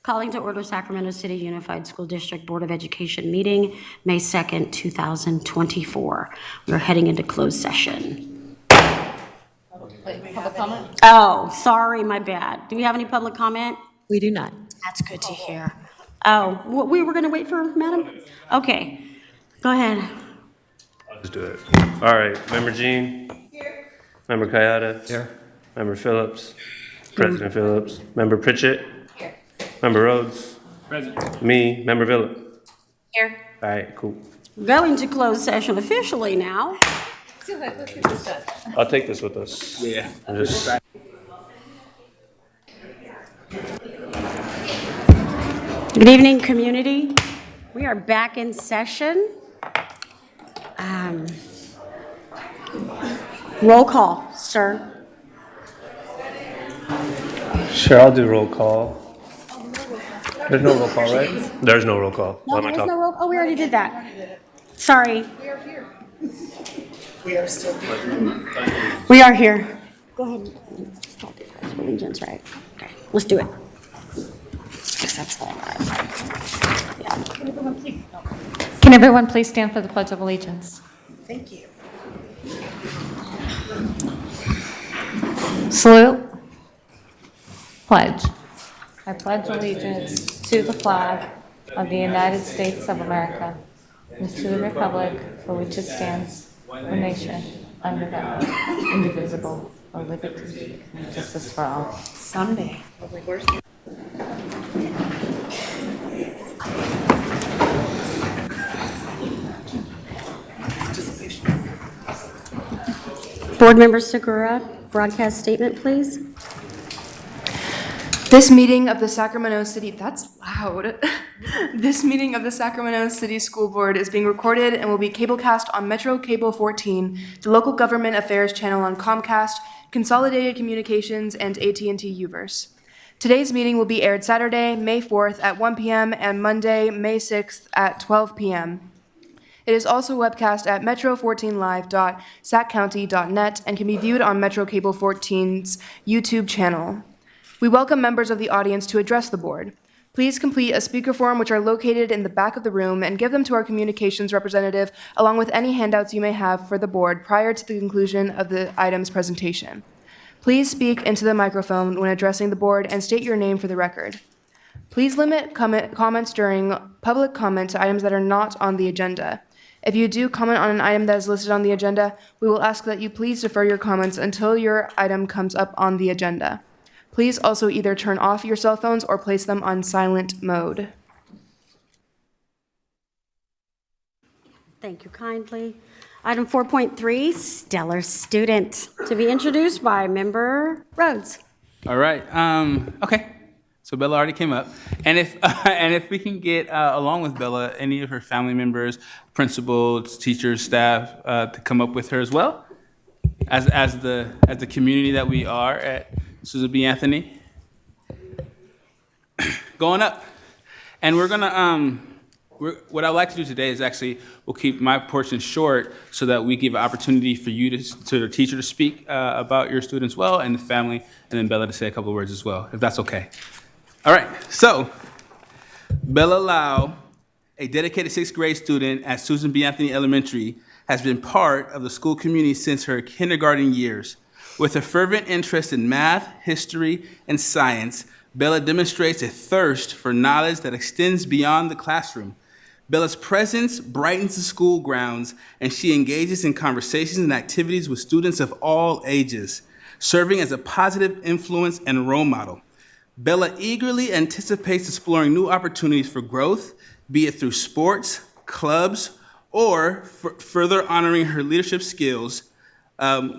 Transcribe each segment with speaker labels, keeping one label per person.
Speaker 1: Calling to order Sacramento City Unified School District Board of Education meeting, May 2nd, 2024. We're heading into closed session.
Speaker 2: Public comment?
Speaker 1: Oh, sorry, my bad. Do we have any public comment?
Speaker 3: We do not.
Speaker 1: That's good to hear. Oh, we were going to wait for Madam? Okay, go ahead.
Speaker 4: I'll just do it. All right, Member Jean? Here. Member Kayada? Here. Member Phillips? President Phillips? Member Pritchett? Here. Member Rhodes? Present. Me, Member Phillips?
Speaker 1: Here.
Speaker 4: All right, cool.
Speaker 1: Going to closed session officially now.
Speaker 4: I'll take this with us. Yeah.
Speaker 1: Good evening, community. We are back in session. Roll call, sir.
Speaker 4: Sure, I'll do roll call. There's no roll call, right? There's no roll call.
Speaker 1: No, there's no roll. Oh, we already did that. Sorry. We are here. We are still here. We are here. Go ahead. Allegiance, right? Okay, let's do it. That's all right. Yeah.
Speaker 2: Can everyone please stand for the Pledge of Allegiance?
Speaker 3: Thank you.
Speaker 2: Salute. Pledge. I pledge allegiance to the flag of the United States of America and to the republic for which it stands, one nation, under God, indivisible, with liberty and justice for all.
Speaker 3: Someday.
Speaker 1: Board Member Segura, broadcast statement, please.
Speaker 5: This meeting of the Sacramento City, that's loud. This meeting of the Sacramento City School Board is being recorded and will be cablecast on Metro Cable 14, the local government affairs channel on Comcast, Consolidated Communications, and AT&T Uverse. Today's meeting will be aired Saturday, May 4th at 1 p.m. and Monday, May 6th at 12 p.m. It is also webcast at metro14live.saccounty.net and can be viewed on Metro Cable 14's YouTube channel. We welcome members of the audience to address the board. Please complete a speaker form which are located in the back of the room and give them to our communications representative along with any handouts you may have for the board prior to the conclusion of the item's presentation. Please speak into the microphone when addressing the board and state your name for the record. Please limit comments during public comment to items that are not on the agenda. If you do comment on an item that is listed on the agenda, we will ask that you please defer your comments until your item comes up on the agenda. Please also either turn off your cell phones or place them on silent mode.
Speaker 1: Thank you kindly. Item 4.3, stellar student, to be introduced by Member Rhodes.
Speaker 6: All right. Okay. So Bella already came up, and if we can get along with Bella, any of her family members, principals, teachers, staff, to come up with her as well, as the community that we are at Susan B. Anthony. Going up, and we're gonna what I'd like to do today is actually we'll keep my portion short so that we give an opportunity for you to the teacher to speak about your students well and the family, and then Bella to say a couple of words as well, if that's okay. All right, so Bella Lau, a dedicated sixth grade student at Susan B. Anthony Elementary, has been part of the school community since her kindergarten years. With a fervent interest in math, history, and science, Bella demonstrates a thirst for knowledge that extends beyond the classroom. Bella's presence brightens the school grounds, and she engages in conversations and activities with students of all ages, serving as a positive influence and role model. Bella eagerly anticipates exploring new opportunities for growth, be it through sports, clubs, or further honoring her leadership skills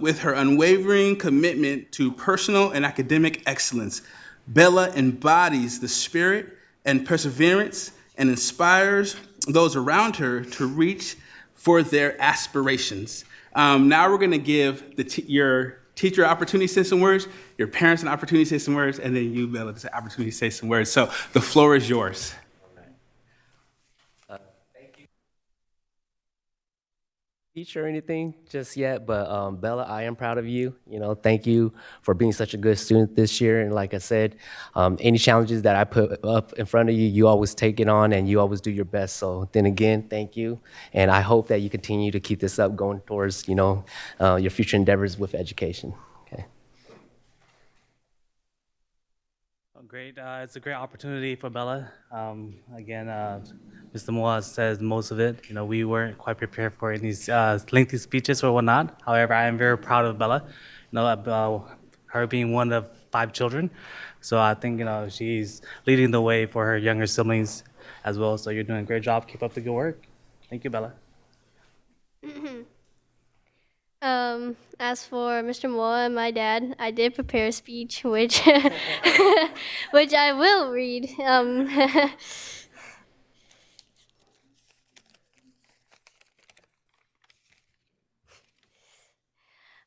Speaker 6: with her unwavering commitment to personal and academic excellence. Bella embodies the spirit and perseverance and inspires those around her to reach for their aspirations. Now we're going to give your teacher an opportunity to say some words, your parents an opportunity to say some words, and then you, Bella, an opportunity to say some words. So the floor is yours.
Speaker 7: Thank you. speech or anything just yet, but Bella, I am proud of you. You know, thank you for being such a good student this year. And like I said, any challenges that I put up in front of you, you always take it on and you always do your best. So then again, thank you. And I hope that you continue to keep this up going towards, your future endeavors with education. Okay.
Speaker 8: Great. It's a great opportunity for Bella. Again, Mr. Moa says most of it. We weren't quite prepared for any lengthy speeches or whatnot. However, I am very proud of Bella. Her being one of 5 children. So I think, she's leading the way for her younger siblings as well. So you're doing a great job. Keep up the good work. Thank you, Bella.
Speaker 9: As for Mr. Moa and my dad, I did prepare a speech, which which I will read.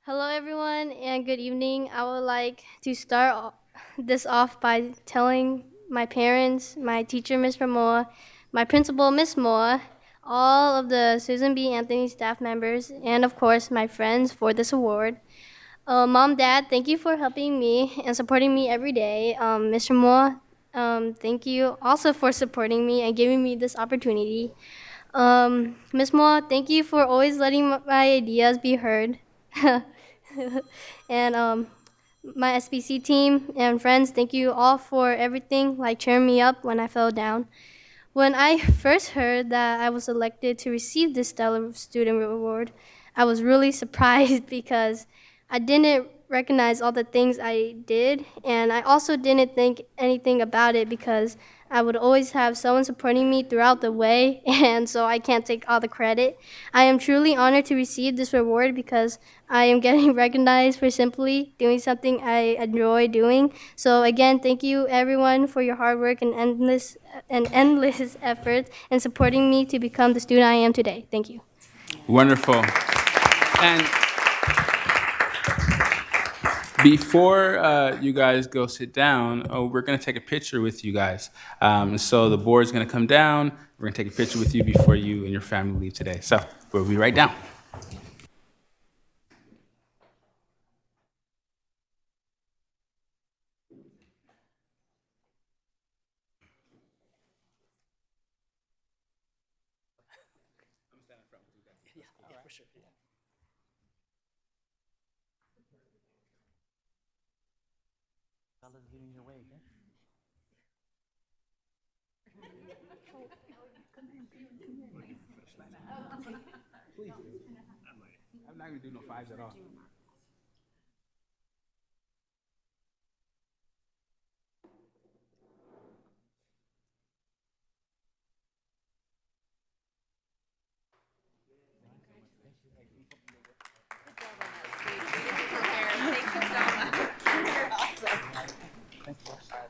Speaker 9: Hello, everyone, and good evening. I would like to start this off by telling my parents, my teacher, Mr. Moa, my principal, Miss Moa, all of the Susan B. Anthony staff members, and of course, my friends for this award. Mom, Dad, thank you for helping me and supporting me every day. Mr. Moa, thank you also for supporting me and giving me this opportunity. Miss Moa, thank you for always letting my ideas be heard. And my SBC team and friends, thank you all for everything, like cheering me up when I fell down. When I first heard that I was elected to receive this Stellar Student Award, I was really surprised because I didn't recognize all the things I did, and I also didn't think anything about it because I would always have someone supporting me throughout the way, and so I can't take all the credit. I am truly honored to receive this reward because I am getting recognized for simply doing something I enjoy doing. So again, thank you everyone for your hard work and endless efforts in supporting me to become the student I am today. Thank you.
Speaker 6: Wonderful. And before you guys go sit down, we're going to take a picture with you guys. So the board's going to come down. We're going to take a picture with you before you and your family leave today. So we'll be right down. I'm not going to do no 5s at all.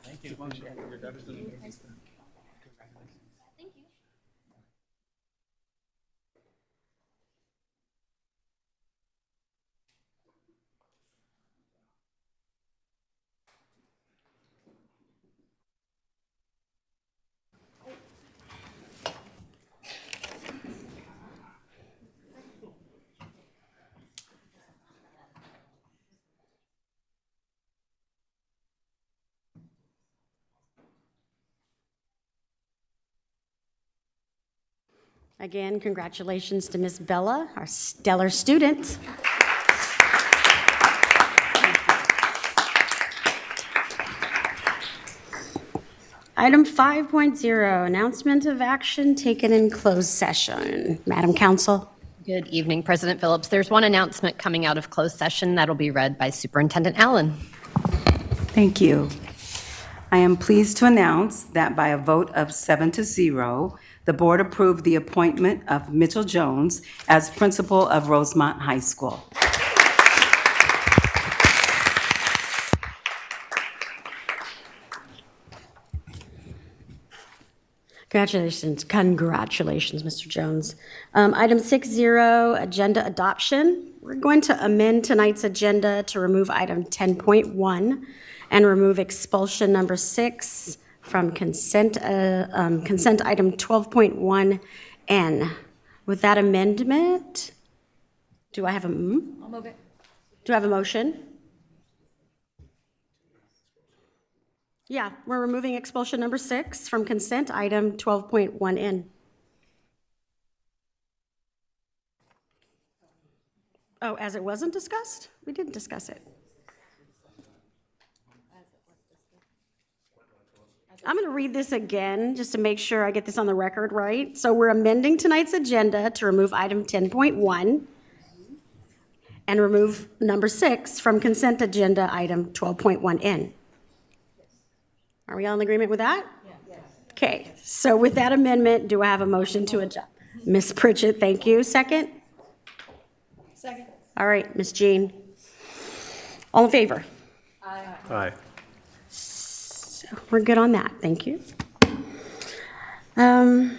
Speaker 6: Thank you. Your daughter's doing great. Congratulations.
Speaker 9: Thank you.
Speaker 1: Again, congratulations to Ms. Bella, our stellar student. Item 5.0, announcement of action taken in closed session. Madam Counsel.
Speaker 3: Good evening, President Phillips. There's one announcement coming out of closed session that'll be read by Superintendent Allen.
Speaker 10: Thank you. I am pleased to announce that by a vote of 7-0, the board approved the appointment of Mitchell Jones as principal of Rosemont High School.
Speaker 1: Congratulations, Mr. Jones. Item 6.0, agenda adoption. We're going to amend tonight's agenda to remove item 10.1 and remove expulsion number 6 from consent item 12.1N. With that amendment, Do I have a, I'll move it. Do I have a motion? Yeah, we're removing expulsion number 6 from consent item 12.1N. Oh, as it wasn't discussed? We didn't discuss it. I'm going to read this again just to make sure I get this on the record right. So we're amending tonight's agenda to remove item 10.1 and remove number 6 from consent agenda item 12.1N. Are we all in agreement with that? Yes. Okay, so with that amendment, do I have a motion to adjourn? Ms. Pritchett, thank you. Second? Second. All right, Ms. Jean. All in favor?
Speaker 4: Aye.
Speaker 1: So we're good on that, thank you. Item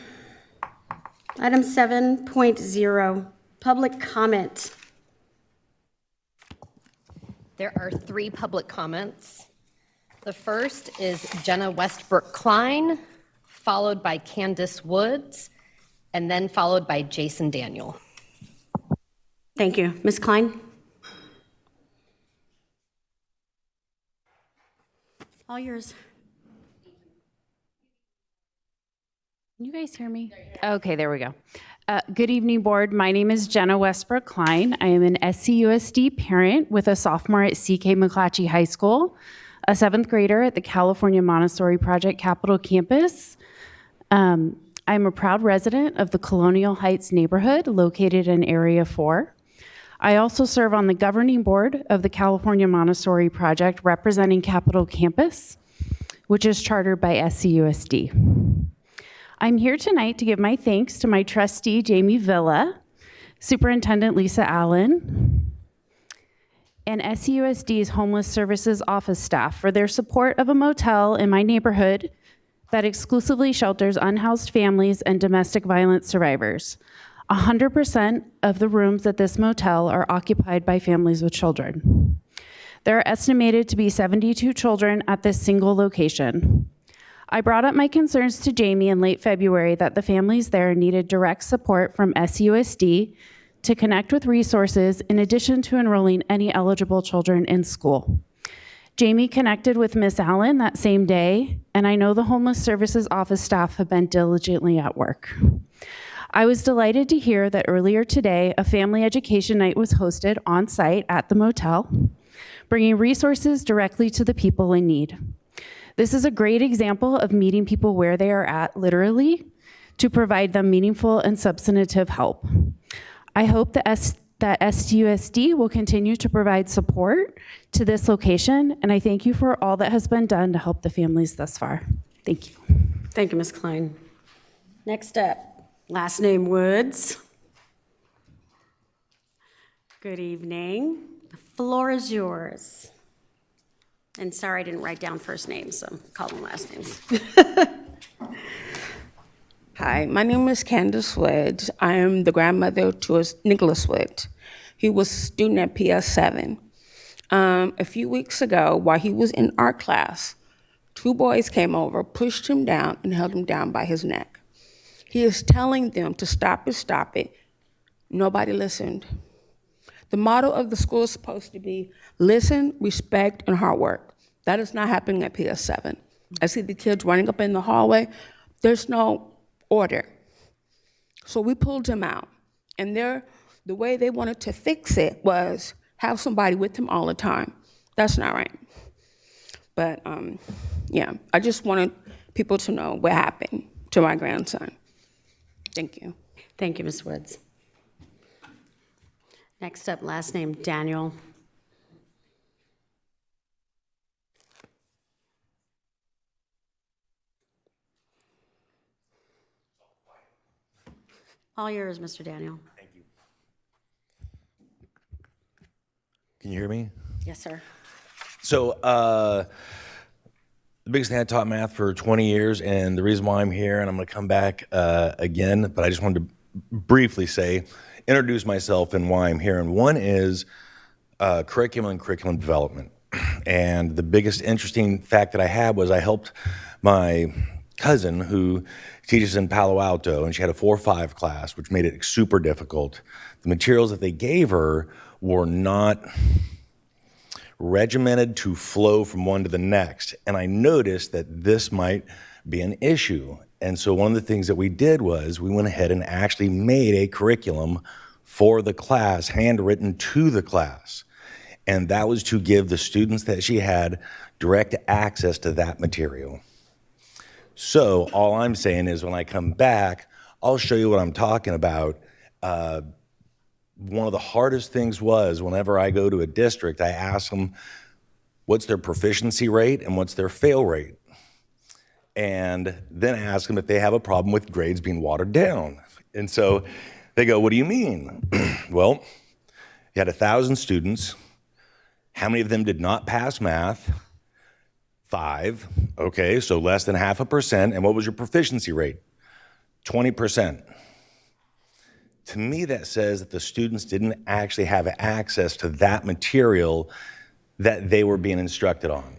Speaker 1: 7.0, public comment.
Speaker 3: There are 3 public comments. The first is Jenna Westbrook Klein, followed by Candace Woods, and then followed by Jason Daniel.
Speaker 1: Thank you. Ms. Klein? All yours.
Speaker 11: Can you guys hear me? Okay, there we go. Good evening, board. My name is Jenna Westbrook Klein. I am an SCUSD parent with a sophomore at CK McClatchy High School, a 7th grader at the California Montessori Project Capitol Campus. I'm a proud resident of the Colonial Heights neighborhood located in Area 4. I also serve on the governing board of the California Montessori Project representing Capitol Campus, which is chartered by SCUSD. I'm here tonight to give my thanks to my trustee, Jamie Villa, Superintendent Lisa Allen, and SCUSD's Homeless Services Office staff for their support of a motel in my neighborhood that exclusively shelters unhoused families and domestic violence survivors. 100% of the rooms at this motel are occupied by families with children. There are estimated to be 72 children at this single location. I brought up my concerns to Jamie in late February that the families there needed direct support from SUSD to connect with resources in addition to enrolling any eligible children in school. Jamie connected with Miss Allen that same day, and I know the Homeless Services Office staff have been diligently at work. I was delighted to hear that earlier today, a family education night was hosted on site at the motel, bringing resources directly to the people in need. This is a great example of meeting people where they are at, literally, to provide them meaningful and substantive help. I hope that STUSD will continue to provide support to this location, and I thank you for all that has been done to help the families thus far. Thank you.
Speaker 1: Thank you, Ms. Klein. Next up, last name Woods. Good evening. The floor is yours. And sorry, I didn't write down first names, so I'm calling last names.
Speaker 12: Hi, my name is Candace Wood. I am the grandmother to Nicholas Wood. He was a student at PS7. A few weeks ago, while he was in art class, 2 boys came over, pushed him down, and held him down by his neck. He is telling them to stop it, stop it. Nobody listened. The motto of the school is supposed to be listen, respect, and hard work. That is not happening at PS7. I see the kids running up in the hallway. There's no order. So we pulled him out. And the way they wanted to fix it was have somebody with him all the time. That's not right. But yeah, I just wanted people to know what happened to my grandson. Thank you.
Speaker 1: Thank you, Ms. Woods. Next up, last name Daniel. All yours, Mr. Daniel.
Speaker 13: Thank you. Can you hear me?
Speaker 1: Yes, sir.
Speaker 13: So, the biggest thing I taught math for 20 years, and the reason why I'm here, and I'm going to come back again, but I just wanted to briefly introduce myself and why I'm here. And one is curriculum and curriculum development. And the biggest interesting fact that I had was I helped my cousin who teaches in Palo Alto, and she had a 4-5 class, which made it super difficult the materials that they gave her were not regimented to flow from one to the next. And I noticed that this might be an issue. And so one of the things that we did was we went ahead and actually made a curriculum for the class, handwritten to the class. And that was to give the students that she had direct access to that material. So all I'm saying is when I come back, I'll show you what I'm talking about. One of the hardest things was whenever I go to a district, I ask them what's their proficiency rate and what's their fail rate. And then ask them if they have a problem with grades being watered down. And so they go, what do you mean? Well, you had 1,000 students. How many of them did not pass math? 5. Okay, so less than 0.5%. And what was your proficiency rate? 20%. To me, that says that the students didn't actually have access to that material that they were being instructed on.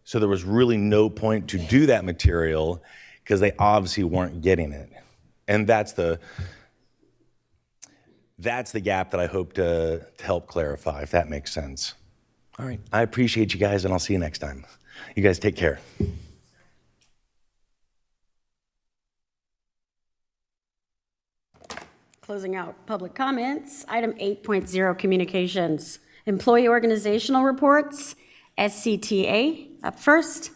Speaker 13: So there was really no point to do that material because they obviously weren't getting it. And that's the gap that I hope to help clarify, if that makes sense. All right, I appreciate you guys, and I'll see you next time. You guys take care.
Speaker 1: Closing out public comments, item 8.0, communications. Employee organizational reports, SCTA, up first.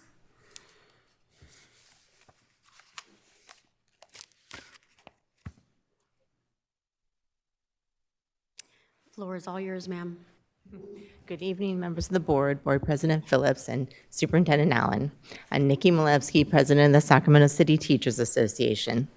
Speaker 1: Floor is all yours, ma'am.
Speaker 14: Good evening, members of the board, Board President Phillips, and Superintendent Allen. I'm Nikki Malevsky, President of the Sacramento City Teachers Association.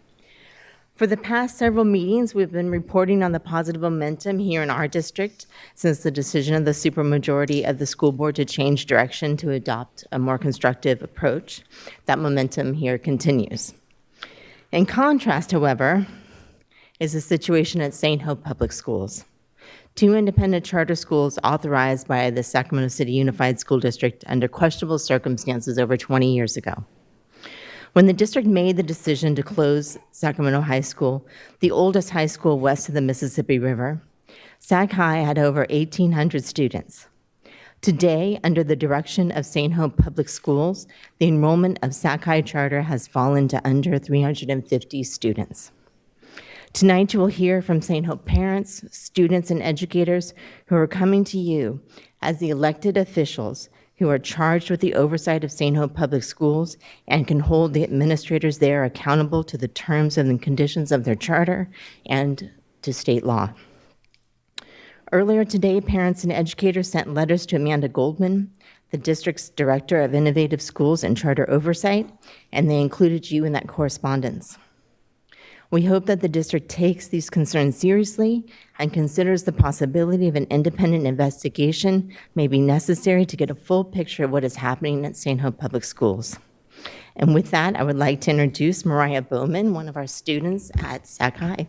Speaker 14: For the past several meetings, we've been reporting on the positive momentum here in our district since the decision of the supermajority of the school board to change direction to adopt a more constructive approach. That momentum here continues. In contrast, however, is the situation at St. Hope Public Schools. 2 independent charter schools authorized by the Sacramento City Unified School District under questionable circumstances over 20 years ago. When the district made the decision to close Sacramento High School, the oldest high school west of the Mississippi River, Sac High had over 1,800 students. Today, under the direction of St. Hope Public Schools, the enrollment of Sac High Charter has fallen to under 350 students. Tonight, you will hear from St. Hope parents, students, and educators who are coming to you as the elected officials who are charged with the oversight of St. Hope Public Schools and can hold the administrators there accountable to the terms and the conditions of their charter and to state law. Earlier today, parents and educators sent letters to Amanda Goldman, the district's Director of Innovative Schools and Charter Oversight, and they included you in that correspondence. We hope that the district takes these concerns seriously and considers the possibility of an independent investigation may be necessary to get a full picture of what is happening at St. Hope Public Schools. And with that, I would like to introduce Mariah Bowman, one of our students at Sac High.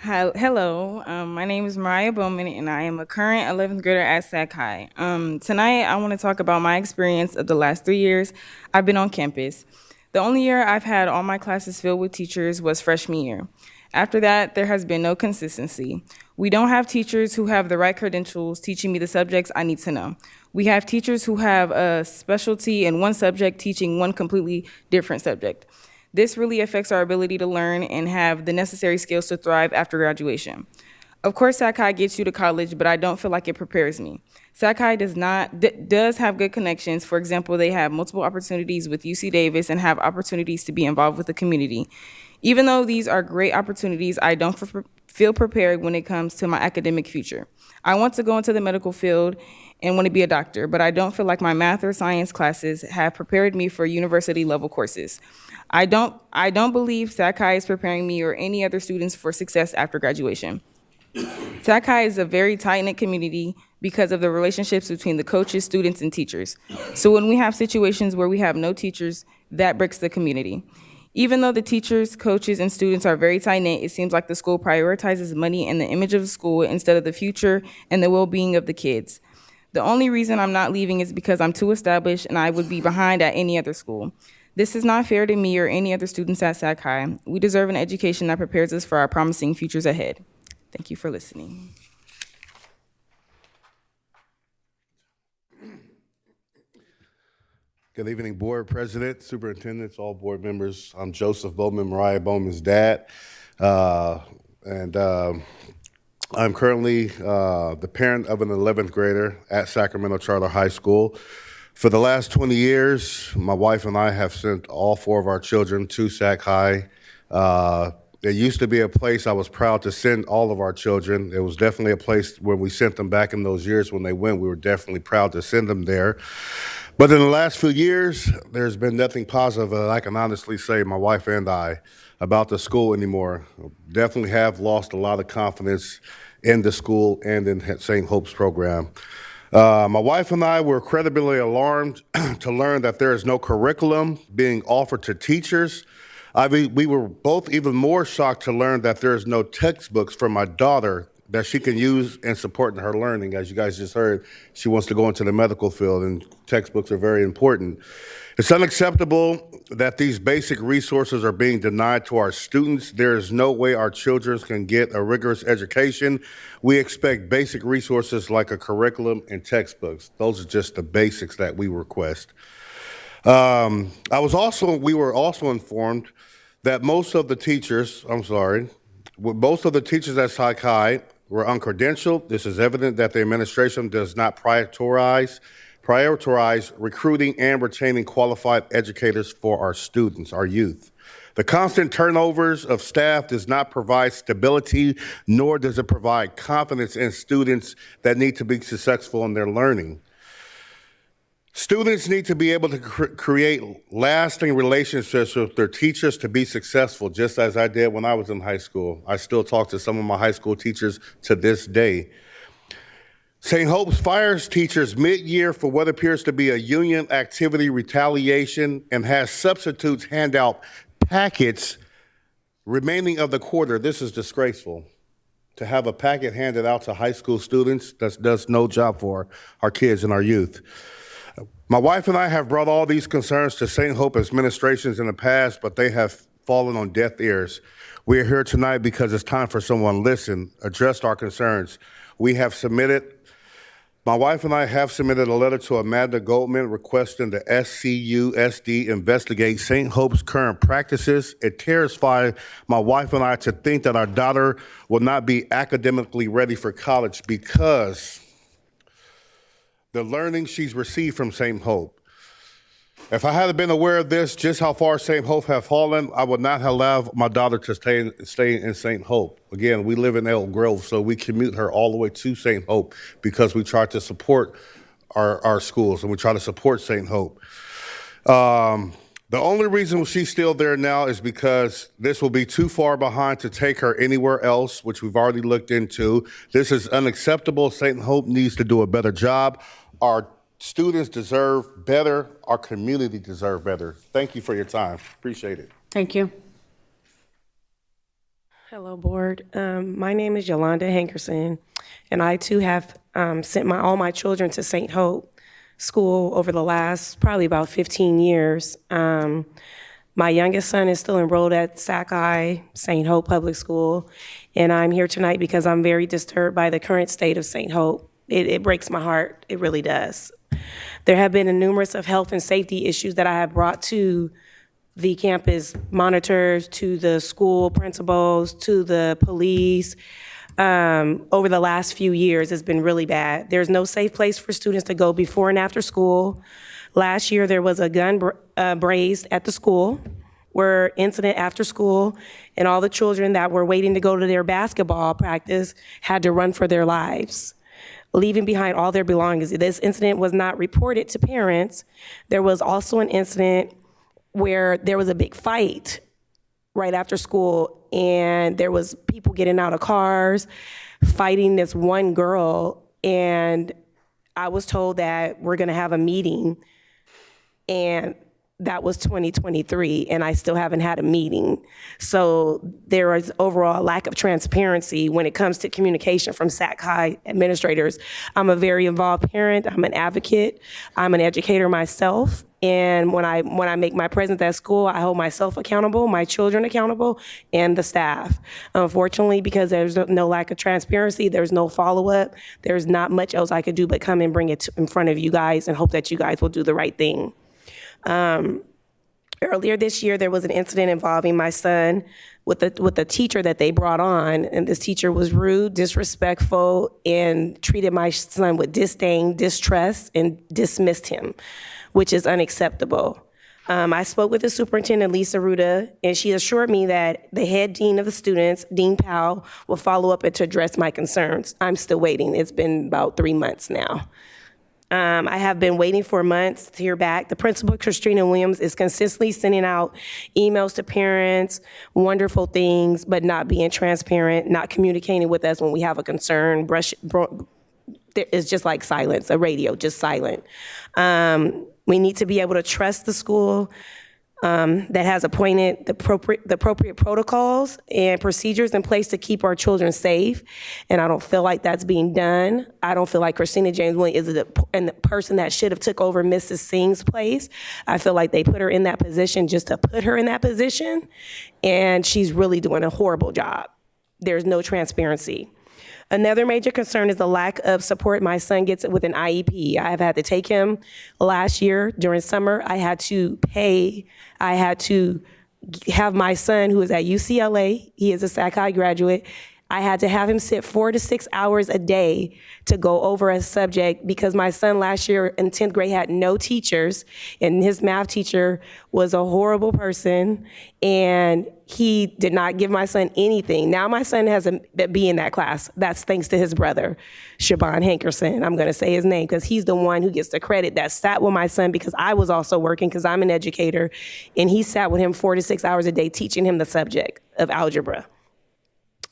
Speaker 15: Hi, hello, my name is Mariah Bowman, and I am a current 11th grader at Sac High. Tonight, I want to talk about my experience of the last 3 years I've been on campus. The only year I've had all my classes filled with teachers was freshman year. After that, there has been no consistency. We don't have teachers who have the right credentials teaching me the subjects I need to know. We have teachers who have a specialty in one subject teaching one completely different subject. This really affects our ability to learn and have the necessary skills to thrive after graduation. Of course, Sac High gets you to college, but I don't feel like it prepares me. Sac High does have good connections. For example, they have multiple opportunities with UC Davis and have opportunities to be involved with the community. Even though these are great opportunities, I don't feel prepared when it comes to my academic future. I want to go into the medical field and want to be a doctor, but I don't feel like my math or science classes have prepared me for university level courses. I don't believe Sac High is preparing me or any other students for success after graduation. Sac High is a very tight-knit community because of the relationships between the coaches, students, and teachers. So when we have situations where we have no teachers, that breaks the community. Even though the teachers, coaches, and students are very tight-knit, it seems like the school prioritizes money and the image of the school instead of the future and the well-being of the kids. The only reason I'm not leaving is because I'm too established and I would be behind at any other school. This is not fair to me or any other students at Sac High. We deserve an education that prepares us for our promising futures ahead. Thank you for listening.
Speaker 16: Good evening, Board President, Superintendents, all board members. I'm Joseph Bowman, Mariah Bowman's dad. I'm currently the parent of an 11th grader at Sacramento Charter High School. For the last 20 years, my wife and I have sent all 4 of our children to Sac High. It used to be a place I was proud to send all of our children. It was definitely a place where we sent them back in those years when they went. We were definitely proud to send them there. But in the last few years, there's been nothing positive that I can honestly say, my wife and I, about the school anymore. Definitely have lost a lot of confidence in the school and in St. Hope's program. My wife and I were incredibly alarmed to learn that there is no curriculum being offered to teachers. We were both even more shocked to learn that there is no textbooks for my daughter that she can use in supporting her learning. As you guys just heard, she wants to go into the medical field, and textbooks are very important. It's unacceptable that these basic resources are being denied to our students. There is no way our children can get a rigorous education. We expect basic resources like a curriculum and textbooks. Those are just the basics that we request. We were also informed that most of the teachers at Sac High were uncredentialed. This is evident that the administration does not prioritize recruiting and retaining qualified educators for our students, our youth. The constant turnovers of staff does not provide stability, nor does it provide confidence in students that need to be successful in their learning. Students need to be able to create lasting relationships with their teachers to be successful, just as I did when I was in high school. I still talk to some of my high school teachers to this day. St. Hope's fires teachers mid-year for what appears to be a union activity retaliation and has substitutes hand out packets remaining of the quarter. This is disgraceful. To have a packet handed out to high school students, that's no job for our kids and our youth. My wife and I have brought all these concerns to St. Hope administrations in the past, but they have fallen on deaf ears. We are here tonight because it's time for someone to listen, address our concerns. My wife and I have submitted a letter to Amanda Goldman requesting the SCUSD investigate St. Hope's current practices. It terrifies my wife and I to think that our daughter will not be academically ready for college because the learning she's received from St. Hope. If I had been aware of this, just how far St. Hope have fallen, I would not have allowed my daughter to stay in St. Hope. Again, we live in Elk Grove, so we commute her all the way to St. Hope because we try to support our schools and we try to support St. Hope. The only reason she's still there now is because this will be too far behind to take her anywhere else, which we've already looked into. This is unacceptable. St. Hope needs to do a better job. Our students deserve better. Our community deserves better. Thank you for your time. Appreciate it.
Speaker 1: Thank you.
Speaker 17: Hello, board. My name is Yolanda Hankerson, and I too have sent all my children to St. Hope School over the last probably about 15 years. My youngest son is still enrolled at Sac High, St. Hope Public School, and I'm here tonight because I'm very disturbed by the current state of St. Hope. It breaks my heart, it really does. There have been numerous of health and safety issues that I have brought to the campus monitors, to the school principals, to the police. Over the last few years, it's been really bad. There's no safe place for students to go before and after school. Last year, there was a gun brazed at the school, where incident after school, and all the children that were waiting to go to their basketball practice had to run for their lives, leaving behind all their belongings. This incident was not reported to parents. There was also an incident where there was a big fight right after school, and there was people getting out of cars, fighting this one girl, and I was told that we're gonna have a meeting, and that was 2023, and I still haven't had a meeting. So there is overall a lack of transparency when it comes to communication from Sac High administrators. I'm a very involved parent, I'm an advocate, I'm an educator myself, And when I make my presence at school, I hold myself accountable, my children accountable, and the staff. Unfortunately, because there's no lack of transparency, there's no follow-up, there's not much else I could do but come and bring it in front of you guys and hope that you guys will do the right thing. Earlier this year, there was an incident involving my son with the teacher that they brought on, and this teacher was rude, disrespectful, and treated my son with disdain, distrust, and dismissed him, which is unacceptable. I spoke with the superintendent, Lisa Ruda, and she assured me that the head dean of the students, Dean Powell, will follow up and to address my concerns. I'm still waiting. It's been about 3 months now. I have been waiting for months to hear back. The principal, Christina Williams, is consistently sending out emails to parents, wonderful things, but not being transparent, not communicating with us when we have a concern. It's just like silence, a radio, just silent. We need to be able to trust the school that has appointed the appropriate protocols and procedures in place to keep our children safe. And I don't feel like that's being done. I don't feel like Christina James Williams is the person that should have took over Mrs. Singh's place. I feel like they put her in that position just to put her in that position. And she's really doing a horrible job. There's no transparency. Another major concern is the lack of support my son gets with an IEP. I have had to take him last year during summer. I had to have my son, who is at UCLA, he is a Sac graduate, I had to have him sit 4 to 6 hours a day to go over a subject because my son last year in 10th grade had no teachers, and his math teacher was a horrible person, and he did not give my son anything. Now my son has a B in that class. That's thanks to his brother, Shaban Hankerson. I'm gonna say his name because he's the one who gets the credit that sat with my son because I was also working because I'm an educator, and he sat with him 4 to 6 hours a day teaching him the subject of algebra.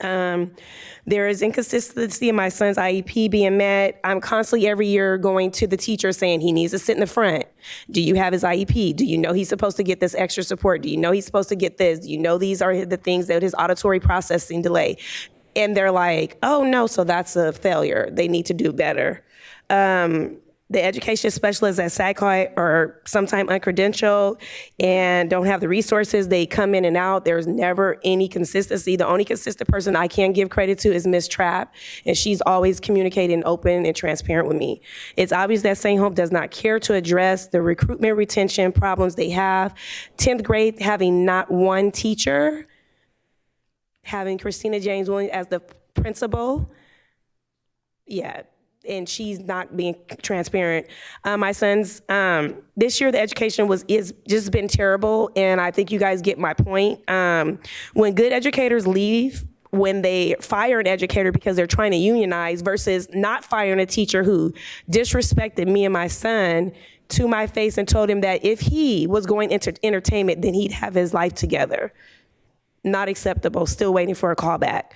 Speaker 17: There is inconsistency in my son's IEP being met. I'm constantly every year going to the teacher saying he needs to sit in the front. Do you have his IEP? Do you know he's supposed to get this extra support? Do you know he's supposed to get this? Do you know these are the things that his auditory processing delay? And they're like, oh no, so that's a failure. They need to do better. The education specialists at Sac-High are sometimes uncredentialed and don't have the resources. They come in and out. There's never any consistency. The only consistent person I can give credit to is Miss Trapp, and she's always communicating open and transparent with me. It's obvious that St. Hope does not care to address the recruitment retention problems they have. 10th grade having not one teacher, having Christina James Williams as the principal, yeah. And she's not being transparent. My son's, this year the education is just been terrible, and I think you guys get my point. When good educators leave, when they fire an educator because they're trying to unionize versus not firing a teacher who disrespected me and my son to my face and told him that if he was going into entertainment, then he'd have his life together. Not acceptable, still waiting for a callback.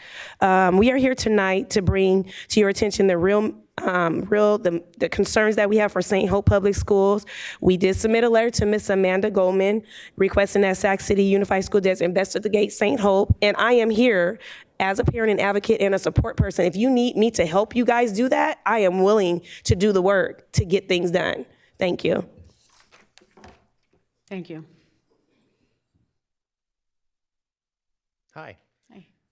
Speaker 17: We are here tonight to bring to your attention the concerns that we have for St. Hope Public Schools. We did submit a letter to Ms. Amanda Goldman requesting that Sac City Unified School District investigate St. Hope, and I am here as a parent and advocate and a support person. If you need me to help you guys do that, I am willing to do the work to get things done. Thank you.
Speaker 1: Thank you.
Speaker 18: Hi.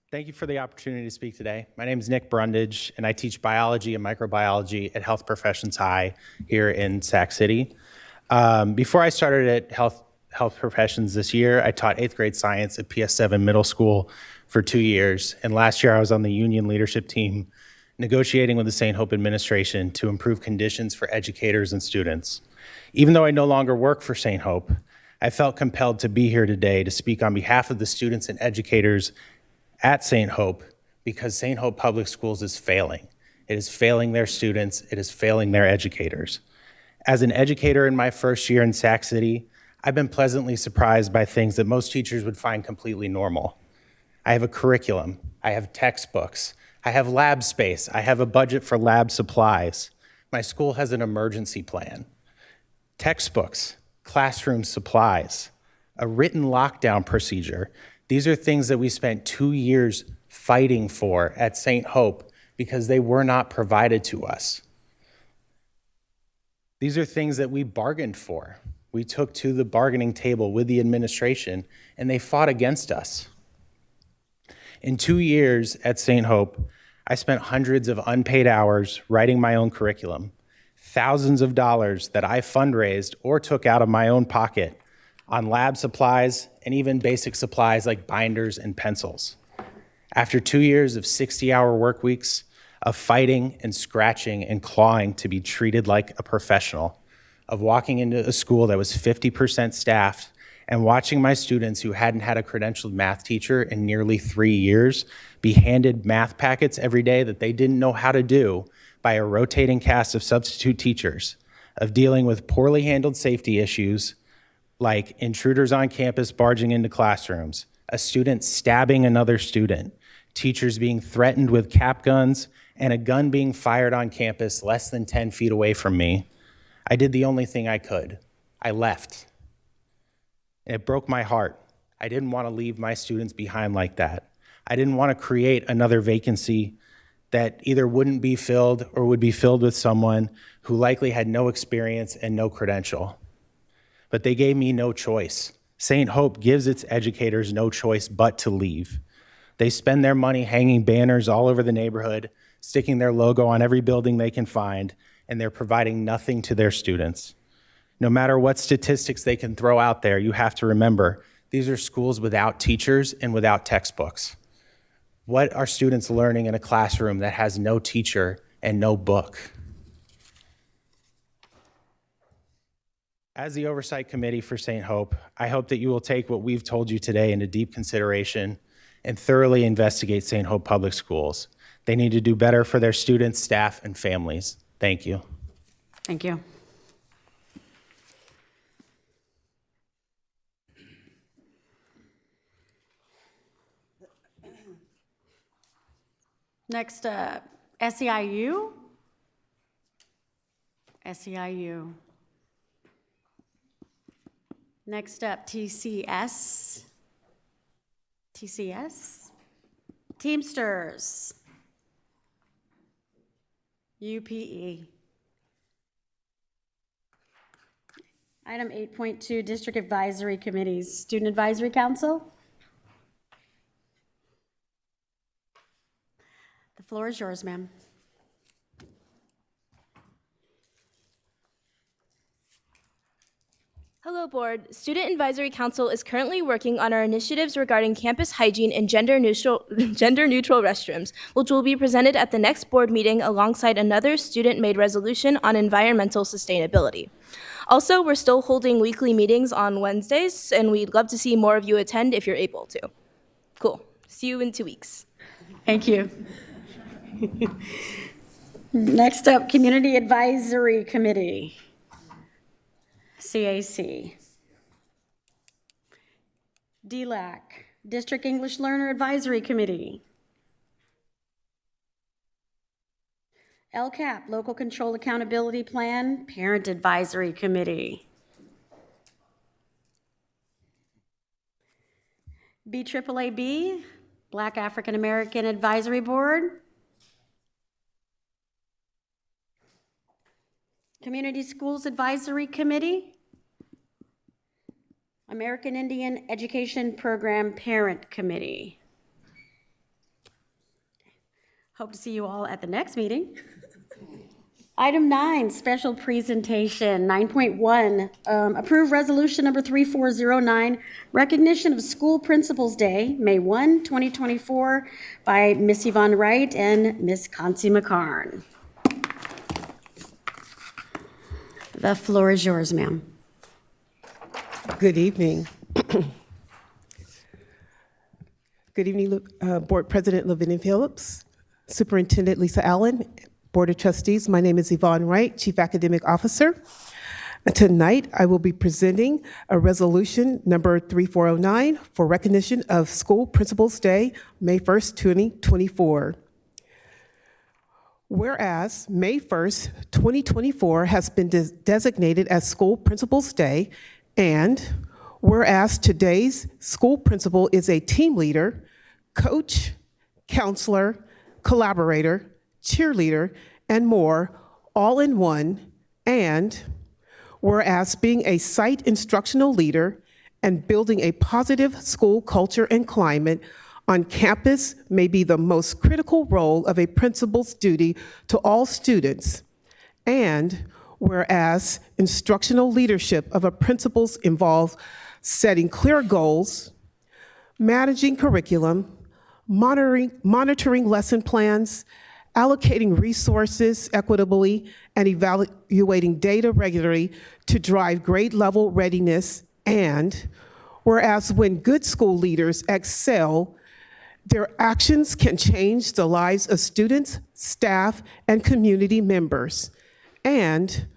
Speaker 18: Thank you for the opportunity to speak today. My name is Nick Brundage, and I teach biology and microbiology at Health Professions High here in Sac City. Before I started at Health Professions this year, I taught 8th grade science at PS7 Middle School for 2 years. And last year I was on the union leadership team negotiating with the St. Hope administration to improve conditions for educators and students. Even though I no longer work for St. Hope, I felt compelled to be here today to speak on behalf of the students and educators at St. Hope because St. Hope Public Schools is failing. It is failing their students. It is failing their educators. As an educator in my first year in Sac City, I've been pleasantly surprised by things that most teachers would find completely normal. I have a curriculum. I have textbooks. I have lab space. I have a budget for lab supplies. My school has an emergency plan. Textbooks, classroom supplies, a written lockdown procedure. These are things that we spent 2 years fighting for at St. Hope because they were not provided to us. These are things that we bargained for. We took to the bargaining table with the administration, and they fought against us. In 2 years at St. Hope, I spent hundreds of unpaid hours writing my own curriculum, thousands of dollars that I fundraised or took out of my own pocket on lab supplies and even basic supplies like binders and pencils. After 2 years of 60-hour work weeks, of fighting and scratching and clawing to be treated like a professional, of walking into a school that was 50% staffed and watching my students who hadn't had a credentialed math teacher in nearly 3 years be handed math packets every day that they didn't know how to do by a rotating cast of substitute teachers, of dealing with poorly handled safety issues like intruders on campus barging into classrooms, a student stabbing another student, teachers being threatened with cap guns, and a gun being fired on campus less than 10 feet away from me. I did the only thing I could. I left. And it broke my heart. I didn't want to leave my students behind like that. I didn't want to create another vacancy that either wouldn't be filled or would be filled with someone who likely had no experience and no credential. But they gave me no choice. St. Hope gives its educators no choice but to leave. They spend their money hanging banners all over the neighborhood, sticking their logo on every building they can find, and they're providing nothing to their students. No matter what statistics they can throw out there, you have to remember, these are schools without teachers and without textbooks. What are students learning in a classroom that has no teacher and no book? As the Oversight Committee for St. Hope, I hope that you will take what we've told you today into deep consideration and thoroughly investigate St. Hope Public Schools. They need to do better for their students, staff, and families. Thank you.
Speaker 1: Thank you. Next up, SEIU. SEIU. Next up, TCS. TCS. Teamsters. UPE. Item 8.2, District Advisory Committees. Student Advisory Council. The floor is yours, ma'am.
Speaker 19: Hello, Board. Student Advisory Council is currently working on our initiatives regarding campus hygiene and gender-neutral restrooms, which will be presented at the next board meeting alongside another student-made resolution on environmental sustainability. Also, we're still holding weekly meetings on Wednesdays, and we'd love to see more of you attend if you're able to. Cool. See you in 2 weeks.
Speaker 1: Thank you. Next up, Community Advisory Committee. CAC. DLAC, District English Learner Advisory Committee. LCAP, Local Control Accountability Plan, Parent Advisory Committee. BAAAB, Black African American Advisory Board. Community Schools Advisory Committee. American Indian Education Program Parent Committee. Hope to see you all at the next meeting. Item 9, special presentation, 9.1, approve resolution number 3409, recognition of School Principals Day, May 1, 2024, by Miss Yvonne Wright and Miss Kansi McCarn. The floor is yours, ma'am.
Speaker 20: Good evening. Good evening, Board President Lavinia Phillips, Superintendent Lisa Allen, Board of Trustees. My name is Yvonne Wright, Chief Academic Officer. Tonight, I will be presenting a resolution number 3409 for recognition of School Principals Day, May 1st, 2024. Whereas May 1st, 2024 has been designated as School Principals Day, and whereas today's school principal is a team leader, coach, counselor, collaborator, cheerleader, and more, all in one, and whereas being a site instructional leader and building a positive school culture and climate on campus may be the most critical role of a principal's duty to all students. And whereas instructional leadership of a principal's involves setting clear goals, managing curriculum, monitoring lesson plans, allocating resources equitably, and evaluating data regularly to drive grade level readiness. And whereas when good school leaders excel, their actions can change the lives of students, staff, and community members. And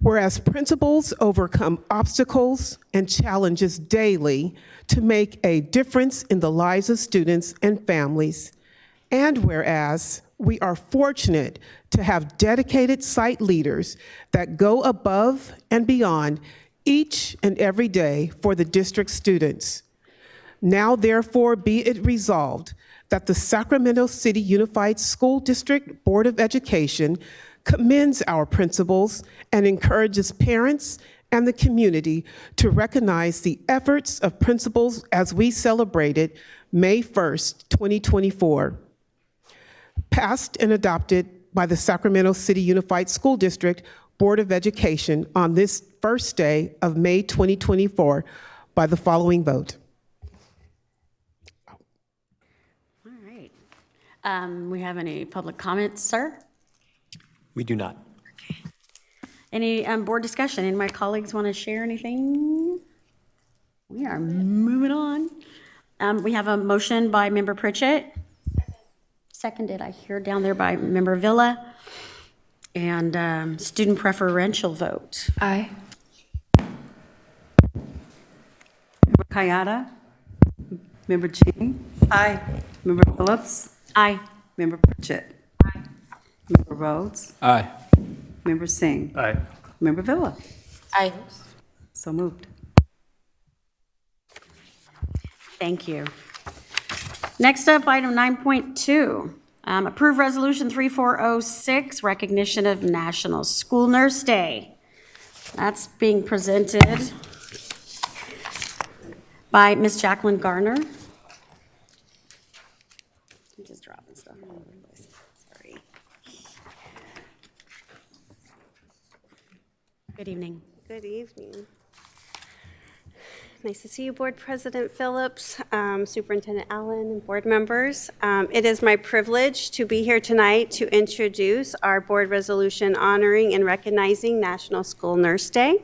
Speaker 20: whereas principals overcome obstacles and challenges daily to make a difference in the lives of students and families. And whereas we are fortunate to have dedicated site leaders that go above and beyond each and every day for the district students. Now, therefore, be it resolved that the Sacramento City Unified School District Board of Education commends our principals and encourages parents and the community to recognize the efforts of principals as we celebrated May 1st, 2024. Passed and adopted by the Sacramento City Unified School District Board of Education on this first day of May 2024 by the following vote.
Speaker 1: All right. We have any public comments, sir?
Speaker 21: We do not.
Speaker 1: Any board discussion? Any of my colleagues want to share anything? We are moving on. We have a motion by Member Pritchett. Seconded, I hear down there by Member Villa. And student preferential vote.
Speaker 10: Aye. Member Kayada? Member Jean? Aye. Member Phillips?
Speaker 1: Aye.
Speaker 10: Member Pritchett? Aye. Member Rhodes?
Speaker 6: Aye.
Speaker 10: Member Singh?
Speaker 4: Aye.
Speaker 10: Member Villa?
Speaker 1: Aye.
Speaker 10: So moved.
Speaker 1: Thank you. Next up, item 9.2. Approve Resolution 3406, recognition of National School Nurse Day. That's being presented by Ms. Jacqueline Garner. I'm just dropping stuff all over the place. Sorry. Good evening.
Speaker 22: Good evening. Nice to see you, Board President Phillips, Superintendent Allen, and board members. It is my privilege to be here tonight to introduce our board resolution honoring and recognizing National School Nurse Day.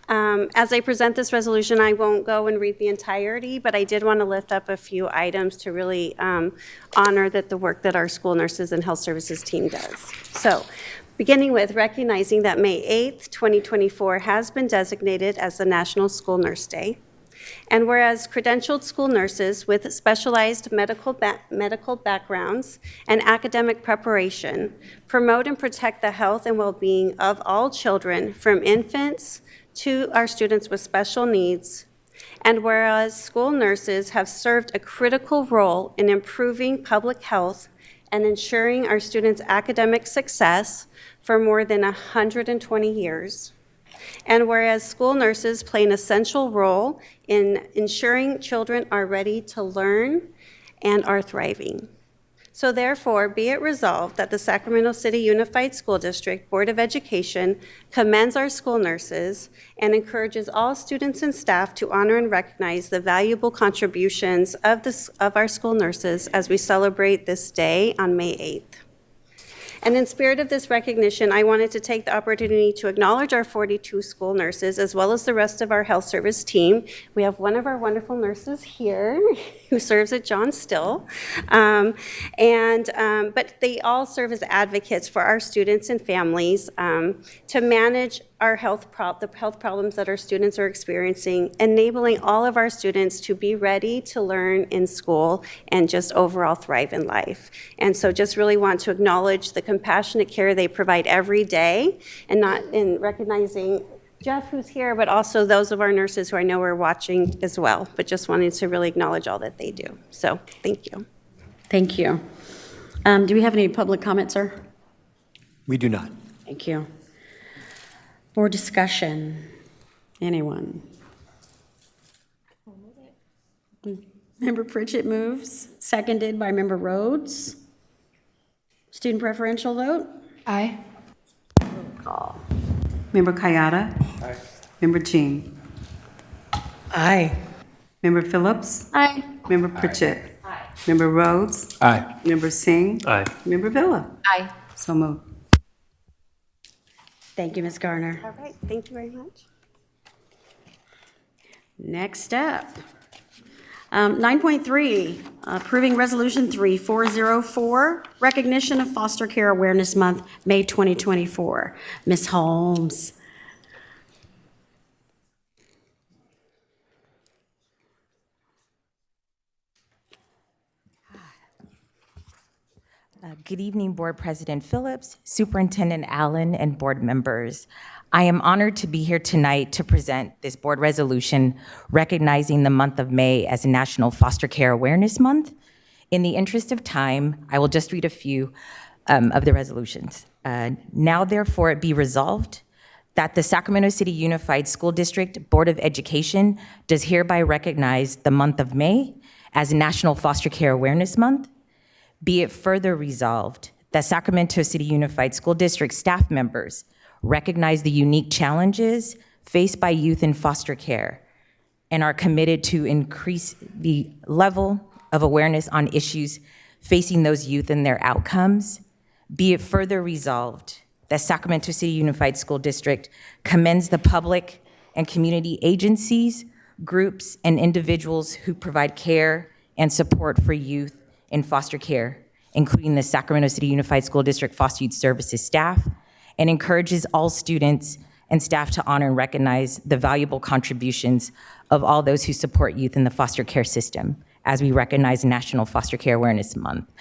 Speaker 22: As I present this resolution, I won't go and read the entirety, but I did want to lift up a few items to really honor the work that our school nurses and health services team does. So, beginning with recognizing that May 8th, 2024 has been designated as the National School Nurse Day. And whereas credentialed school nurses with specialized medical backgrounds and academic preparation promote and protect the health and well-being of all children from infants to our students with special needs. And whereas school nurses have served a critical role in improving public health and ensuring our students' academic success for more than 120 years. And whereas school nurses play an essential role in ensuring children are ready to learn and are thriving. So therefore, be it resolved that the Sacramento City Unified School District Board of Education commends our school nurses and encourages all students and staff to honor and recognize the valuable contributions of our school nurses as we celebrate this day on May 8th. And in spirit of this recognition, I wanted to take the opportunity to acknowledge our 42 school nurses as well as the rest of our health service team. We have one of our wonderful nurses here who serves at John Still. But they all serve as advocates for our students and families to manage our the health problems that our students are experiencing, enabling all of our students to be ready to learn in school and just overall thrive in life. And so just really want to acknowledge the compassionate care they provide every day, and not in recognizing Jeff, who's here, but also those of our nurses who I know are watching as well, but just wanted to really acknowledge all that they do. So thank you.
Speaker 1: Thank you. Do we have any public comments, sir?
Speaker 21: We do not.
Speaker 1: Thank you. Board discussion. Anyone? Member Pritchett moves, seconded by Member Rhodes. Student preferential vote?
Speaker 10: Aye. Call. Member Kayada?
Speaker 21: Aye.
Speaker 10: Member Jean?
Speaker 21: Aye.
Speaker 10: Member Phillips?
Speaker 1: Aye.
Speaker 10: Member Pritchett? Aye. Member Rhodes?
Speaker 6: Aye.
Speaker 10: Member Singh?
Speaker 4: Aye.
Speaker 10: Member Villa?
Speaker 1: Aye.
Speaker 10: So moved.
Speaker 1: Thank you, Ms. Garner.
Speaker 22: All right, thank you very much.
Speaker 1: Next up, 9.3, approving Resolution 3404, recognition of Foster Care Awareness Month, May 2024. Ms. Holmes.
Speaker 2: Good evening, Board President Phillips, Superintendent Allen, and board members. I am honored to be here tonight to present this board resolution recognizing the month of May as National Foster Care Awareness Month. In the interest of time, I will just read a few of the resolutions. Now therefore it be resolved that the Sacramento City Unified School District Board of Education does hereby recognize the month of May as National Foster Care Awareness Month. Be it further resolved that Sacramento City Unified School District staff members recognize the unique challenges faced by youth in foster care and are committed to increase the level of awareness on issues facing those youth and their outcomes. Be it further resolved that Sacramento City Unified School District commends the public and community agencies, groups, and individuals who provide care and support for youth in foster care, including the Sacramento City Unified School District Foster Youth Services staff, and encourages all students and staff to honor and recognize the valuable contributions of all those who support youth in the foster care system as we recognize National Foster Care Awareness Month.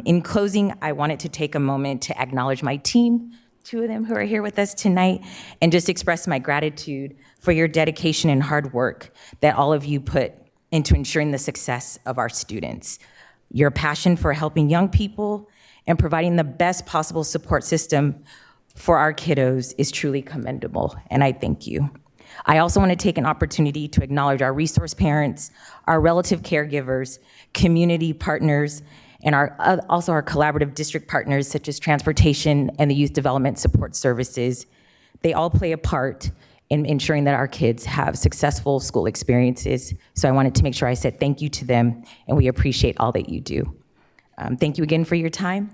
Speaker 2: In closing, I wanted to take a moment to acknowledge my team, two of them who are here with us tonight, and just express my gratitude for your dedication and hard work that all of you put into ensuring the success of our students. Your passion for helping young people and providing the best possible support system for our kiddos is truly commendable, and I thank you. I also want to take an opportunity to acknowledge our resource parents, our relative caregivers, community partners, and also our collaborative district partners such as transportation and the youth development support services. They all play a part in ensuring that our kids have successful school experiences. So I wanted to make sure I said thank you to them, and we appreciate all that you do. Thank you again for your time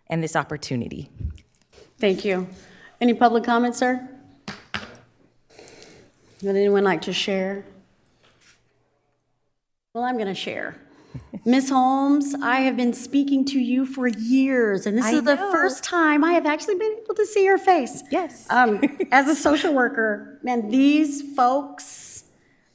Speaker 2: and this opportunity.
Speaker 1: Thank you. Any public comments, sir? Would anyone like to share? Well, I'm going to share. Ms. Holmes, I have been speaking to you for years, and this is the first time I have actually been able to see your face.
Speaker 2: Yes.
Speaker 1: As a social worker, man, these folks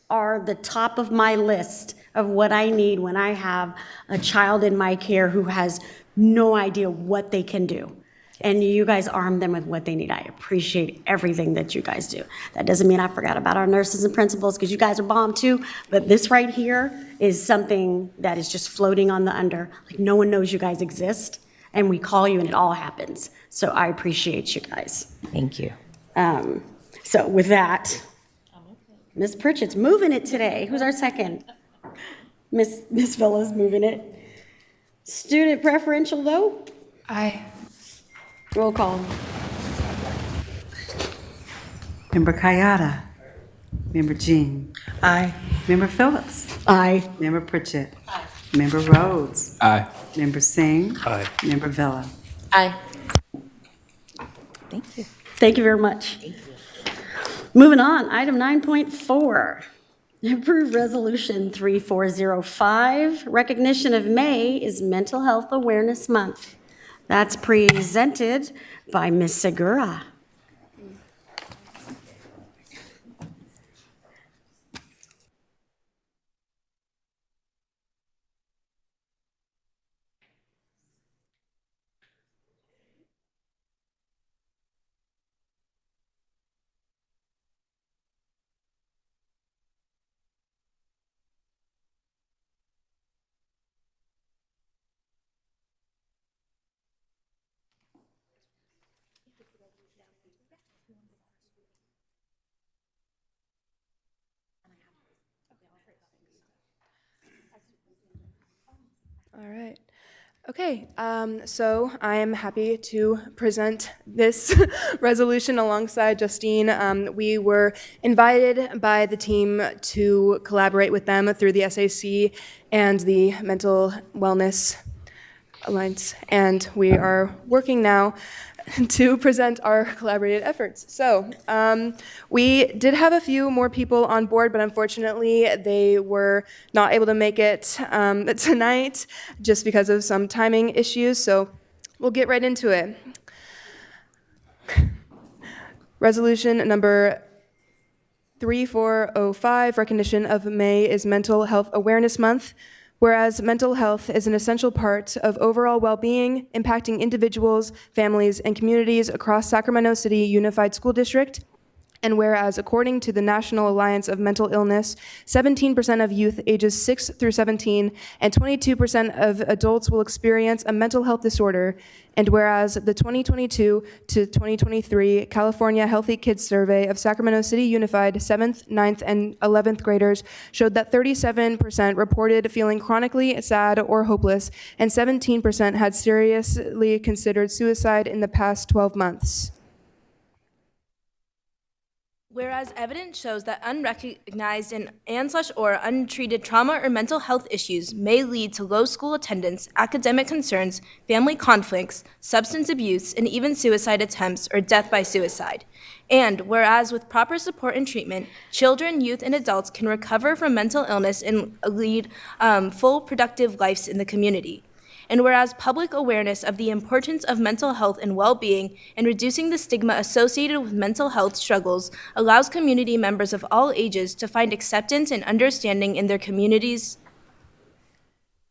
Speaker 1: are the top of my list of what I need when I have a child in my care who has no idea what they can do. And you guys arm them with what they need. I appreciate everything that you guys do. That doesn't mean I forgot about our nurses and principals, because you guys are bomb too, but this right here is something that is just floating on the under. Like, no one knows you guys exist, and we call you and it all happens. So I appreciate you guys.
Speaker 2: Thank you.
Speaker 1: So with that, Ms. Pritchett's moving it today. Who's our second? Ms. Villa's moving it. Student preferential vote?
Speaker 10: Aye.
Speaker 1: Roll call.
Speaker 10: Member Kayada? Member Jean?
Speaker 21: Aye.
Speaker 10: Member Phillips?
Speaker 1: Aye.
Speaker 10: Member Pritchett? Aye. Member Rhodes?
Speaker 6: Aye.
Speaker 10: Member Singh?
Speaker 4: Aye.
Speaker 10: Member Villa?
Speaker 2: Aye. Thank you.
Speaker 1: Thank you very much. Moving on, item 9.4. Approve Resolution 3405. Recognition of May is Mental Health Awareness Month. That's presented by Ms. Segura.
Speaker 5: All right. Okay, so I am happy to present this resolution alongside Justine. We were invited by the team to collaborate with them through the SAC and the Mental Wellness Alliance, and we are working now to present our collaborated efforts. So we did have a few more people on board, but unfortunately they were not able to make it tonight just because of some timing issues. So we'll get right into it. Resolution number 3405, recognition of May is Mental Health Awareness Month. Whereas mental health is an essential part of overall well-being, impacting individuals, families, and communities across Sacramento City Unified School District. And whereas, according to the National Alliance of Mental Illness, 17% of youth ages 6 through 17 and 22% of adults will experience a mental health disorder. And whereas the 2022 to 2023 California Healthy Kids Survey of Sacramento City Unified 7th, 9th, and 11th graders showed that 37% reported feeling chronically sad or hopeless, and 17% had seriously considered suicide in the past 12 months.
Speaker 19: Whereas evidence shows that unrecognized and/or untreated trauma or mental health issues may lead to low school attendance, academic concerns, family conflicts, substance abuse, and even suicide attempts or death by suicide. And whereas with proper support and treatment, children, youth, and adults can recover from mental illness and lead full productive lives in the community. And whereas public awareness of the importance of mental health and well-being and reducing the stigma associated with mental health struggles allows community members of all ages to find acceptance and understanding in their communities.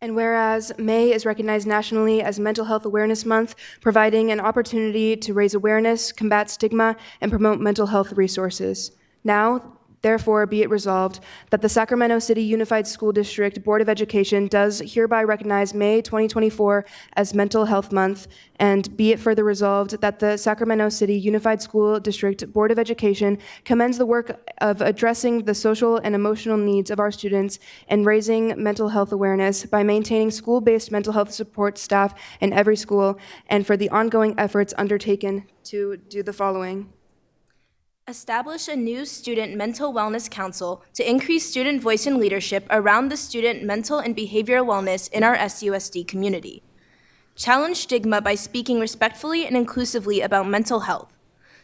Speaker 5: And whereas May is recognized nationally as Mental Health Awareness Month, providing an opportunity to raise awareness, combat stigma, and promote mental health resources. Now, therefore, be it resolved that the Sacramento City Unified School District Board of Education does hereby recognize May 2024 as Mental Health Month, and be it further resolved that the Sacramento City Unified School District Board of Education commends the work of addressing the social and emotional needs of our students and raising mental health awareness by maintaining school-based mental health support staff in every school, and for the ongoing efforts undertaken to do the following.
Speaker 19: Establish a new Student Mental Wellness Council to increase student voice and leadership around the student mental and behavioral wellness in our SUSD community. Challenge stigma by speaking respectfully and inclusively about mental health.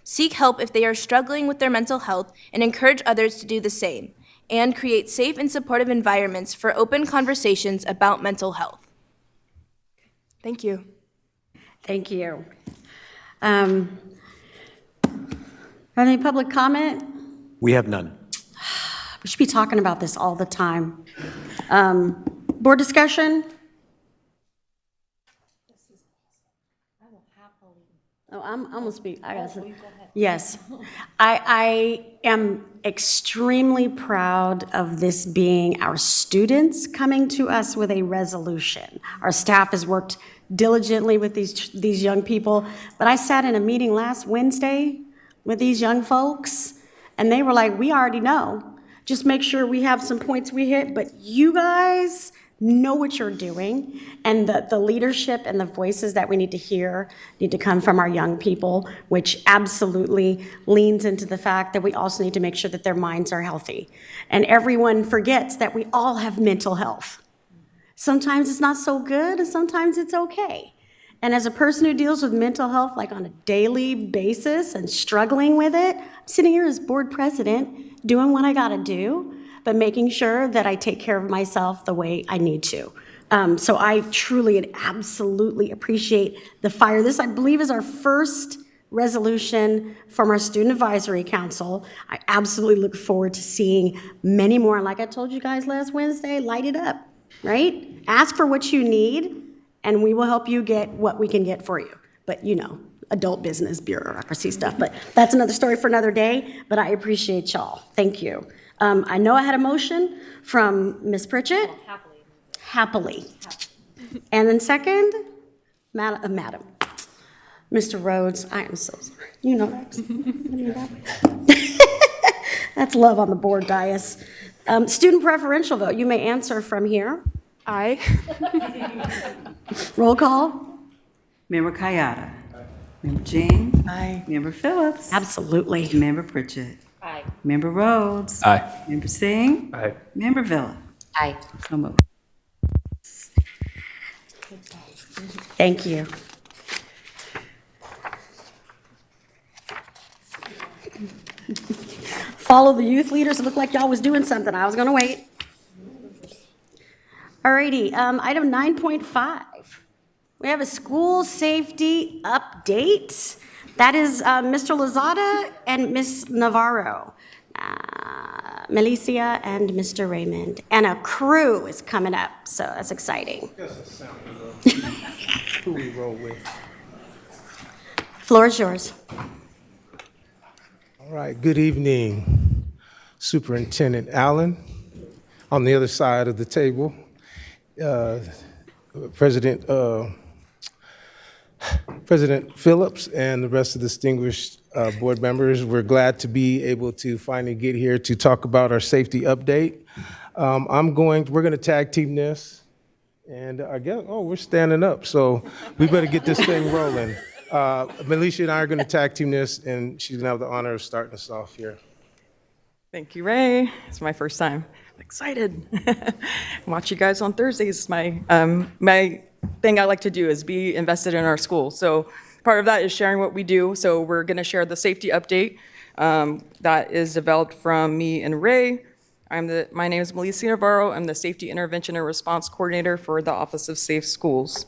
Speaker 19: Seek help if they are struggling with their mental health and encourage others to do the same. And create safe and supportive environments for open conversations about mental health.
Speaker 5: Thank you.
Speaker 1: Thank you. Any public comment?
Speaker 7: We have none.
Speaker 1: We should be talking about this all the time. Board discussion? Oh, I'm gonna speak. I gotta say. Yes. I am extremely proud of this being our students coming to us with a resolution. Our staff has worked diligently with these young people, but I sat in a meeting last Wednesday with these young folks, and they were like, we already know. Just make sure we have some points we hit, but you guys know what you're doing, and the leadership and the voices that we need to hear need to come from our young people, which absolutely leans into the fact that we also need to make sure that their minds are healthy. And everyone forgets that we all have mental health. Sometimes it's not so good, and sometimes it's okay. And as a person who deals with mental health like on a daily basis and struggling with it, I'm sitting here as board president doing what I gotta do, but making sure that I take care of myself the way I need to. So I truly and absolutely appreciate the fire. This, I believe, is our first resolution from our Student Advisory Council. I absolutely look forward to seeing many more. And like I told you guys last Wednesday, light it up, right? Ask for what you need, and we will help you get what we can get for you. But you know, adult business, bureaucracy stuff. But that's another story for another day, but I appreciate y'all. Thank you. I know I had a motion from Ms. Pritchett. Happily. And then second, Madam. Mr. Rhodes, I am so sorry. You know that. That's love on the board dais. Student preferential vote, you may answer from here.
Speaker 5: Aye.
Speaker 1: Roll call?
Speaker 10: Member Kayada. Member Jean.
Speaker 21: Aye.
Speaker 10: Member Phillips.
Speaker 1: Absolutely.
Speaker 10: Member Pritchett.
Speaker 3: Aye.
Speaker 10: Member Rhodes.
Speaker 6: Aye.
Speaker 10: Member Singh.
Speaker 4: Aye.
Speaker 10: Member Villa.
Speaker 14: Aye.
Speaker 10: So moved.
Speaker 1: Thank you. Follow the youth leaders. It looked like y'all was doing something. I was going to wait. Alrighty, item 9.5. We have a school safety update. That is Mr. Lozada and Ms. Navarro, Melicia and Mr. Raymond. And a crew is coming up, so that's exciting.
Speaker 7: Who we roll with?
Speaker 1: Floor is yours.
Speaker 7: All right, good evening, Superintendent Allen. On the other side of the table, President Phillips and the rest of the distinguished board members. We're glad to be able to finally get here to talk about our safety update. We're gonna tag team this, and I guess, we're standing up, so we better get this thing rolling. Melicia and I are gonna tag team this, and she's gonna have the honor of starting us off here.
Speaker 8: Thank you, Ray. It's my first time. I'm excited. Watch you guys on Thursdays. My thing I like to do is be invested in our school. So part of that is sharing what we do. So we're going to share the safety update that is developed from me and Ray. My name is Melissa Navarro. I'm the Safety Intervention and Response Coordinator for the Office of Safe Schools.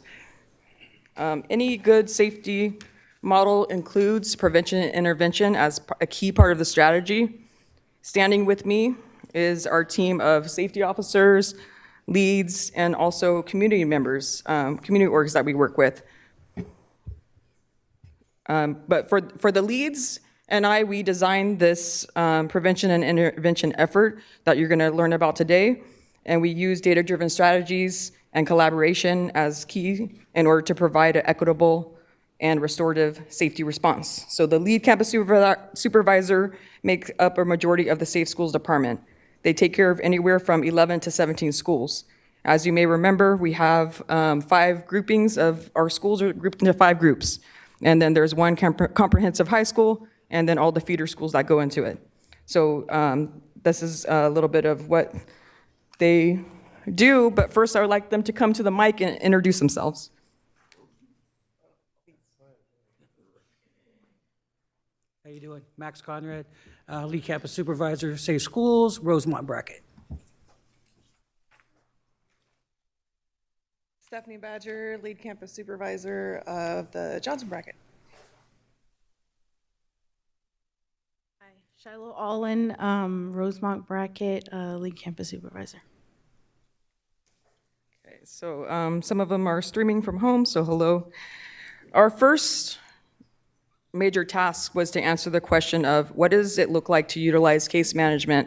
Speaker 8: Any good safety model includes prevention and intervention as a key part of the strategy. Standing with me is our team of safety officers, leads, and also community members, community orgs that we work with. But for the leads and we designed this prevention and intervention effort that you're gonna learn about today, and we use data-driven strategies and collaboration as key in order to provide an equitable and restorative safety response. So the lead campus supervisor makes up a majority of the Safe Schools Department. They take care of anywhere from 11 to 17 schools. As you may remember, we have 5 groupings of our schools are grouped into 5 groups. And then there's one comprehensive high school, and then all the feeder schools that go into it. So this is a little bit of what they do, but first I would like them to come to the mic and introduce themselves.
Speaker 23: How you doing? Max Conrad, lead campus supervisor, Safe Schools, Rosemont Bracket.
Speaker 24: Stephanie Badger, lead campus supervisor of the Johnson Bracket.
Speaker 25: Hi, Shiloh Allen, Rosemont Bracket, lead campus supervisor.
Speaker 8: Okay, so some of them are streaming from home, so hello. Our first major task was to answer the question of what does it look like to utilize case management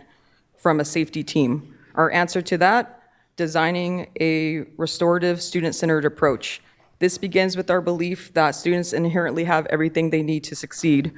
Speaker 8: from a safety team? Our answer to that, designing a restorative student-centered approach. This begins with our belief that students inherently have everything they need to succeed.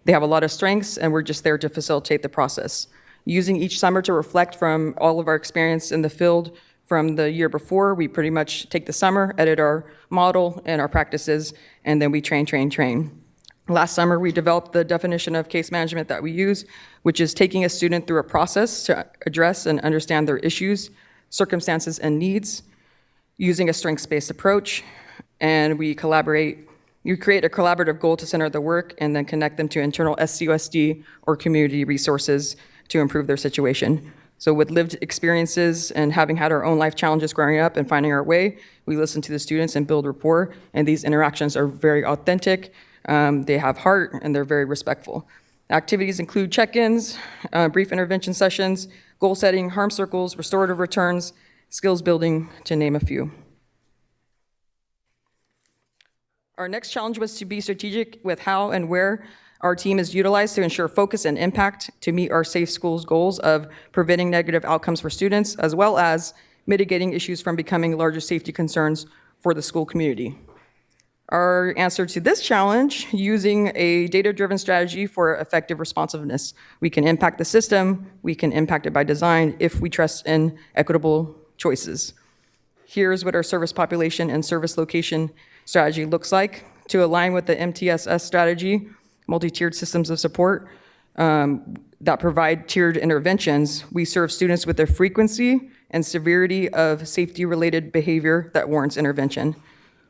Speaker 8: They have a lot of strengths, and we're just there to facilitate the process. Using each summer to reflect from all of our experience in the field from the year before, we pretty much take the summer, edit our model and our practices, and then we train. Last summer, we developed the definition of case management that we use, which is taking a student through a process to address and understand their issues, circumstances, and needs, using a strengths-based approach, and we collaborate. You create a collaborative goal to center the work and then connect them to internal SCUSD or community resources to improve their situation. So with lived experiences and having had our own life challenges growing up and finding our way, we listen to the students and build rapport, and these interactions are very authentic. They have heart, and they're very respectful. Activities include check-ins, brief intervention sessions, goal setting, harm circles, restorative returns, skills building, to name a few. Our next challenge was to be strategic with how and where our team is utilized to ensure focus and impact to meet our Safe Schools goals of preventing negative outcomes for students, as well as mitigating issues from becoming larger safety concerns for the school community. Our answer to this challenge, using a data-driven strategy for effective responsiveness. We can impact the system, we can impact it by design if we trust in equitable choices. Here's what our service population and service location strategy looks like. To align with the MTSS strategy, multi-tiered systems of support that provide tiered interventions, we serve students with the frequency and severity of safety-related behavior that warrants intervention.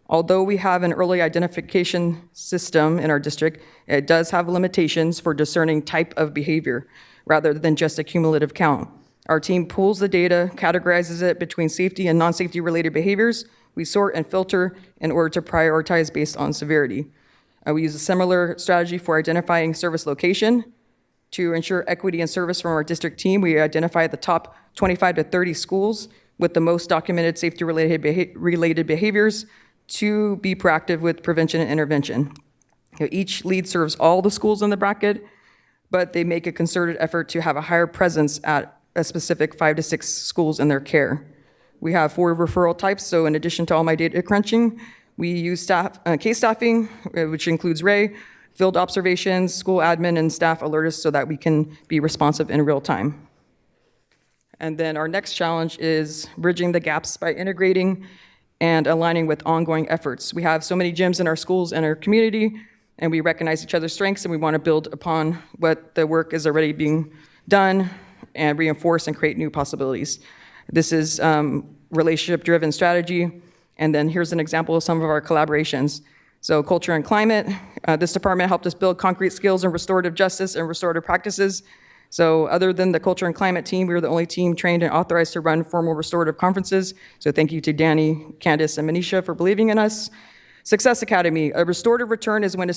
Speaker 8: Although we have an early identification system in our district, it does have limitations for discerning type of behavior rather than just a cumulative count. Our team pulls the data, categorizes it between safety and non-safety related behaviors. We sort and filter in order to prioritize based on severity. We use a similar strategy for identifying service location. To ensure equity and service from our district team, we identify the top 25 to 30 schools with the most documented safety-related behaviors to be proactive with prevention and intervention. Each lead serves all the schools in the bracket, but they make a concerted effort to have a higher presence at a specific 5 to 6 schools in their care. We have 4 referral types, so in addition to all my data crunching, we use case staffing, which includes Ray, field observations, school admin, and staff alerts so that we can be responsive in real time. And then our next challenge is bridging the gaps by integrating and aligning with ongoing efforts. We have so many gyms in our schools and our community, and we recognize each other's strengths, and we want to build upon what the work is already being done and reinforce and create new possibilities. This is relationship-driven strategy, and then here's an example of some of our collaborations. So culture and climate, this department helped us build concrete skills in restorative justice and restorative practices. So other than the culture and climate team, we were the only team trained and authorized to run formal restorative conferences. So thank you to Danny, Candace, and Manisha for believing in us. Success Academy, a restorative return is when a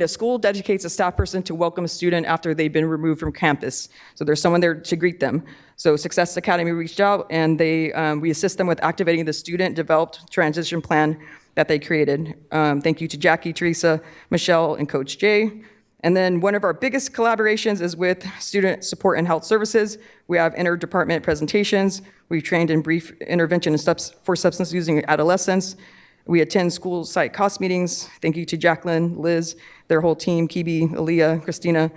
Speaker 8: school dedicates a staff person to welcome a student after they've been removed from campus. So there's someone there to greet them. So Success Academy reached out, and we assist them with activating the student-developed transition plan that they created. Thank you to Jackie, Teresa, Michelle, and Coach Jay. And then one of our biggest collaborations is with Student Support and Health Services. We have interdepartment presentations. We trained in brief intervention for substance using adolescents. We attend school site cost meetings. Thank you to Jacqueline, Liz, their whole team, Kibi, Aaliyah, Christina,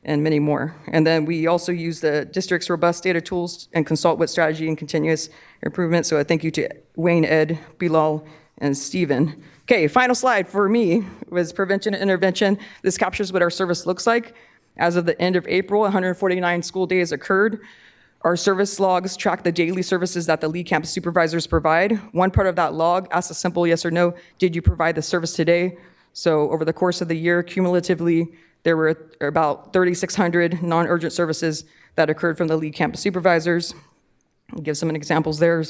Speaker 8: and many more. And then we also use the district's robust data tools and consult with strategy and continuous improvement. So a thank you to Wayne, Ed, Bilal, and Stephen. Okay, final slide for me was prevention and intervention. This captures what our service looks like. As of the end of April, 149 school days occurred. Our service logs track the daily services that the lead campus supervisors provide. One part of that log asks a simple yes or no, did you provide the service today? So over the course of the year, cumulatively, there were about 3,600 non-urgent services that occurred from the lead campus supervisors. I'll give some examples there.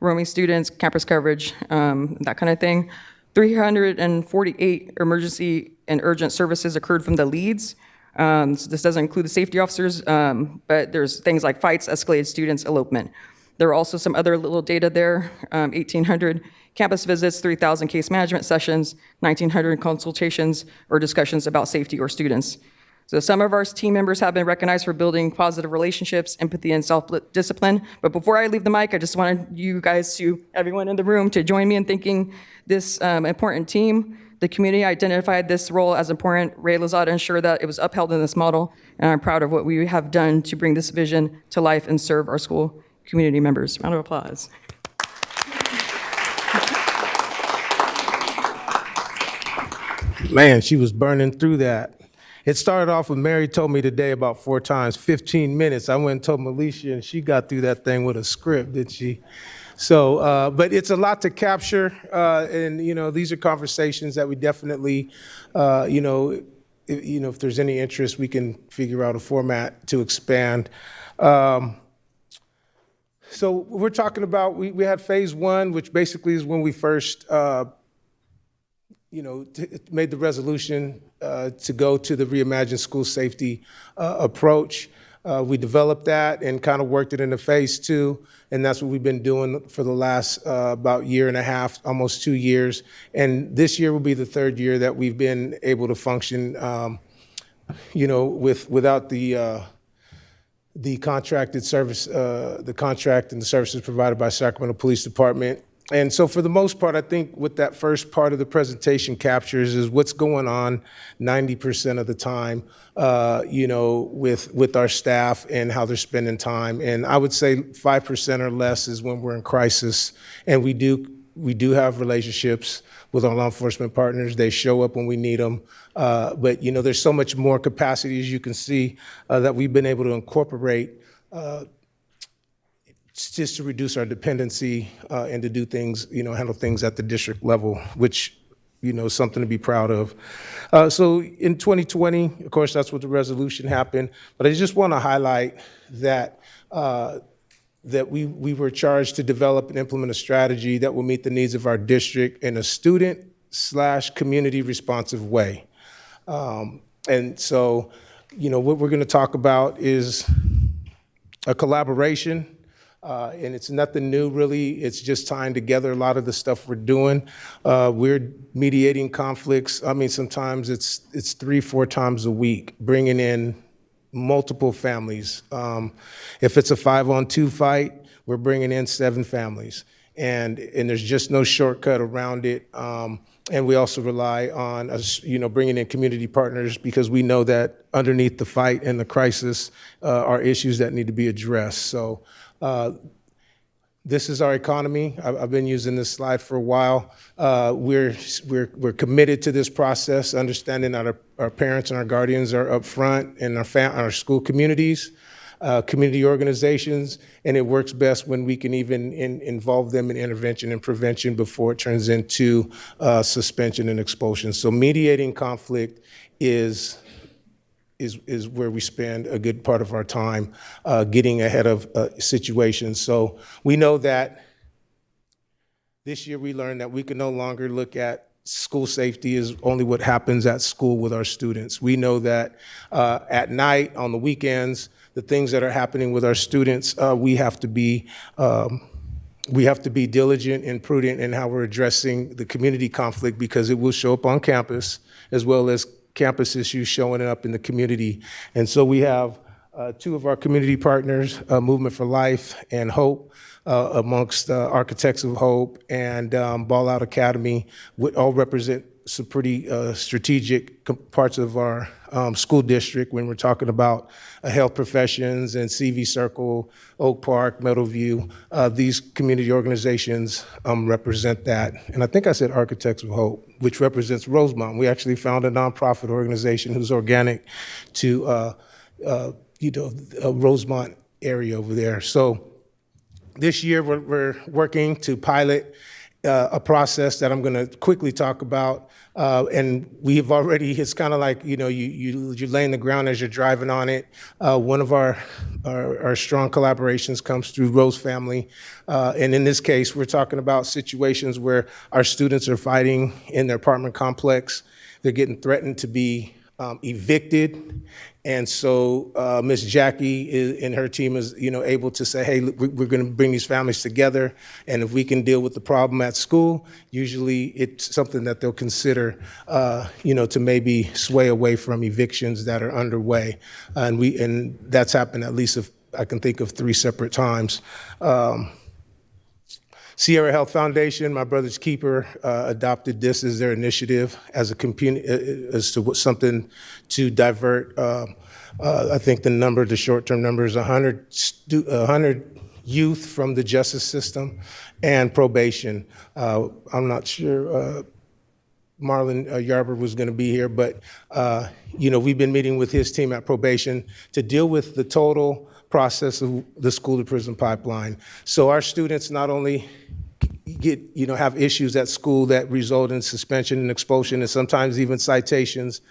Speaker 8: Roaming students, campus coverage, that kind of thing. 348 emergency and urgent services occurred from the leads. So this doesn't include the safety officers, but there's things like fights, escalated students, elopement. There are also some other little data there, 1,800 campus visits, 3,000 case management sessions, 1,900 consultations or discussions about safety or students. So some of our team members have been recognized for building positive relationships, empathy, and self-discipline. But before I leave the mic, I just wanted you guys everyone in the room, to join me in thanking this important team. The community identified this role as important. Ray Lozada ensured that it was upheld in this model, and I'm proud of what we have done to bring this vision to life and serve our school community members. Round of applause.
Speaker 7: Man, she was burning through that. It started off with Mary told me today about 4 times, 15 minutes. I went and told Melisha, and she got through that thing with a script, didn't she? So, but it's a lot to capture, and these are conversations that we definitely, if there's any interest, we can figure out a format to expand. So we're talking about, we had phase 1, which basically is when we first, made the resolution to go to the reimagined school safety approach. We developed that and kind of worked it into phase 2, and that's what we've been doing for the last about year and a half, almost 2 years. And this year will be the 3rd year that we've been able to function, without the contracted service, the contract and the services provided by Sacramento Police Department. And so for the most part, I think what that first part of the presentation captures is what's going on 90% of the time, with our staff and how they're spending time. And I would say 5% or less is when we're in crisis. And we do have relationships with our law enforcement partners. They show up when we need them. But there's so much more capacity, as you can see, that we've been able to incorporate just to reduce our dependency and to do things, handle things at the district level, which, is something to be proud of. So in 2020, of course, that's what the resolution happened. But I just want to highlight that we were charged to develop and implement a strategy that will meet the needs of our district in a student/community responsive way. And so, what we're going to talk about is a collaboration. And it's nothing new, really. It's just tying together a lot of the stuff we're doing. We're mediating conflicts. I mean, sometimes it's 3-4 times a week, bringing in multiple families. If it's a 5-on-2 fight, we're bringing in 7 families. And there's just no shortcut around it. And we also rely on us, bringing in community partners, because we know that underneath the fight and the crisis are issues that need to be addressed. So this is our economy. I've been using this slide for a while. We're committed to this process, understanding that our parents and our guardians are up front, and our school communities, community organizations, and it works best when we can even involve them in intervention and prevention before it turns into suspension and expulsion. So mediating conflict is where we spend a good part of our time getting ahead of situations. So we know that this year we learned that we can no longer look at school safety as only what happens at school with our students. We know that at night, on the weekends, the things that are happening with our students, we have to be diligent and prudent in how we're addressing the community conflict, because it will show up on campus, as well as campus issues showing up in the community. And so we have 2 of our community partners, Movement for Life and Hope, amongst Architects of Hope and Ball Out Academy, would all represent some pretty strategic parts of our school district when we're talking about health professions and CV Circle, Oak Park, Meadowview. These community organizations represent that. And I think I said Architects of Hope, which represents Rosemont. We actually found a nonprofit organization who's organic to Rosemont area over there. So this year we're working to pilot a process that I'm going to quickly talk about. And we have already, it's kind of like, you're laying the ground as you're driving on it. One of our strong collaborations comes through Rose Family. And in this case, we're talking about situations where our students are fighting in their apartment complex. They're getting threatened to be evicted. And so Miss Jackie and her team is, able to say, hey, we're going to bring these families together. And if we can deal with the problem at school, usually it's something that they'll consider, to maybe sway away from evictions that are underway. And that's happened at least, I can think of 3 separate times. Sierra Health Foundation, my brother's keeper, adopted this as their initiative as something to divert. I think the short-term number is 100 youth from the justice system and probation. I'm not sure Marlon Yarber was going to be here, but we've been meeting with his team at probation to deal with the total process of the school to prison pipeline. So our students not only have issues at school that result in suspension and expulsion and sometimes even citations,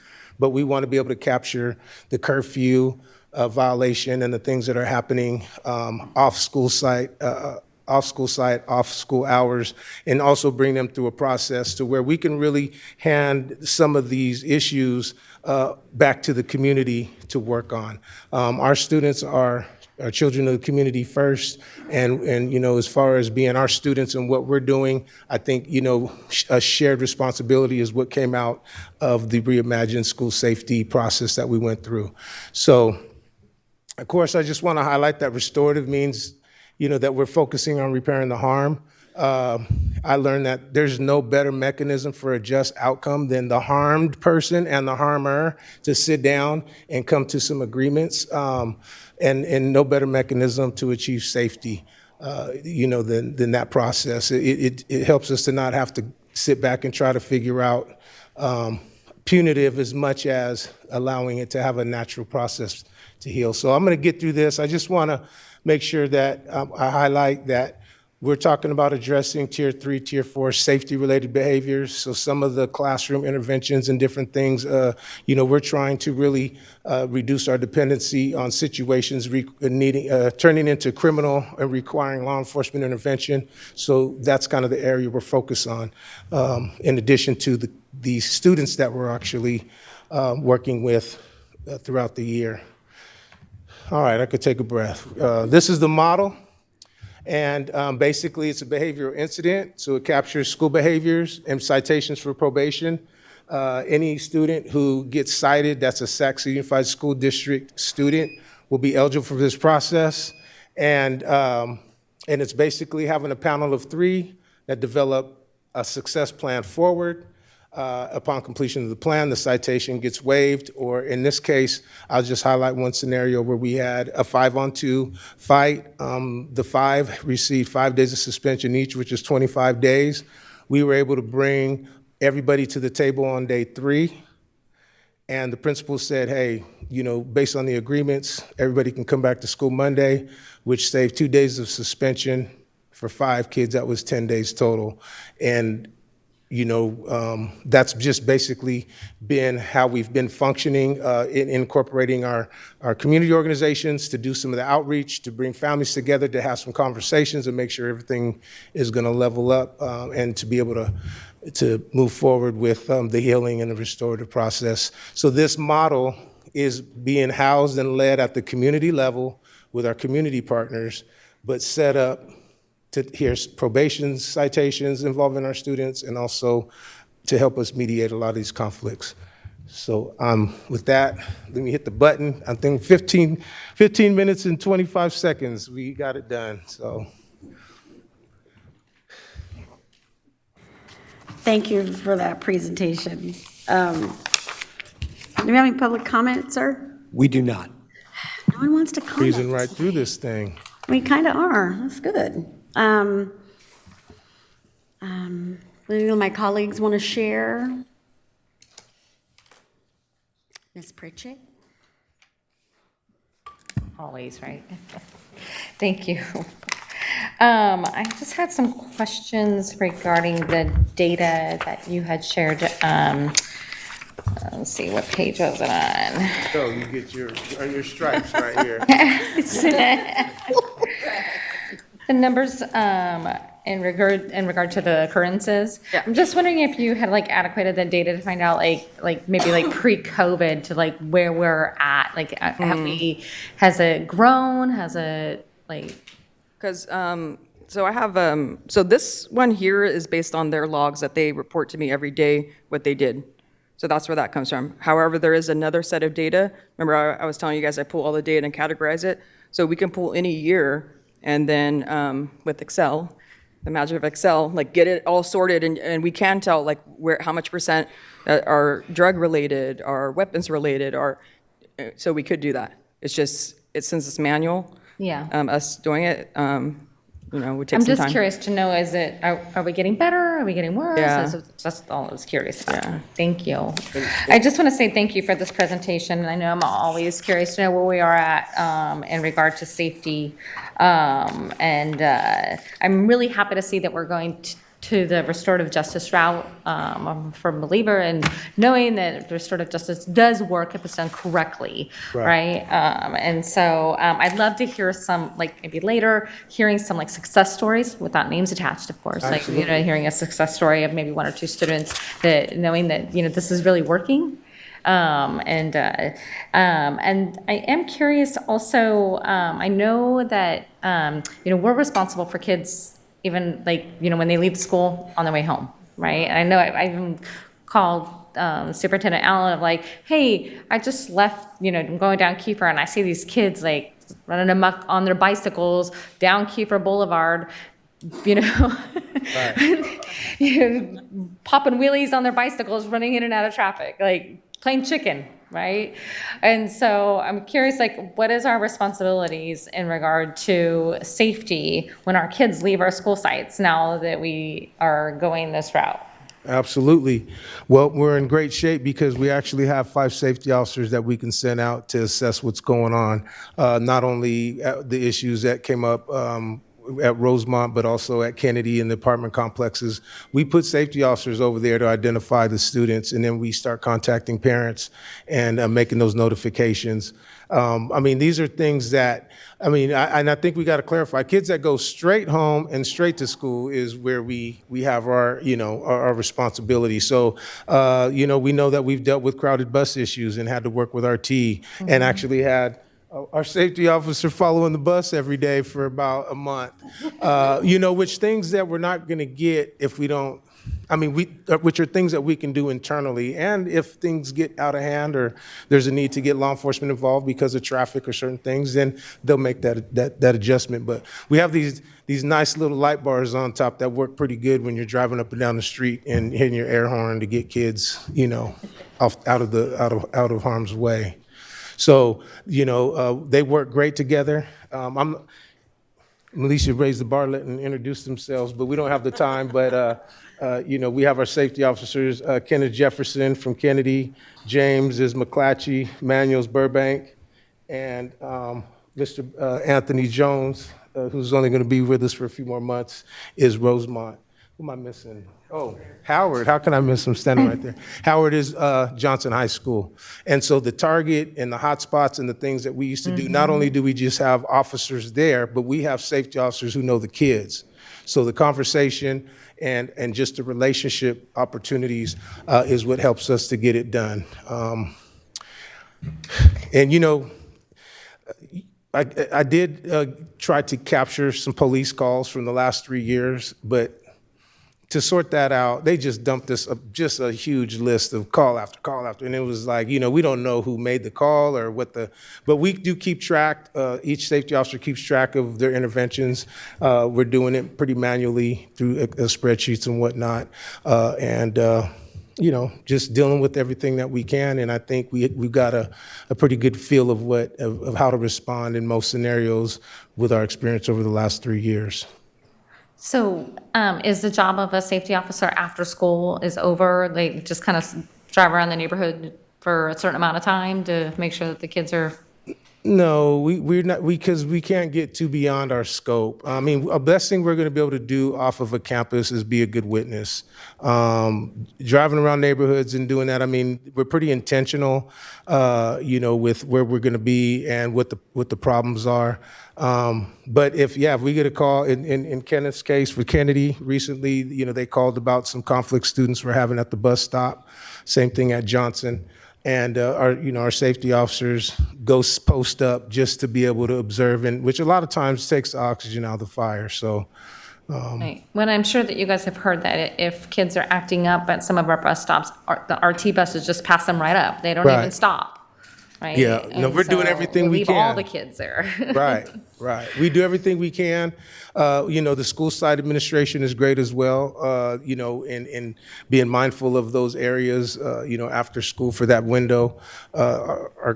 Speaker 7: but we want to be able to capture the curfew violation and the things that are happening off school hours, and also bring them through a process to where we can really hand some of these issues back to the community to work on. Our students are children of the community first, and as far as being our students and what we're doing, I think a shared responsibility is what came out of the reimagined school safety process that we went through. So, of course, I just want to highlight that restorative means that we're focusing on repairing the harm. I learned that there's no better mechanism for a just outcome than the harmed person and the harmer to sit down and come to some agreements, and no better mechanism to achieve safety, than that process. It helps us to not have to sit back and try to figure out punitive as much as allowing it to have a natural process to heal. So I'm going to get through this. I just want to make sure that I highlight that we're talking about addressing tier 3, tier 4 safety-related behaviors. So some of the classroom interventions and different things, we're trying to really reduce our dependency on situations turning into criminal and requiring law enforcement intervention. So that's kind of the area we're focused on, in addition to the students that we're actually working with throughout the year. All right, I could take a breath. This is the model. And basically, it's a behavioral incident, so it captures school behaviors and citations for probation. Any student who gets cited, that's a Sac City Unified School District student, will be eligible for this process. And it's basically having a panel of 3 that develop a success plan forward. Upon completion of the plan, the citation gets waived, or in this case, I'll just highlight one scenario where we had a 5-on-2 fight. The 5 received 5 days of suspension each, which is 25 days. We were able to bring everybody to the table on day 3, and the principal said, hey, based on the agreements, everybody can come back to school Monday, which saved 2 days of suspension for 5 kids. That was 10 days total. And that's just basically been how we've been functioning in incorporating our community organizations to do some of the outreach, to bring families together, to have some conversations and make sure everything is going to level up, and to be able to move forward with the healing and the restorative process. So this model is being housed and led at the community level with our community partners, but set up to hear probation citations involving our students, and also to help us mediate a lot of these conflicts. So with that, let me hit the button. I think 15 minutes and 25 seconds, we got it done. So.
Speaker 1: Thank you for that presentation. Do we have any public comment, sir?
Speaker 9: We do not.
Speaker 1: No one wants to comment.
Speaker 7: Breezing right through this thing.
Speaker 1: We kind of are. That's good. Any of my colleagues want to share? Ms. Pritchett?
Speaker 2: Always, right? Thank you. I just had some questions regarding the data that you had shared. Let's see, what page was it on?
Speaker 7: So you get your stripes right here.
Speaker 2: The numbers in regard to the occurrences.
Speaker 1: Yeah.
Speaker 2: I'm just wondering if you had adequated the data to find out maybe pre-COVID to where we're at. Has it grown? Has it
Speaker 8: Because, so I have, so this one here is based on their logs that they report to me every day what they did. So that's where that comes from. However, there is another set of data. Remember, I was telling you guys I pull all the data and categorize it. So we can pull any year, and then with Excel, the magic of Excel, get it all sorted, and we can tell how much percent that are drug related, are weapons related, so we could do that. It's just, since it's manual.
Speaker 2: Yeah.
Speaker 8: Us doing it, would take
Speaker 2: I'm
Speaker 8: some time.
Speaker 2: just curious to know, are we getting better? Are we getting worse?
Speaker 8: Yeah.
Speaker 2: That's all I was curious about. Yeah. Thank you. I just want to say thank you for this presentation. I know I'm always curious to know where we are at in regard to safety. And I'm really happy to see that we're going to the restorative justice route. I'm a firm believer in knowing that restorative justice does work if it's done correctly, right? And so I'd love to hear some, maybe later, hearing some
Speaker 7: success stories
Speaker 2: without names attached, of course.
Speaker 7: Absolutely.
Speaker 2: Hearing a success story of maybe 1 or 2 students that knowing that this is really working. And I am curious also. I know that we're responsible for kids even when they leave school on their way home, right? And I know I even called Superintendent Allen of hey, I just left, I'm going down Kiefer and I see these kids running amok on their bicycles down Kiefer Boulevard.
Speaker 9: you know, popping wheelies on their bicycles, running in and out of traffic, like playing chicken, right? And so I'm curious, like, what is our responsibilities in regard to safety when our kids leave our school sites now that we are going this route?
Speaker 7: Absolutely. Well, we're in great shape because we actually have 5 safety officers that we can send out to assess what's going on. Not only the issues that came up at Rosemont, but also at Kennedy and the apartment complexes. We put safety officers over there to identify the students, and then we start contacting parents and making those notifications. I mean, these are things that, I think we got to clarify, kids that go straight home and straight to school is where we have our, our responsibility. So, we know that we've dealt with crowded bus issues and had to work with RT and actually had our safety officer following the bus every day for about a month, which things that we're not going to get if we don't, which are things that we can do internally. And if things get out of hand or there's a need to get law enforcement involved because of traffic or certain things, then they'll make that adjustment. But we have these nice little light bars on top that work pretty good when you're driving up and down the street and hitting your air horn to get kids, out of harm's way. So, they work great together. Militia raised the bar and introduced themselves, but we don't have the time. But, we have our safety officers, Kenneth Jefferson from Kennedy, James is McClatchy, Manuel's Burbank, and Mr. Anthony Jones, who's only going to be with us for a few more months, is Rosemont. Who am I missing? Oh, Howard. How can I miss him standing right there? Howard is Johnson High School. And so the target and the hot spots and the things that we used to do, not only do we just have officers there, but we have safety officers who know the kids. So the conversation and just the relationship opportunities is what helps us to get it done. I did try to capture some police calls from the last 3 years, but to sort that out, they just dumped us just a huge list of call after call after, and it was like, we don't know who made the call or but we do keep track. Each safety officer keeps track of their interventions. We're doing it pretty manually through spreadsheets and whatnot, just dealing with everything that we can. And I think we've got a pretty good feel of how to respond in most scenarios with our experience over the last 3 years.
Speaker 9: So is the job of a safety officer after school is over? They just kind of drive around the neighborhood for a certain amount of time to make sure that the kids are...
Speaker 7: No, we're not, because we can't get too beyond our scope. The best thing we're going to be able to do off of a campus is be a good witness. Driving around neighborhoods and doing that, we're pretty intentional, with where we're going to be and what the problems are. But if we get a call, in Kenneth's case for Kennedy recently, they called about some conflict students were having at the bus stop. Same thing at Johnson. And our safety officers go post up just to be able to observe, and which a lot of times takes the oxygen out of the fire. So,
Speaker 9: Right. Well, I'm sure that you guys have heard that if kids are acting up at some of our bus stops, the RT buses just pass them right up. They don't even stop. Right?
Speaker 7: Yeah, no, we're doing everything we
Speaker 9: leave
Speaker 7: can.
Speaker 9: all the kids there.
Speaker 7: Right. We do everything we can. The school site administration is great as well, in being mindful of those areas, after school for that window. Our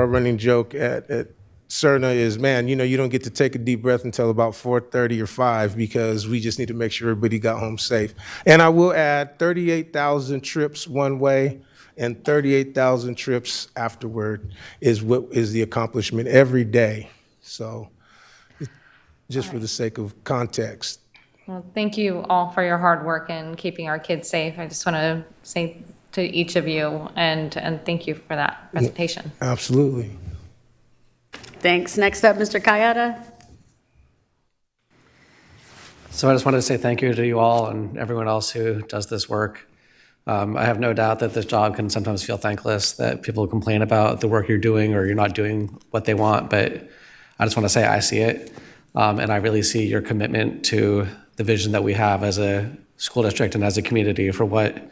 Speaker 7: running joke at Cerna is, man, you don't get to take a deep breath until about 4:30 or 5 because we just need to make sure everybody got home safe. And I will add 38,000 trips one way and 38,000 trips afterward is what is the accomplishment every day. So just for the sake of context.
Speaker 9: Well, thank you all for your hard work in keeping our kids safe. I just want to say to each of you and thank you for that presentation.
Speaker 7: Absolutely.
Speaker 1: Thanks. Next up, Mr. Kayada.
Speaker 11: So I just wanted to say thank you to you all and everyone else who does this work. I have no doubt that this job can sometimes feel thankless, that people complain about the work you're doing or you're not doing what they want, but I just want to say I see it, and I really see your commitment to the vision that we have as a school district and as a community for what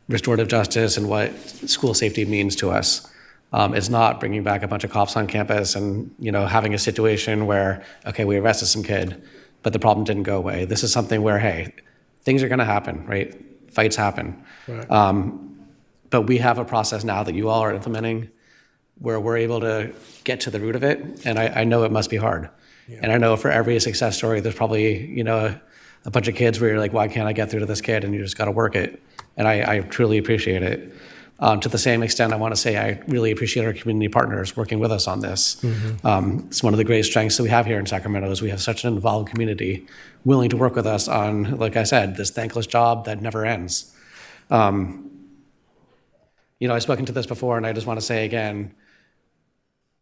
Speaker 11: restorative justice and what school safety means to us. It's not bringing back a bunch of cops on campus and having a situation where, okay, we arrested some kid. but the problem didn't go away. This is something where, hey, things are going to happen, right? Fights happen.
Speaker 7: Right.
Speaker 11: But we have a process now that you all are implementing where we're able to get to the root of it. And I know it must be hard. Yeah. And I know for every success story, there's probably, a bunch of kids where you're like, why can't I get through to this kid? And you just got to work it. And I truly appreciate it. To the same extent, I want to say I really appreciate our community partners working with us on this. Mm-hmm. It's one of the great strengths that we have here in Sacramento is we have such an involved community willing to work with us on, like I said, this thankless job that never ends. I've spoken to this before, and I just want to say again,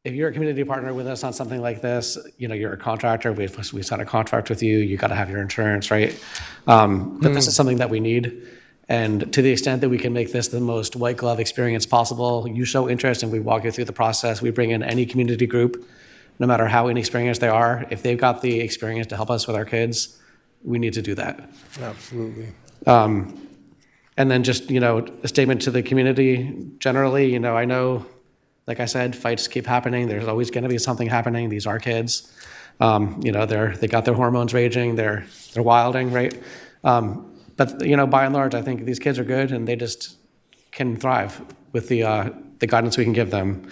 Speaker 11: if you're a community partner with us on something like this, you're a contractor, we signed a contract with you, you got to have your insurance, right? But this is something that we need. And to the extent that we can make this the most white glove experience possible, you show interest and we walk you through the process. We bring in any community group, no matter how inexperienced they are. If they've got the experience to help us with our kids, we need to do that.
Speaker 7: Absolutely.
Speaker 11: And then just, a statement to the community generally, I know, like I said, fights keep happening. There's always going to be something happening. These are kids. They got their hormones raging. They're wilding, right? But by and large, I think these kids are good and they just can thrive with the guidance we can give them.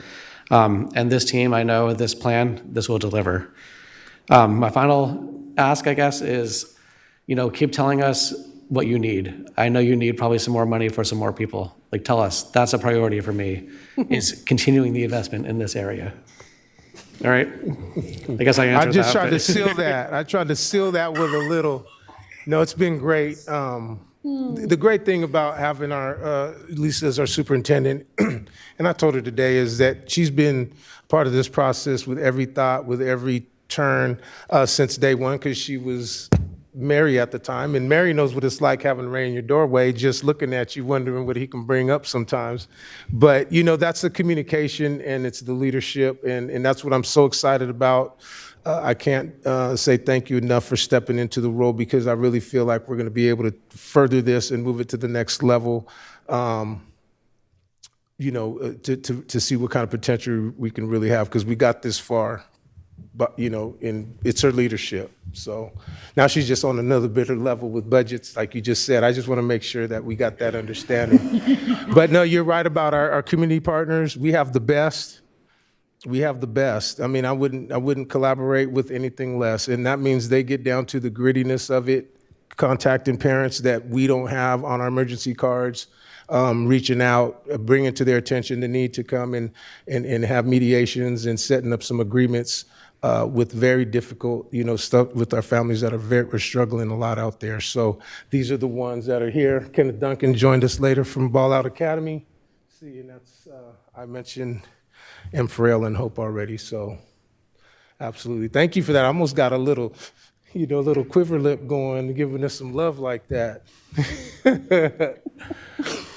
Speaker 11: And this team, I know this plan, this will deliver. My final ask, I guess, is, keep telling us what you need. I know you need probably some more money for some more people. Like, tell us, that's a priority for me, is continuing the investment in this area. All right? I guess I answered that.
Speaker 7: I just tried to seal that. I tried to seal that with a little, no, it's been great. The great thing about having our Lisa as our superintendent, and I told her today, is that she's been part of this process with every thought, with every turn since day one, because she was Mary at the time, and Mary knows what it's like having Ray in your doorway, just looking at you, wondering what he can bring up sometimes. But that's the communication and it's the leadership, and that's what I'm so excited about. I can't say thank you enough for stepping into the role, because I really feel like we're going to be able to further this and move it to the next level. To see what kind of potential we can really have, because we got this far. But and it's her leadership. So now she's just on another bigger level with budgets, like you just said. I just want to make sure that we got that understanding. But no, you're right about our community partners. We have the best. We have the best. I mean, I wouldn't collaborate with anything less. And that means they get down to the grittiness of it, contacting parents that we don't have on our emergency cards, reaching out, bringing to their attention the need to come and have mediations and setting up some agreements with very difficult, stuff with our families that are struggling a lot out there. So these are the ones that are here. Kenneth Duncan joined us later from Ball Out Academy. See, and that's, I mentioned M. Farrell and Hope already, so absolutely. Thank you for that. I almost got a little quiver lip going, giving us some love like that.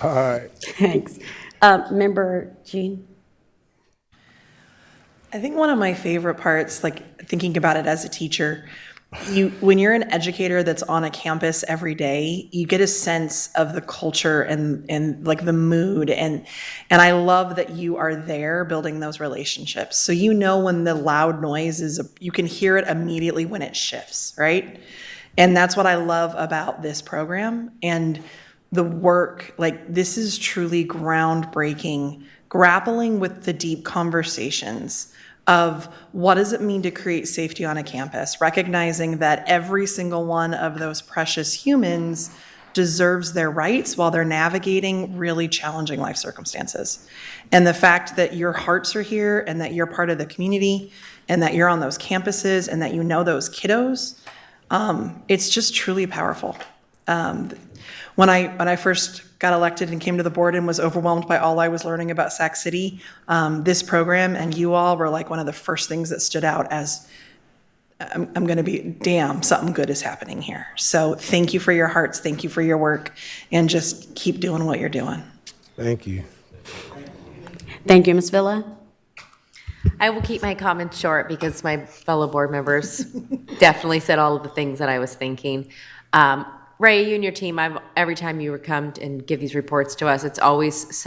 Speaker 7: All right.
Speaker 1: Thanks. Member Jean?
Speaker 21: I think one of my favorite parts, like thinking about it as a teacher, when you're an educator that's on a campus every day, you get a sense of the culture and like the mood, and I love that you are there building those relationships. So when the loud noise is, you can hear it immediately when it shifts, right? And that's what I love about this program and the work. Like, this is truly groundbreaking, grappling with the deep conversations of what does it mean to create safety on a campus, recognizing that every single one of those precious humans deserves their rights while they're navigating really challenging life circumstances. And the fact that your hearts are here and that you're part of the community and that you're on those campuses and that those kiddos, it's just truly powerful. When I first got elected and came to the board and was overwhelmed by all I was learning about Sac City, this program and you all were like one of the first things that stood out as I'm going to be, damn, something good is happening here. So thank you for your hearts, thank you for your work, and just keep doing what you're doing.
Speaker 7: Thank you.
Speaker 1: Thank you, Ms. Villa.
Speaker 12: I will keep my comments short because my fellow board members definitely said all of the things that I was thinking. Ray, you and your team, every time you come and give these reports to us, it's always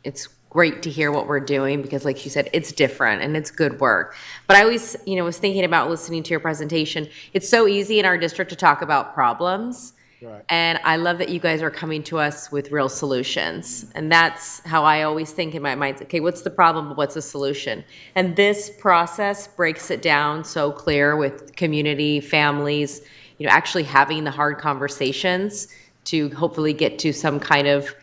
Speaker 12: it's great to hear what we're doing because like you said, it's different and it's good work. But I always, was thinking about listening to your presentation. It's so easy in our district to talk about problems.
Speaker 7: Right.
Speaker 12: And I love that you guys are coming to us with real solutions. And that's how I always think in my mind, okay, what's the problem, but what's the solution? And this process breaks it down so clear with community, families, actually having the hard conversations to hopefully get to some kind of,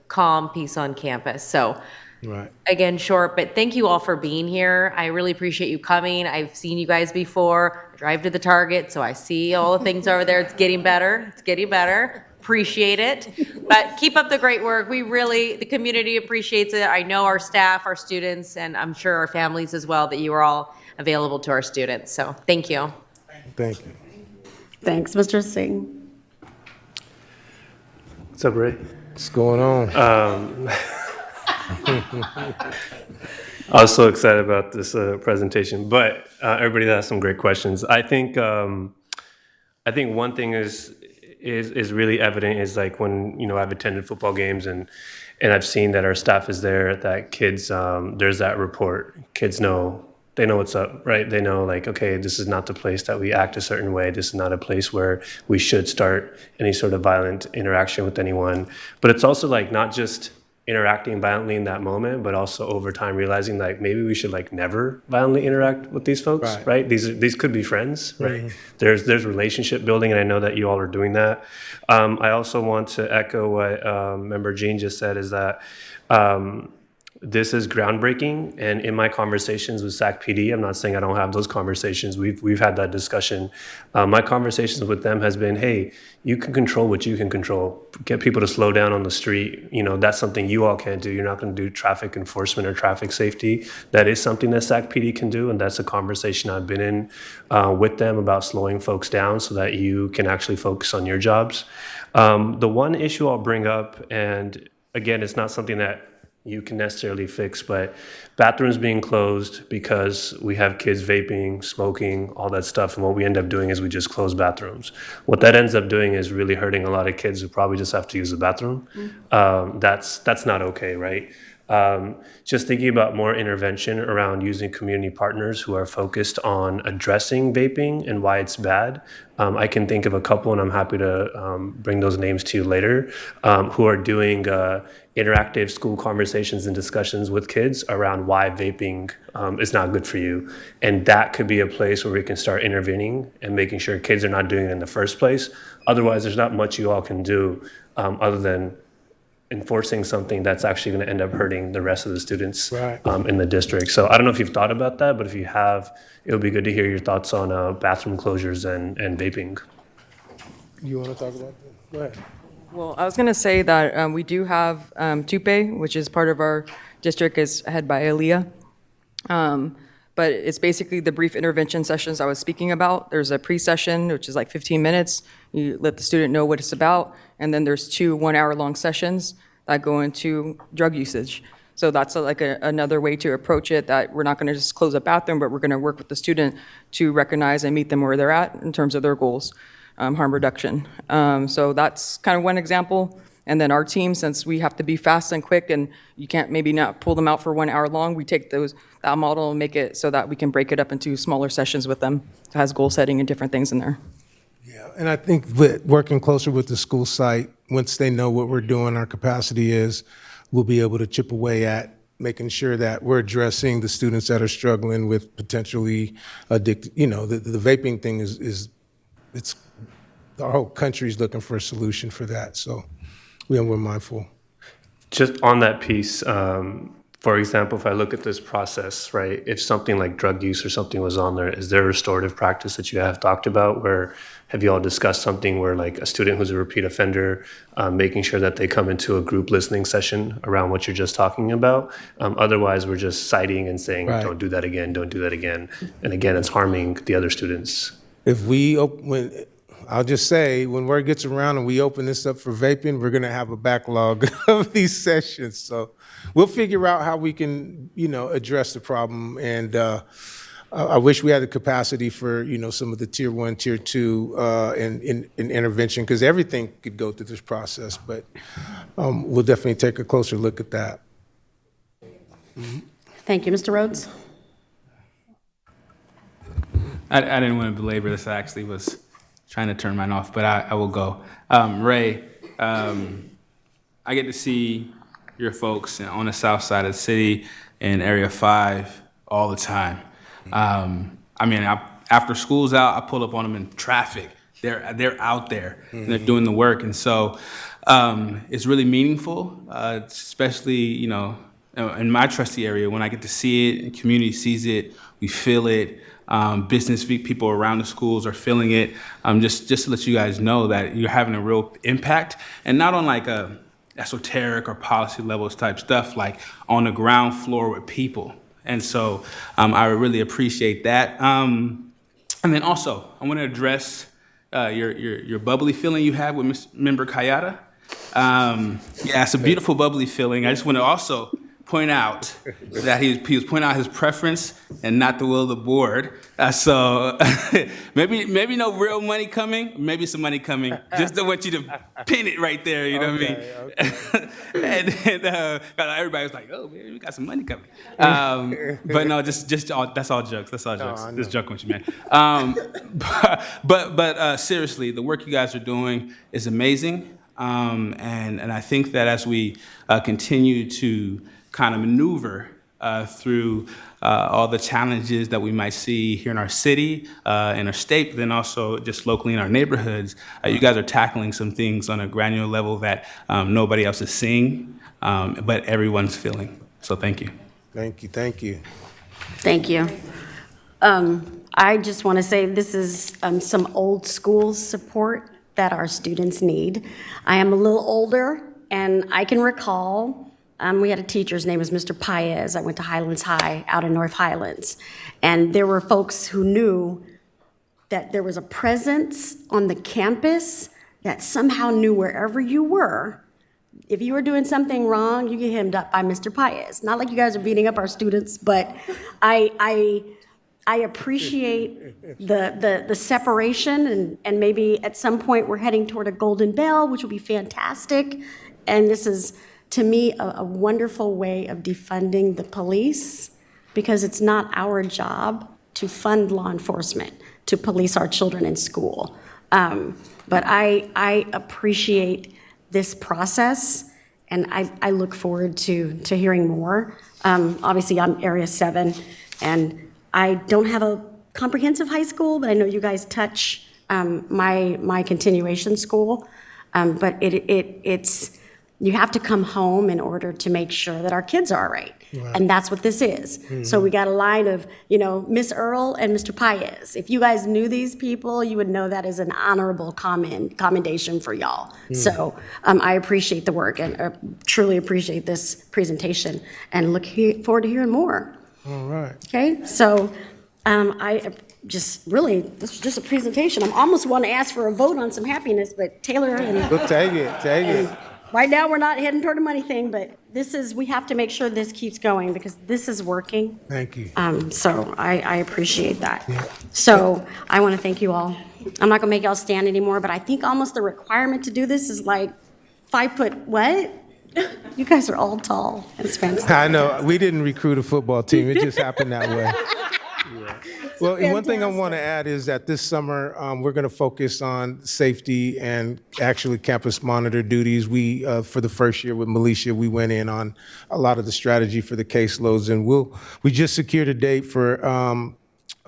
Speaker 12: calm peace on campus. So
Speaker 7: Right.
Speaker 12: again, short, but thank you all for being here. I really appreciate you coming. I've seen you guys before. I drive to the Target, so I see all the things over there. It's getting better. It's getting better. Appreciate it. But keep up the great work. The community appreciates it. I know our staff, our students, and I'm sure our families as well, that you are all available to our students. So thank you.
Speaker 7: Thank you.
Speaker 1: Thanks, Mr. Singh.
Speaker 4: What's up, Ray?
Speaker 7: What's going on?
Speaker 4: I was so excited about this presentation, but everybody asked some great questions. I think one thing is really evident is like when I've attended football games and I've seen that our staff is there, that kids there's that rapport. Kids know. They know what's up, right? They know like, okay, this is not the place that we act a certain way. This is not a place where we should start any sort of violent interaction with anyone. But it's also like not just interacting violently in that moment, but also over time realizing like maybe we should like never violently interact with these folks, right? These could be friends, right?
Speaker 7: Mm-hmm.
Speaker 4: There's relationship building, and I know that you all are doing that. I also want to echo what Member Jean just said, is that this is groundbreaking, and in my conversations with SAC PD, I'm not saying I don't have those conversations. We've had that discussion. My conversations with them has been, hey, you can control what you can control. Get people to slow down on the street. That's something you all can't do. You're not going to do traffic enforcement or traffic safety. That is something that SAC PD can do, and that's a conversation I've been in with them about slowing folks down so that you can actually focus on your jobs. The one issue I'll bring up, and again, it's not something that you can necessarily fix, but bathrooms being closed because we have kids vaping, smoking, all that stuff. And what we end up doing is we just close bathrooms. What that ends up doing is really hurting a lot of kids who probably just have to use the bathroom. That's not okay, right? Just thinking about more intervention around using community partners who are focused on addressing vaping and why it's bad. I can think of a couple, and I'm happy to bring those names to you later, who are doing interactive school conversations and discussions with kids around why vaping is not good for you. And that could be a place where we can start intervening and making sure kids are not doing it in the first place. Otherwise, there's not much you all can do other than enforcing something that's actually going to end up hurting the rest of the students in the district. So I don't know if you've thought about that, but if you have, it would be good to hear your thoughts on bathroom closures and vaping.
Speaker 7: You want to talk about that? Go ahead.
Speaker 8: Well, I was going to say that we do have TUPE, which is part of our district, is head by Aaliyah. But it's basically the brief intervention sessions I was speaking about. There's a pre-session, which is like 15 minutes. You let the student know what it's about. And then there's 2 one-hour-long sessions that go into drug usage. So that's another way to approach it, that we're not going to just close a bathroom, but we're going to work with the student to recognize and meet them where they're at in terms of their goals, harm reduction. So that's kind of one example. And then our team, since we have to be fast and quick and you can't maybe not pull them out for 1 hour long, we take that model and make it so that we can break it up into smaller sessions with them. It has goal setting and different things in there.
Speaker 7: Yeah, and I think with working closer with the school site, once they know what we're doing, our capacity is, we'll be able to chip away at making sure that we're addressing the students that are struggling with potentially addicted. The vaping thing is our whole country's looking for a solution for that. So we're mindful.
Speaker 4: Just on that piece, for example, if I look at this process, right, if something like drug use or something was on there, is there a restorative practice that you have talked about? Where have you all discussed something where like a student who's a repeat offender, making sure that they come into a group listening session around what you're just talking about? Otherwise, we're just citing and saying, don't do that again, don't do that again. And again, it's harming the other students.
Speaker 7: I'll just say, when word gets around and we open this up for vaping, we're going to have a backlog of these sessions. So we'll figure out how we can, address the problem. And I wish we had the capacity for, some of the tier 1, tier 2 in intervention, because everything could go through this process. But we'll definitely take a closer look at that.
Speaker 1: Thank you. Mr. Rhodes?
Speaker 6: I didn't want to belabor this. I actually was trying to turn mine off, but I will go. Ray, I get to see your folks on the south side of the city in Area 5 all the time. After school's out, I pull up on them in traffic. They're out there, and they're doing the work. And so it's really meaningful, especially, in my trustee area, when I get to see it, and community sees it, we feel it. Business people around the schools are feeling it. Just to let you guys know that you're having a real impact, and not on like a esoteric or policy levels type stuff, like on the ground floor with people. And so I really appreciate that. And then also, I want to address your bubbly feeling you had with Member Kayada. Yeah, it's a beautiful bubbly feeling. I just want to also point out that he was pointing out his preference and not the will of the board. So maybe no real money coming, maybe some money coming. Just to want you to pin it right there, you know what I mean? Okay. And everybody was like, "Oh, man, we got some money coming." But no, just that's all jokes. That's all jokes. Just joking with you, man. But seriously, the work you guys are doing is amazing. And I think that as we continue to kind of maneuver through all the challenges that we might see here in our city, in our state, but then also just locally in our neighborhoods, you guys are tackling some things on a granular level that nobody else is seeing, but everyone's feeling. So thank you.
Speaker 7: Thank you, thank you.
Speaker 1: Thank you. I just want to say this is some old school support that our students need. I am a little older, and I can recall we had a teacher's name was Mr. Paez. I went to Highlands High out in North Highlands, and there were folks who knew that there was a presence on the campus that somehow knew wherever you were. If you were doing something wrong, you get hemmed up by Mr. Paez. Not like you guys are beating up our students, but I appreciate the separation, and maybe at some point we're heading toward a golden bell, which will be fantastic. And this is, to me, a wonderful way of defunding the police, because it's not our job to fund law enforcement, to police our children in school. But I appreciate this process, and I look forward to hearing more. Obviously, I'm Area 7, and I don't have a comprehensive high school, but I know you guys touch my continuation school. But it's you have to come home in order to make sure that our kids are all right. Right. And that's what this is. Mm-hmm. So we got a line of, Miss Earl and Mr. Paez. If you guys knew these people, you would know that is an honorable commendation for y'all. Mm. So I appreciate the work and truly appreciate this presentation and look forward to hearing more.
Speaker 7: All right.
Speaker 1: Okay, so I just really, this was just a presentation. I almost want to ask for a vote on some happiness, but Taylor and...
Speaker 7: We'll take it.
Speaker 1: Right now, we're not heading toward a money thing, but we have to make sure this keeps going because this is working.
Speaker 7: Thank you.
Speaker 1: So I appreciate that. Yeah. So I want to thank you all. I'm not going to make y'all stand anymore, but I think almost the requirement to do this is like 5 foot, what? You guys are all tall. It's fantastic.
Speaker 7: I know. We didn't recruit a football team. It just happened that way. Yeah. Well, and one thing I want to add is that this summer, we're going to focus on safety and actually campus monitor duties. We, for the first year with Militia, we went in on a lot of the strategy for the caseloads, and we just secured a date for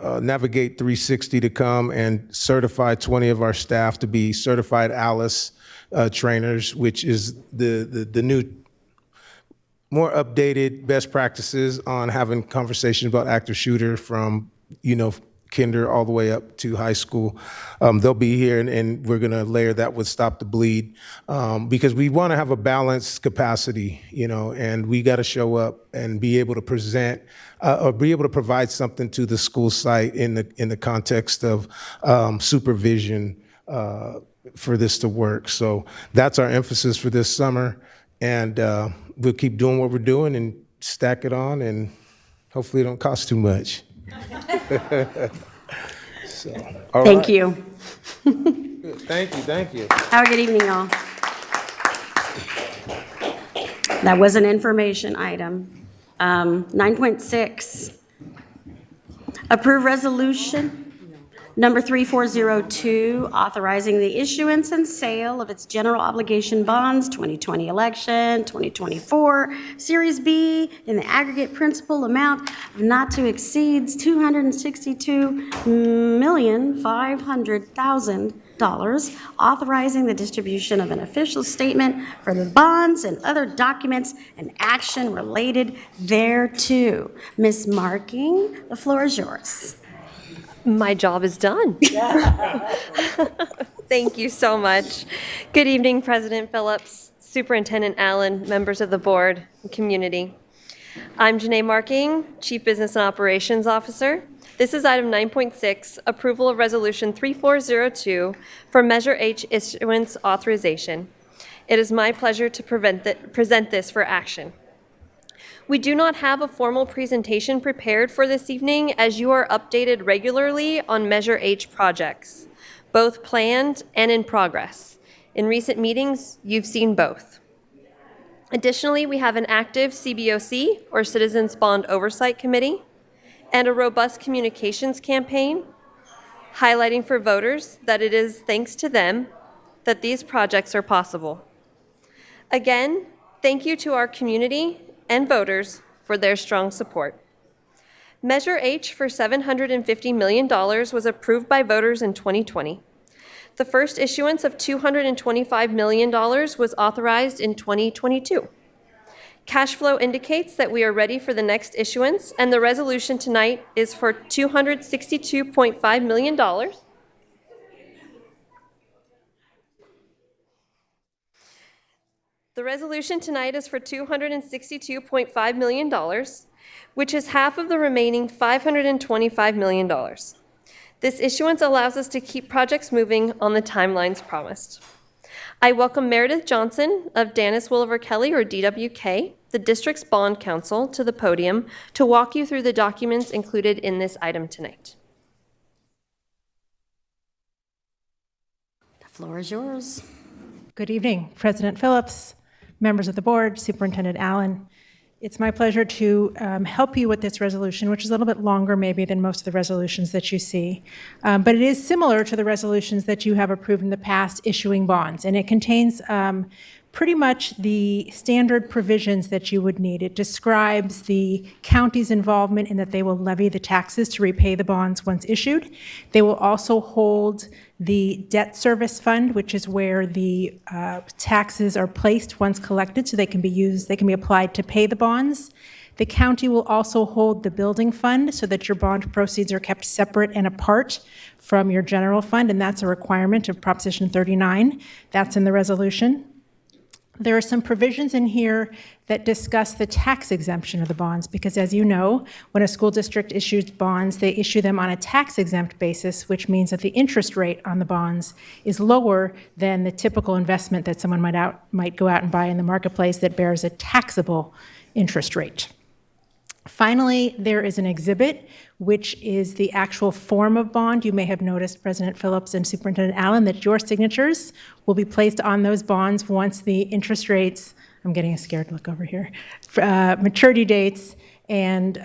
Speaker 7: Navigate 360 to come and certify 20 of our staff to be certified ALICE trainers, which is the new, more updated best practices on having conversations about active shooter from, kinder all the way up to high school. They'll be here, and we're going to layer that with Stop the Bleed, because we want to have a balanced capacity, and we got to show up and be able to present or be able to provide something to the school site in the context of supervision for this to work. So that's our emphasis for this summer, and we'll keep doing what we're doing and stack it on, and hopefully it don't cost too much.
Speaker 1: Thank you.
Speaker 7: Thank you.
Speaker 1: Have a good evening, y'all. That was an information item. 9.6, approve resolution number 3402, authorizing the issuance and sale of its general obligation bonds 2020 election, 2024, Series B, in the aggregate principal amount of not to exceed $262,500,000, authorizing the distribution of an official statement for the bonds and other documents and action related thereto. Ms. Marking, the floor is yours.
Speaker 13: My job is done. Thank you so much. Good evening, President Phillips, Superintendent Allen, members of the board, and community. I'm Janae Marking, Chief Business and Operations Officer. This is item 9.6, approval of resolution 3402 for Measure H issuance authorization. It is my pleasure to present this for action. We do not have a formal presentation prepared for this evening, as you are updated regularly on Measure H projects, both planned and in progress. In recent meetings, you've seen both. Additionally, we have an active CBOC, or Citizens Bond Oversight Committee, and a robust communications campaign, highlighting for voters that it is thanks to them that these projects are possible. Again, thank you to our community and voters for their strong support. Measure H for $750 million was approved by voters in 2020. The first issuance of $225 million was authorized in 2022. Cash flow indicates that we are ready for the next issuance, and the resolution tonight is for $262.5 million. The resolution tonight is for $262.5 million, which is half of the remaining $525 million. This issuance allows us to keep projects moving on the timelines promised. I welcome Meredith Johnson of Dennis Williver Kelly, or DWK, the district's bond counsel, to the podium to walk you through the documents included in this item tonight.
Speaker 1: The floor is yours.
Speaker 15: Good evening, President Phillips, members of the board, Superintendent Allen. It's my pleasure to help you with this resolution, which is a little bit longer maybe than most of the resolutions that you see. But it is similar to the resolutions that you have approved in the past, issuing bonds. And it contains pretty much the standard provisions that you would need. It describes the county's involvement in that they will levy the taxes to repay the bonds once issued. They will also hold the debt service fund, which is where the taxes are placed once collected, so they can be applied to pay the bonds. The county will also hold the building fund so that your bond proceeds are kept separate and apart from your general fund, and that's a requirement of Proposition 39. That's in the resolution. There are some provisions in here that discuss the tax exemption of the bonds, because as you know, when a school district issues bonds, they issue them on a tax exempt basis, which means that the interest rate on the bonds is lower than the typical investment that someone might go out and buy in the marketplace that bears a taxable interest rate. Finally, there is an exhibit, which is the actual form of bond. You may have noticed, President Phillips and Superintendent Allen, that your signatures will be placed on those bonds once the interest rates, I'm getting scared to look over here, maturity dates and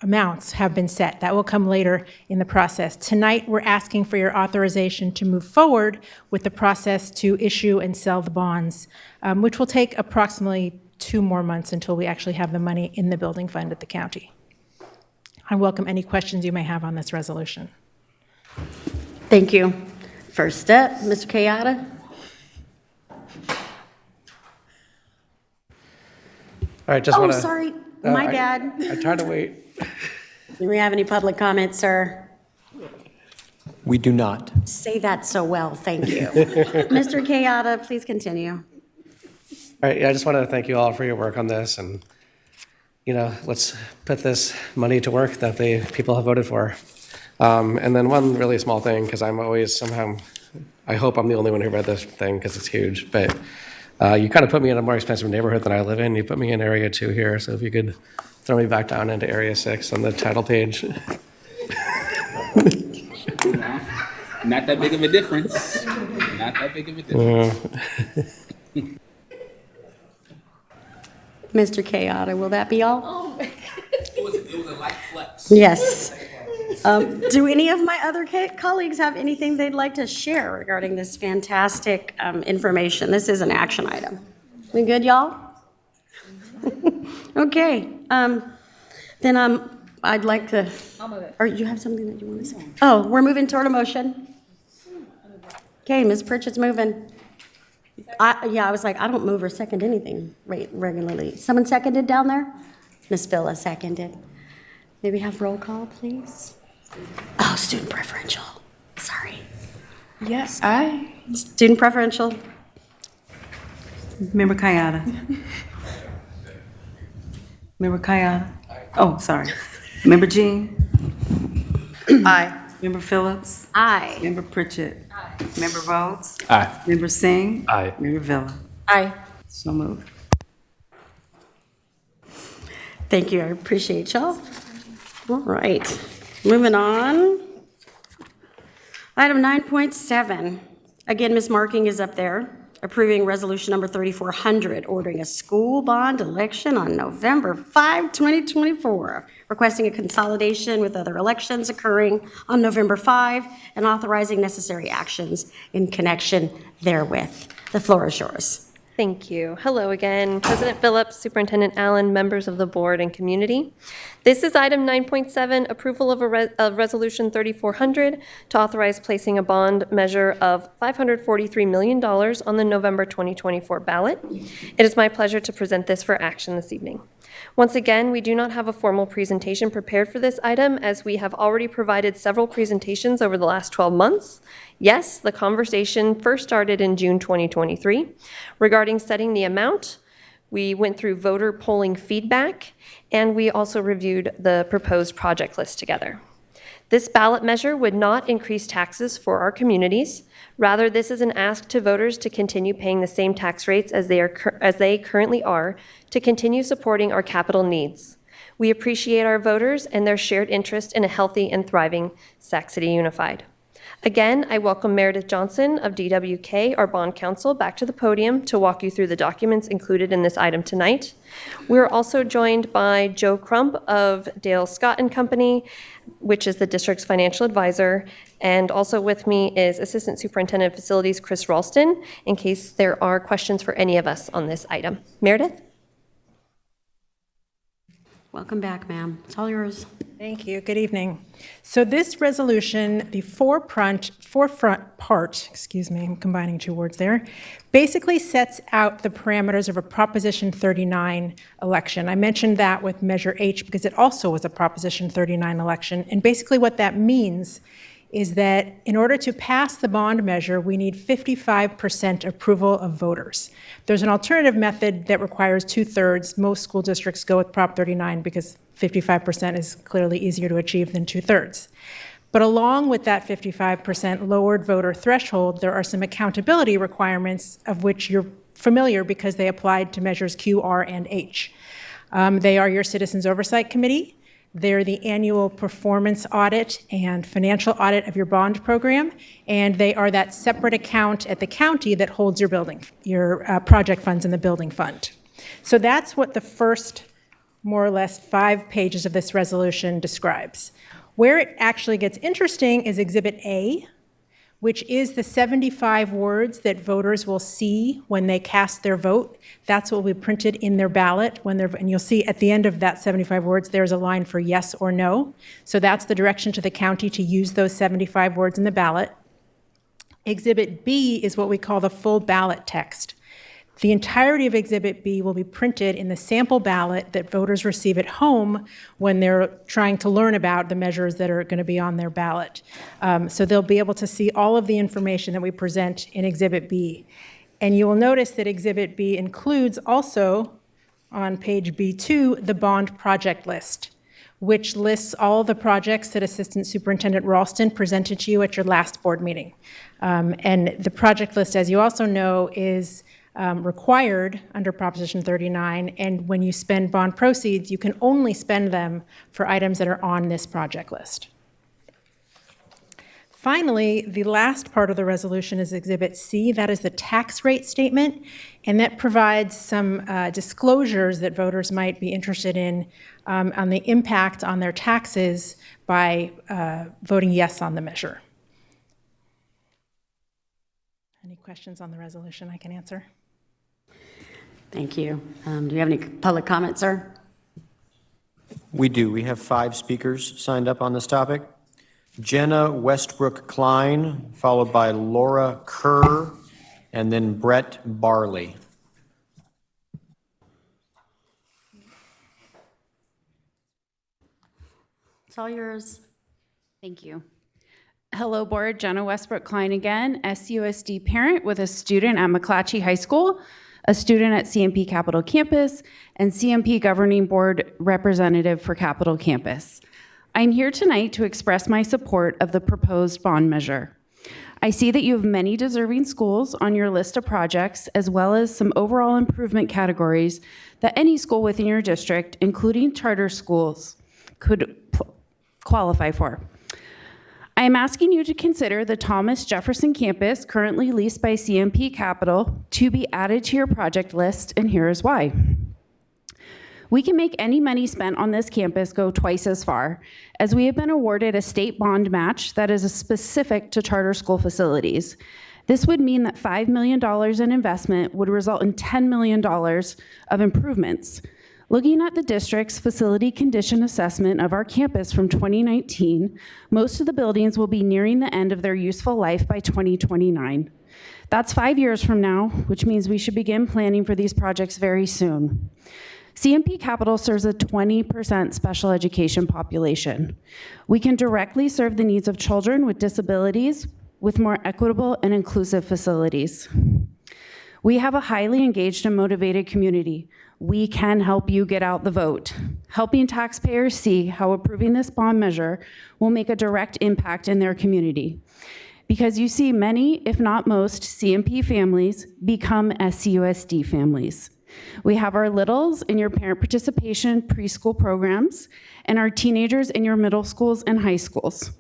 Speaker 15: amounts have been set. That will come later in the process. Tonight, we're asking for your authorization to move forward with the process to issue and sell the bonds, which will take approximately 2 more months until we actually have the money in the building fund at the county. I welcome any questions you may have on this resolution.
Speaker 1: Thank you. First up, Mr. Kayada.
Speaker 11: All right, just
Speaker 1: Oh,
Speaker 11: want to.
Speaker 1: sorry, my bad.
Speaker 11: I tried to wait.
Speaker 1: Do we have any public comments, sir?
Speaker 16: We do not.
Speaker 1: Say that so well, thank you. Mr. Kayada, please continue.
Speaker 11: All right, yeah, I just want to thank you all for your work on this, and let's put this money to work that the people have voted for. And then one really small thing, because I'm always somehow, I hope I'm the only one who read this thing because it's huge, but you kind of put me in a more expensive neighborhood than I live in. You put me in Area 2 here, so if you could throw me back down into Area 6 on the title page.
Speaker 6: Not that big of a difference. Not that big of a difference.
Speaker 1: Mr. Kayada, will that be all?
Speaker 6: It was a light flex.
Speaker 1: Yes. Do any of my other colleagues have anything they'd like to share regarding this fantastic information? This is an action item. We good, y'all? Okay. Then I'd like to.
Speaker 9: I'll move it.
Speaker 1: Or you have something that you want to say? Oh, we're moving toward a motion. Okay, Ms. Pritchett's moving. Yeah, I was like, I don't move or second anything regularly. Someone seconded down there? Ms. Villa seconded. Maybe have roll call, please? Oh, student preferential. Sorry.
Speaker 10: Yes, aye.
Speaker 1: Student preferential.
Speaker 10: Member Kayada. Member Kayada. Oh, sorry. Member Jean.
Speaker 21: Aye.
Speaker 10: Member Phillips.
Speaker 1: Aye.
Speaker 10: Member Pritchett. Aye. Member Rhodes.
Speaker 6: Aye.
Speaker 10: Member Singh.
Speaker 4: Aye.
Speaker 10: Member Villa.
Speaker 9: Aye.
Speaker 10: So moved.
Speaker 1: Thank you, I appreciate y'all. All right, moving on. Item 9.7. Again, Ms. Marking is up there, approving resolution number 3400, ordering a school bond election on November 5, 2024, requesting a consolidation with other elections occurring on November 5, and authorizing necessary actions in connection therewith. The floor is yours.
Speaker 13: Thank you. Hello again, President Phillips, Superintendent Allen, members of the board and community. This is item 9.7, approval of resolution 3400 to authorize placing a bond measure of $543 million on the November 2024 ballot. It is my pleasure to present this for action this evening. Once again, we do not have a formal presentation prepared for this item, as we have already provided several presentations over the last 12 months. Yes, the conversation first started in June 2023. Regarding setting the amount, we went through voter polling feedback, and we also reviewed the proposed project list together. This ballot measure would not increase taxes for our communities. Rather, this is an ask to voters to continue paying the same tax rates as they currently are, to continue supporting our capital needs. We appreciate our voters and their shared interest in a healthy and thriving Sac City Unified. Again, I welcome Meredith Johnson of DWK, our bond counsel, back to the podium to walk you through the documents included in this item tonight. We're also joined by Joe Crump of Dale Scott & Company, which is the district's financial advisor, and also with me is Assistant Superintendent of Facilities Chris Ralston, in case there are questions for any of us on this item. Meredith?
Speaker 1: Welcome back, ma'am. It's all yours.
Speaker 15: Thank you. Good evening. So this resolution, the forefront part, I'm combining two words there, basically sets out the parameters of a Proposition 39 election. I mentioned that with Measure H because it also was a Proposition 39 election. And basically what that means is that in order to pass the bond measure, we need 55% approval of voters. There's an alternative method that requires 2/3. Most school districts go with Prop 39 because 55% is clearly easier to achieve than 2/3. But along with that 55% lowered voter threshold, there are some accountability requirements of which you're familiar because they applied to measures Q, R, and H. They are your Citizens Oversight Committee. They're the annual performance audit and financial audit of your bond program, and they are that separate account at the county that holds your project funds in the building fund. So that's what the first, more or less, 5 pages of this resolution describes. Where it actually gets interesting is Exhibit A, which is the 75 words that voters will see when they cast their vote. That's what will be printed in their ballot and you'll see at the end of that 75 words, there's a line for yes or no. So that's the direction to the county to use those 75 words in the ballot. Exhibit B is what we call the full ballot text. The entirety of Exhibit B will be printed in the sample ballot that voters receive at home when they're trying to learn about the measures that are going to be on their ballot. So they'll be able to see all of the information that we present in Exhibit B. And you will notice that Exhibit B includes also, on page B2, the bond project list, which lists all the projects that Assistant Superintendent Ralston presented to you at your last board meeting. And the project list, as you also know, is required under Proposition 39, and when you spend bond proceeds, you can only spend them for items that are on this project list. Finally, the last part of the resolution is Exhibit C. That is the tax rate statement, and that provides some disclosures that voters might be interested in on the impact on their taxes by voting yes on the measure. Any questions on the resolution I can answer?
Speaker 1: Thank you. Do you have any public comment, sir?
Speaker 16: We do. We have 5 speakers signed up on this topic. Jenna Westbrook Klein, followed by Laura Kerr, and then Brett Barley.
Speaker 1: It's all yours. Thank you.
Speaker 17: Hello, Board. Jenna Westbrook Klein again, SUSD parent with a student at McClatchy High School, a student at CMP Capitol Campus, and CMP Governing Board representative for Capitol Campus. I'm here tonight to express my support of the proposed bond measure. I see that you have many deserving schools on your list of projects, as well as some overall improvement categories that any school within your district, including charter schools, could qualify for. I am asking you to consider the Thomas Jefferson campus, currently leased by CMP Capital, to be added to your project list, and here is why. We can make any money spent on this campus go twice as far, as we have been awarded a state bond match that is specific to charter school facilities. This would mean that $5 million in investment would result in $10 million of improvements. Looking at the district's facility condition assessment of our campus from 2019, most of the buildings will be nearing the end of their useful life by 2029. That's 5 years from now, which means we should begin planning for these projects very soon. CMP Capital serves a 20% special education population. We can directly serve the needs of children with disabilities with more equitable and inclusive facilities. We have a highly engaged and motivated community. We can help you get out the vote. Helping taxpayers see how approving this bond measure will make a direct impact in their community. Because you see many, if not most, CMP families become SCUSD families. We have our littles in your parent participation preschool programs and our teenagers in your middle schools and high schools.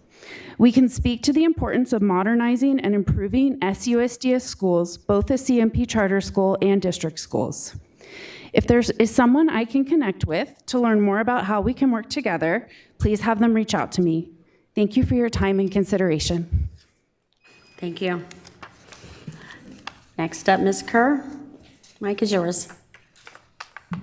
Speaker 17: We can speak to the importance of modernizing and improving SUSDS schools, both as CMP charter school and district schools. If there is someone I can connect with to learn more about how we can work together, please have them reach out to me. Thank you for your time and consideration.
Speaker 1: Thank you. Next up, Ms. Kerr. Mike is yours.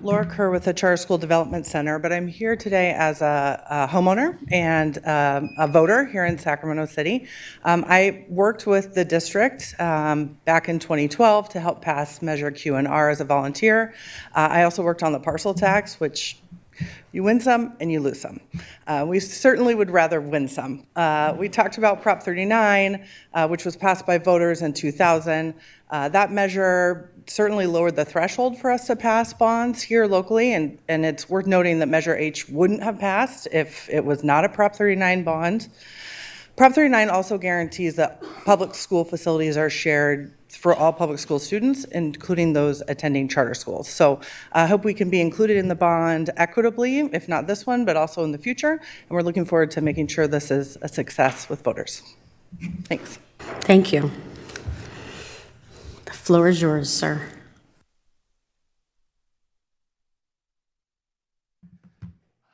Speaker 24: Laura Kerr with the Charter School Development Center, but I'm here today as a homeowner and a voter here in Sacramento City. I worked with the district back in 2012 to help pass Measure Q&R as a volunteer. I also worked on the parcel tax, which you win some and you lose some. We certainly would rather win some. We talked about Prop 39, which was passed by voters in 2000. That measure certainly lowered the threshold for us to pass bonds here locally, and it's worth noting that Measure H wouldn't have passed if it was not a Prop 39 bond. Prop 39 also guarantees that public school facilities are shared for all public school students, including those attending charter schools. So I hope we can be included in the bond equitably, if not this one, but also in the future. And we're looking forward to making sure this is a success with voters. Thanks.
Speaker 1: Thank you. The floor is yours, sir.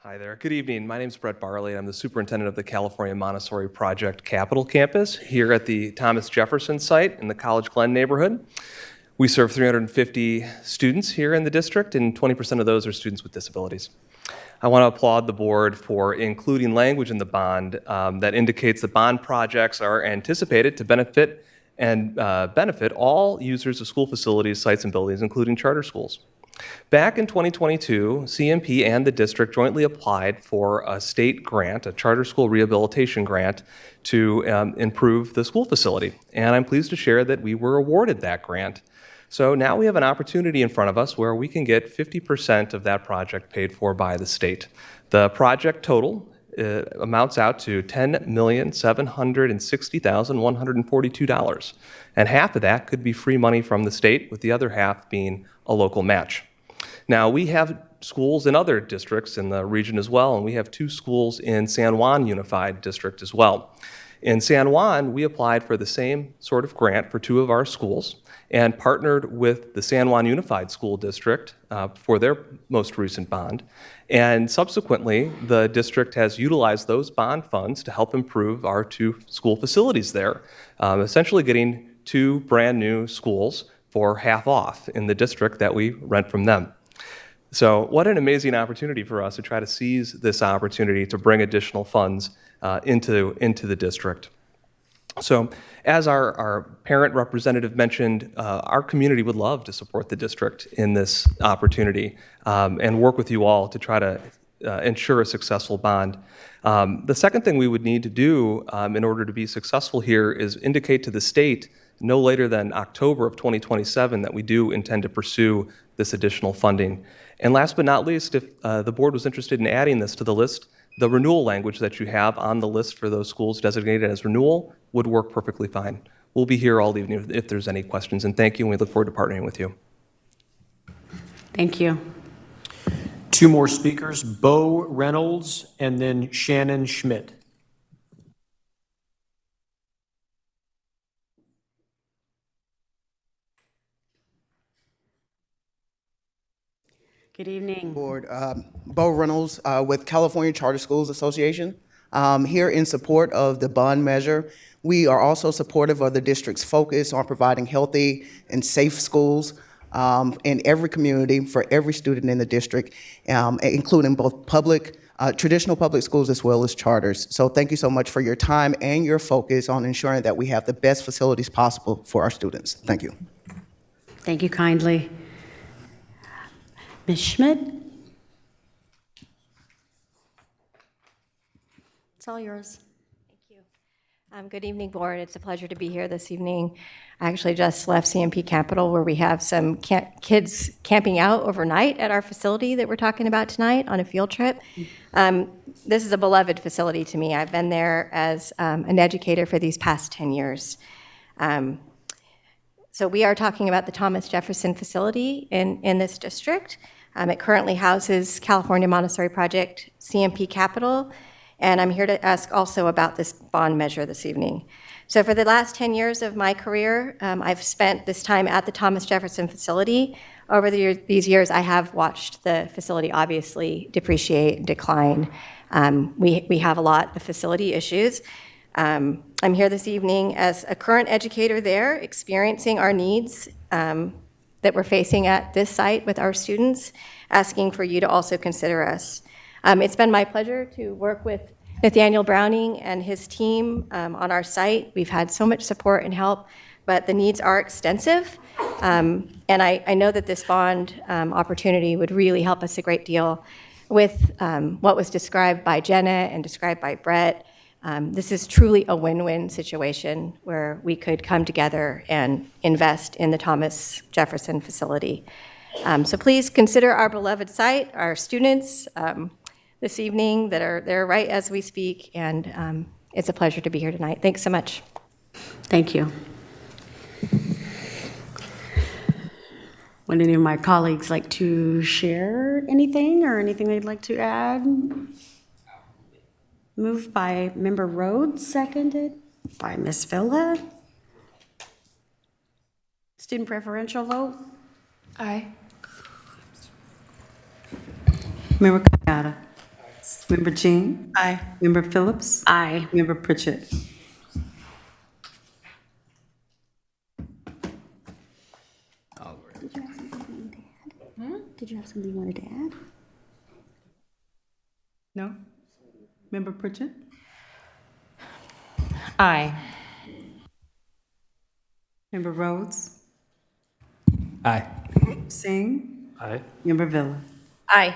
Speaker 18: Hi there. Good evening. My name is Brett Barley. I'm the superintendent of the California Montessori Project Capitol Campus here at the Thomas Jefferson site in the College Glen neighborhood. We serve 350 students here in the district, and 20% of those are students with disabilities. I want to applaud the board for including language in the bond that indicates that bond projects are anticipated to benefit all users of school facilities, sites, and buildings, including charter schools. Back in 2022, CMP and the district jointly applied for a state grant, a charter school rehabilitation grant, to improve the school facility. And I'm pleased to share that we were awarded that grant. So now we have an opportunity in front of us where we can get 50% of that project paid for by the state. The project total amounts out to $10,760,142. And half of that could be free money from the state, with the other half being a local match. Now, we have schools in other districts in the region as well, and we have 2 schools in San Juan Unified District as well. In San Juan, we applied for the same sort of grant for 2 of our schools and partnered with the San Juan Unified School District for their most recent bond. And subsequently, the district has utilized those bond funds to help improve our 2 school facilities there, essentially getting 2 brand new schools for half off in the district that we rent from them. So what an amazing opportunity for us to try to seize this opportunity to bring additional funds into the district. So as our parent representative mentioned, our community would love to support the district in this opportunity and work with you all to try to ensure a successful bond. The second thing we would need to do in order to be successful here is indicate to the state no later than October of 2027 that we do intend to pursue this additional funding. And last but not least, if the board was interested in adding this to the list, the renewal language that you have on the list for those schools designated as renewal would work perfectly fine. We'll be here all evening if there's any questions, and thank you, and we look forward to partnering with you.
Speaker 3: Thank you.
Speaker 16: 2 more speakers, Bo Reynolds and then Shannon Schmidt.
Speaker 3: Good evening.
Speaker 5: Board, Bo Reynolds with California Charter Schools Association. Here in support of the bond measure. We are also supportive of the district's focus on providing healthy and safe schools in every community for every student in the district, including both public, traditional public schools as well as charters. So thank you so much for your time and your focus on ensuring that we have the best facilities possible for our students. Thank you.
Speaker 3: Thank you kindly. Ms. Schmidt?
Speaker 13: It's all yours. Thank you. Good evening, board. It's a pleasure to be here this evening. I actually just left CMP Capital, where we have some kids camping out overnight at our facility that we're talking about tonight on a field trip. This is a beloved facility to me. I've been there as an educator for these past 10 years. So we are talking about the Thomas Jefferson facility in this district. It currently houses California Montessori Project, CMP Capital, and I'm here to ask also about this bond measure this evening. So for the last 10 years of my career, I've spent this time at the Thomas Jefferson facility. Over these years, I have watched the facility obviously depreciate and decline. We have a lot of facility issues. I'm here this evening as a current educator there, experiencing our needs that we're facing at this site with our students, asking for you to also consider us. It's been my pleasure to work with Nathaniel Browning and his team on our site. We've had so much support and help, but the needs are extensive. And I know that this bond opportunity would really help us a great deal with what was described by Jenna and described by Brett. This is truly a win-win situation where we could come together and invest in the Thomas Jefferson facility. So please consider our beloved site, our students this evening that are there right as we speak, and it's a pleasure to be here tonight. Thanks so much.
Speaker 3: Thank you. Would any of my colleagues like to share anything or anything they'd like to add? Moved by Member Rhodes, seconded by Ms. Villa. Student preferential vote?
Speaker 25: Aye.
Speaker 10: Member Kayada. Member Jean.
Speaker 21: Aye.
Speaker 10: Member Phillips.
Speaker 3: Aye.
Speaker 10: Member Pritchett.
Speaker 3: Did you have something you wanted to add?
Speaker 10: No? Member Pritchett.
Speaker 2: Aye.
Speaker 10: Member Rhodes.
Speaker 6: Aye.
Speaker 10: Singh.
Speaker 6: Aye.
Speaker 10: Member Villa.
Speaker 13: Aye.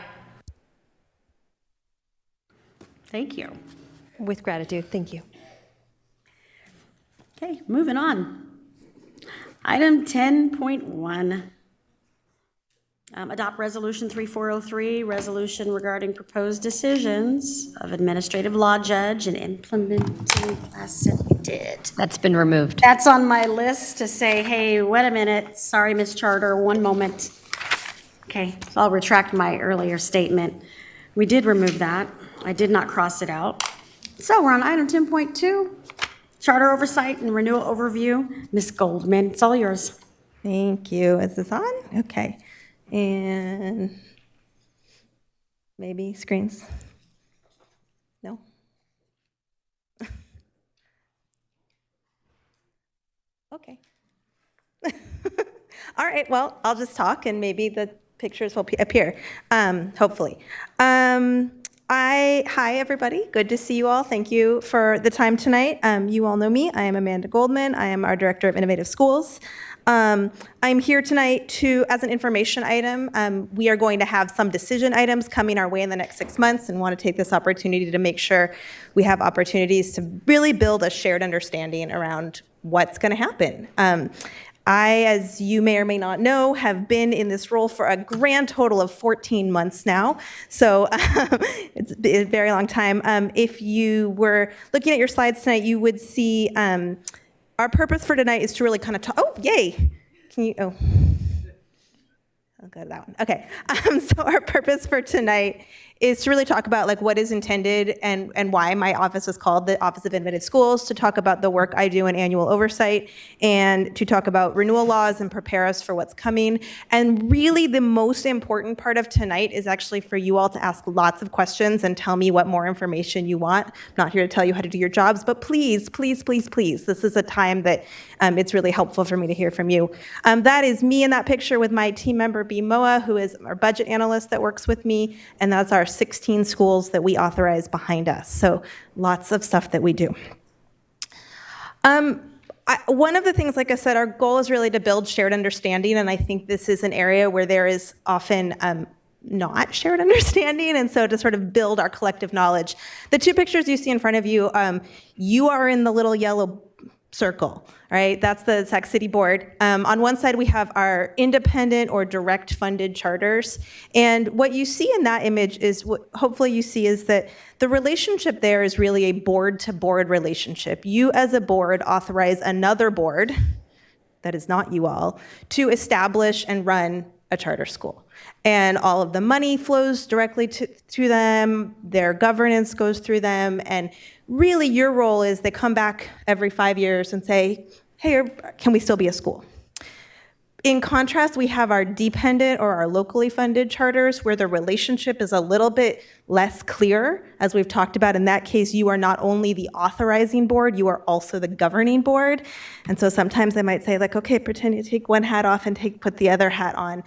Speaker 3: Thank you.
Speaker 13: With gratitude, thank you.
Speaker 3: Okay, moving on. Item 10.1. Adopt Resolution 3403, resolution regarding proposed decisions of administrative law judge and implementing accepted.
Speaker 13: That's been removed.
Speaker 3: That's on my list to say, hey, wait a minute, sorry, Ms. Charter, one moment. Okay, so I'll retract my earlier statement. We did remove that. I did not cross it out. So we're on item 10.2. Charter Oversight and Renewal Overview. Ms. Goldman, it's all yours.
Speaker 14: Thank you. Is this on? Okay. And maybe screens? No? Okay. All right, well, I'll just talk and maybe the pictures will appear, hopefully. Hi, everybody. Good to see you all. Thank you for the time tonight. You all know me. I am Amanda Goldman. I am our Director of Innovative Schools. I'm here tonight as an information item. We are going to have some decision items coming our way in the next 6 months and want to take this opportunity to make sure we have opportunities to really build a shared understanding around what's going to happen. I, as you may or may not know, have been in this role for a grand total of 14 months now. So it's been a very long time. If you were looking at your slides tonight, you would see our purpose for tonight is to really kind of talk. Oh, yay. Can you, oh. I'll go to that one. Okay. So our purpose for tonight is to really talk about like what is intended and why my office is called the Office of Innovative Schools, to talk about the work I do in annual oversight, and to talk about renewal laws and prepare us for what's coming. And really the most important part of tonight is actually for you all to ask lots of questions and tell me what more information you want. I'm not here to tell you how to do your jobs, but please, please, please, please, this is a time that it's really helpful for me to hear from you. That is me in that picture with my team member, B. Moa, who is our budget analyst that works with me, and that's our 16 schools that we authorize behind us. So lots of stuff that we do. One of the things, like I said, our goal is really to build shared understanding, and I think this is an area where there is often not shared understanding, and so to sort of build our collective knowledge. The two pictures you see in front of you, you are in the little yellow circle, right? That's the Sac City Board. On one side, we have our independent or direct funded charters. And what you see in that image is what hopefully you see is that the relationship there is really a board-to-board relationship. You as a board authorize another board, that is not you all, to establish and run a charter school. And all of the money flows directly to them, their governance goes through them, and really your role is they come back every 5 years and say, hey, can we still be a school? In contrast, we have our dependent or our locally funded charters where the relationship is a little bit less clear. As we've talked about, in that case, you are not only the authorizing board, you are also the governing board. And so sometimes they might say like, okay, pretend you take one hat off and put the other hat on.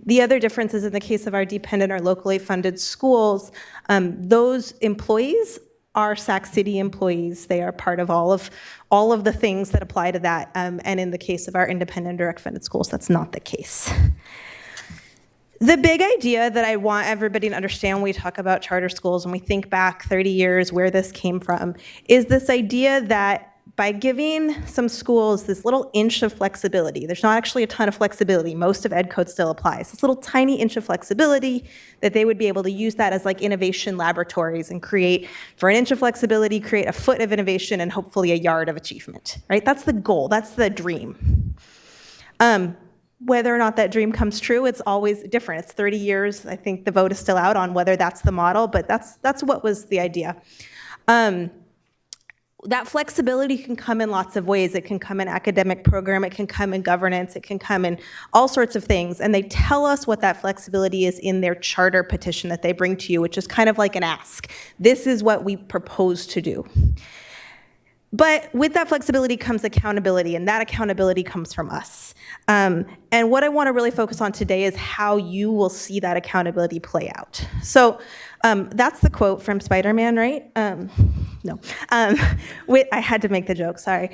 Speaker 14: The other difference is in the case of our dependent or locally funded schools, those employees are Sac City employees. They are part of all of the things that apply to that. And in the case of our independent direct funded schools, that's not the case. The big idea that I want everybody to understand when we talk about charter schools and we think back 30 years where this came from is this idea that by giving some schools this little inch of flexibility, there's not actually a ton of flexibility, most of ed code still applies, this little tiny inch of flexibility that they would be able to use that as like innovation laboratories and create, for an inch of flexibility, create a foot of innovation and hopefully a yard of achievement, right? That's the goal, that's the dream. Whether or not that dream comes true, it's always different. It's 30 years, I think the vote is still out on whether that's the model, but that's what was the idea. That flexibility can come in lots of ways. It can come in academic program, it can come in governance, it can come in all sorts of things. And they tell us what that flexibility is in their charter petition that they bring to you, which is kind of like an ask. This is what we propose to do. But with that flexibility comes accountability, and that accountability comes from us. And what I want to really focus on today is how you will see that accountability play out. So that's the quote from Spider-Man, right? No. I had to make the joke, sorry.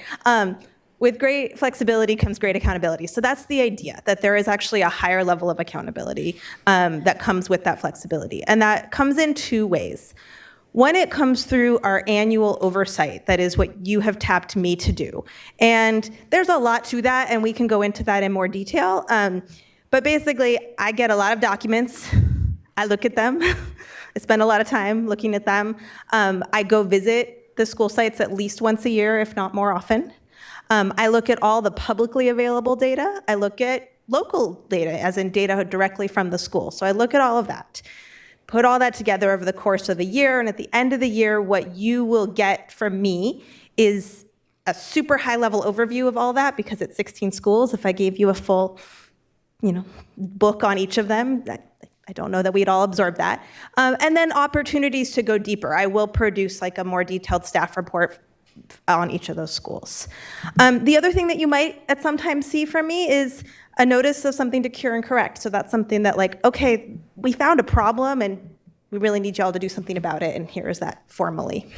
Speaker 14: With great flexibility comes great accountability. So that's the idea, that there is actually a higher level of accountability that comes with that flexibility. And that comes in two ways. One, it comes through our annual oversight. That is what you have tapped me to do. And there's a lot to that, and we can go into that in more detail. But basically, I get a lot of documents. I look at them. I spend a lot of time looking at them. I go visit the school sites at least once a year, if not more often. I look at all the publicly available data. I look at local data, as in data directly from the school. So I look at all of that. Put all that together over the course of the year, and at the end of the year, what you will get from me is a super high level overview of all that because it's 16 schools. If I gave you a full, book on each of them, I don't know that we'd all absorb that. And then opportunities to go deeper. I will produce like a more detailed staff report on each of those schools. The other thing that you might at some time see from me is a notice of something to cure and correct. So that's something that like, okay, we found a problem and we really need y'all to do something about it, and here is that formally.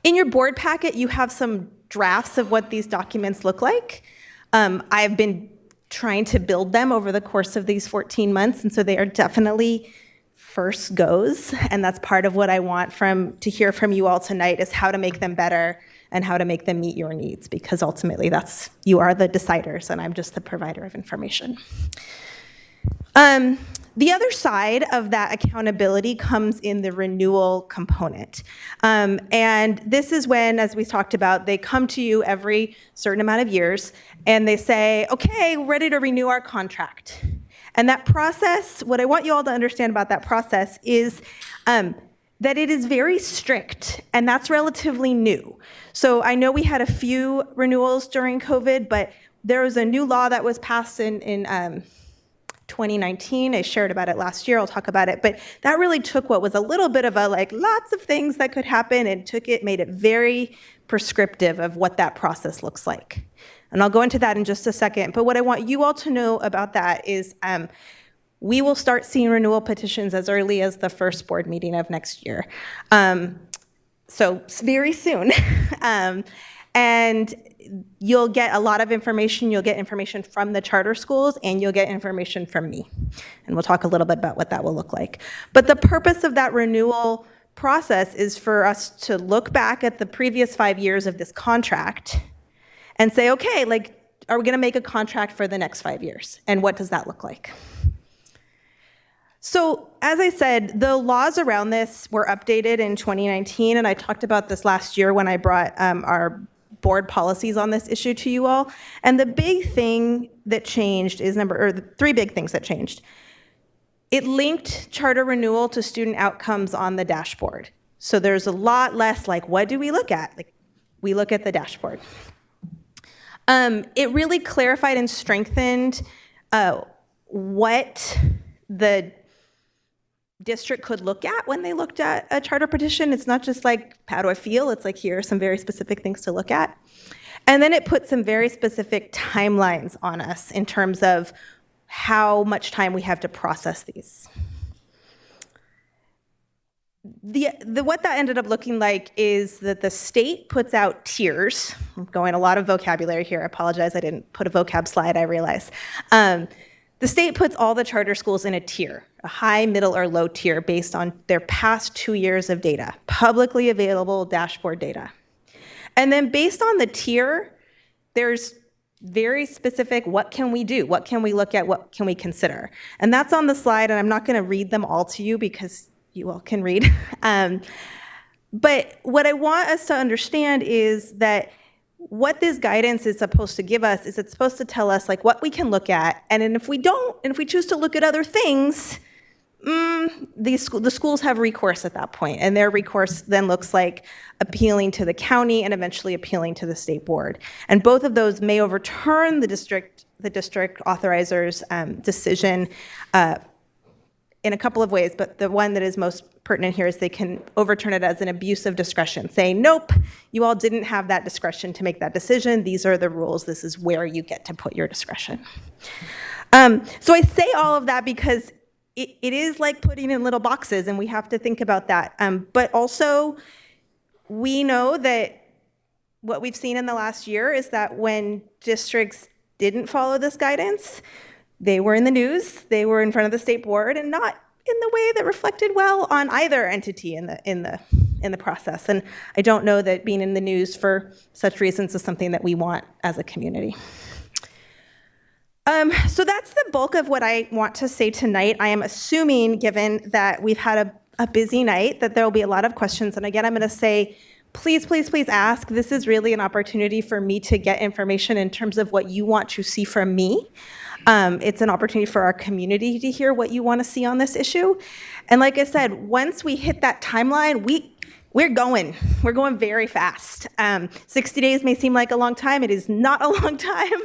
Speaker 14: In your board packet, you have some drafts of what these documents look like. I've been trying to build them over the course of these 14 months, and so they are definitely first goes, and that's part of what I want to hear from you all tonight is how to make them better and how to make them meet your needs, because ultimately you are the deciders and I'm just the provider of information. The other side of that accountability comes in the renewal component. And this is when, as we talked about, they come to you every certain amount of years and they say, okay, we're ready to renew our contract. And that process, what I want you all to understand about that process is that it is very strict, and that's relatively new. So I know we had a few renewals during COVID, but there was a new law that was passed in 2019. I shared about it last year. I'll talk about it. But that really took what was a little bit of a lots of things that could happen and made it very prescriptive of what that process looks like. And I'll go into that in just a second. But what I want you all to know about that is we will start seeing renewal petitions as early as the first board meeting of next year. So very soon. And you'll get a lot of information. You'll get information from the charter schools and you'll get information from me. And we'll talk a little bit about what that will look like. But the purpose of that renewal process is for us to look back at the previous 5 years of this contract and say, okay, are we gonna make a contract for the next 5 years? And what does that look like? So as I said, the laws around this were updated in 2019, and I talked about this last year when I brought our board policies on this issue to you all. And the big thing that changed is the 3 big things that changed. It linked charter renewal to student outcomes on the dashboard. So there's a lot less what do we look at? We look at the dashboard. It really clarified and strengthened what the district could look at when they looked at a charter petition. It's not just how do I feel? It's here are some very specific things to look at. And then it put some very specific timelines on us in terms of how much time we have to process these. What that ended up looking like is that the state puts out tiers. I'm going a lot of vocabulary here. I apologize, I didn't put a vocab slide, I realize. The state puts all the charter schools in a tier, a high, middle, or low tier based on their past 2 years of data, publicly available dashboard data. And then based on the tier, there's very specific, what can we do? What can we look at? What can we consider? And that's on the slide, and I'm not gonna read them all to you because you all can read. But what I want us to understand is that what this guidance is supposed to give us is it's supposed to tell us what we can look at, and then if we choose to look at other things, the schools have recourse at that point, and their recourse then looks like appealing to the county and eventually appealing to the state board. And both of those may overturn the district authoriser's decision in a couple of ways, but the one that is most pertinent here is they can overturn it as an abuse of discretion, saying, nope, you all didn't have that discretion to make that decision. These are the rules. This is where you get to put your discretion. So I say all of that because it is like putting in little boxes, and we have to think about that. But also, we know that what we've seen in the last year is that when districts didn't follow this guidance, they were in the news, they were in front of the state board, and not in the way that reflected well on either entity in the process. And I don't know that being in the news for such reasons is something that we want as a community. So that's the bulk of what I want to say tonight. I am assuming, given that we've had a busy night, that there will be a lot of questions. And again, I'm going to say, please, please, please ask. This is really an opportunity for me to get information in terms of what you want to see from me. It's an opportunity for our community to hear what you want to see on this issue. And like I said, once we hit that timeline, We're going very fast. 60 days may seem like a long time. It is not a long time.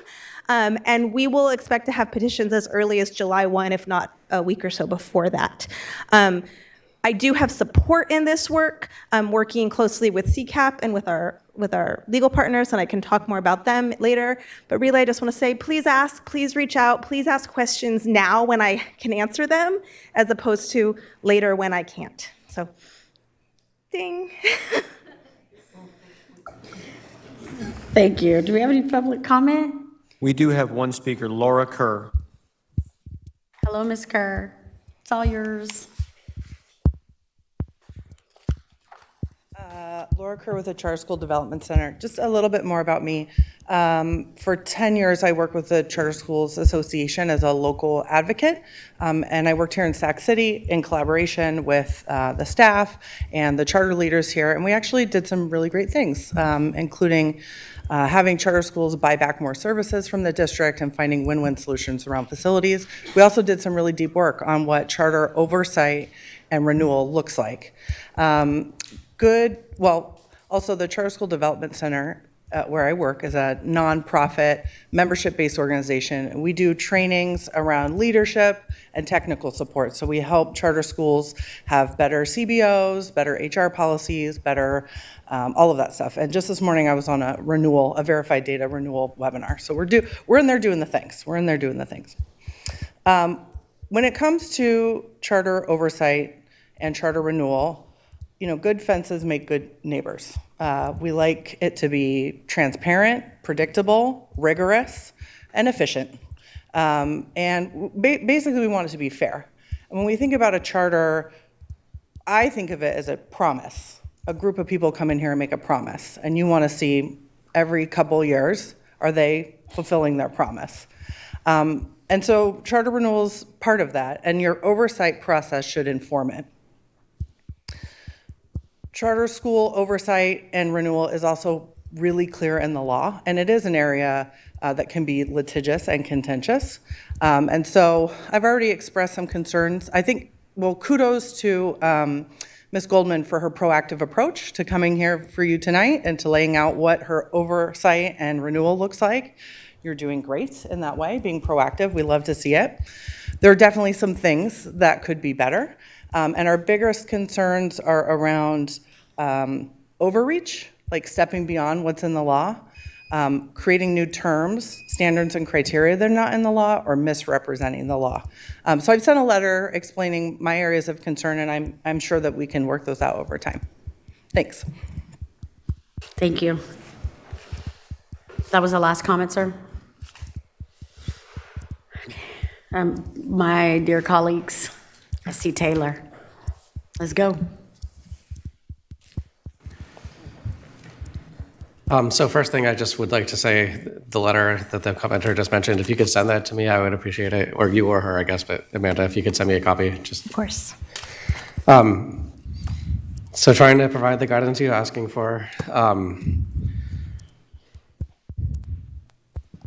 Speaker 14: And we will expect to have petitions as early as July 1, if not a week or so before that. I do have support in this work. I'm working closely with CCAP and with our legal partners, and I can talk more about them later. But really, I just want to say, please ask, please reach out, please ask questions now when I can answer them, as opposed to later when I can't. So, ding.
Speaker 3: Thank you. Do we have any public comment?
Speaker 16: We do have one speaker, Laura Kerr.
Speaker 3: Hello, Ms. Kerr. It's all yours.
Speaker 24: Laura Kerr with the Charter School Development Center. Just a little bit more about me. For 10 years, I worked with the Charter Schools Association as a local advocate, and I worked here in Sac City in collaboration with the staff and the charter leaders here, and we actually did some really great things, including having charter schools buy back more services from the district and finding win-win solutions around facilities. We also did some really deep work on what charter oversight and renewal looks like. Also the Charter School Development Center, where I work, is a nonprofit, membership-based organization. And we do trainings around leadership and technical support. So we help charter schools have better CBOs, better HR policies, better all of that stuff. And just this morning, I was on a verified data renewal webinar. So we're in there doing the things. When it comes to charter oversight and charter renewal, good fences make good neighbors. We like it to be transparent, predictable, rigorous, and efficient. Basically, we want it to be fair. And when we think about a charter, I think of it as a promise. A group of people come in here and make a promise, and you want to see every couple years, are they fulfilling their promise? And so charter renewal is part of that, and your oversight process should inform it. Charter school oversight and renewal is also really clear in the law, and it is an area that can be litigious and contentious. And so I've already expressed some concerns. I think, kudos to Ms. Goldman for her proactive approach to coming here for you tonight and to laying out what her oversight and renewal looks like. You're doing great in that way, being proactive. We love to see it. There are definitely some things that could be better. And our biggest concerns are around overreach, like stepping beyond what's in the law, creating new terms, standards, and criteria that are not in the law, or misrepresenting the law. So I've sent a letter explaining my areas of concern, and I'm sure that we can work those out over time. Thanks.
Speaker 3: Thank you. That was the last comment, sir. My dear colleagues, I see Taylor. Let's go.
Speaker 11: So first thing, I just would like to say the letter that the commenter just mentioned, if you could send that to me, I would appreciate it. Or you or her, I guess, but Amanda, if you could send me a copy, just.
Speaker 3: Of course.
Speaker 11: So trying to provide the guidance you're asking for.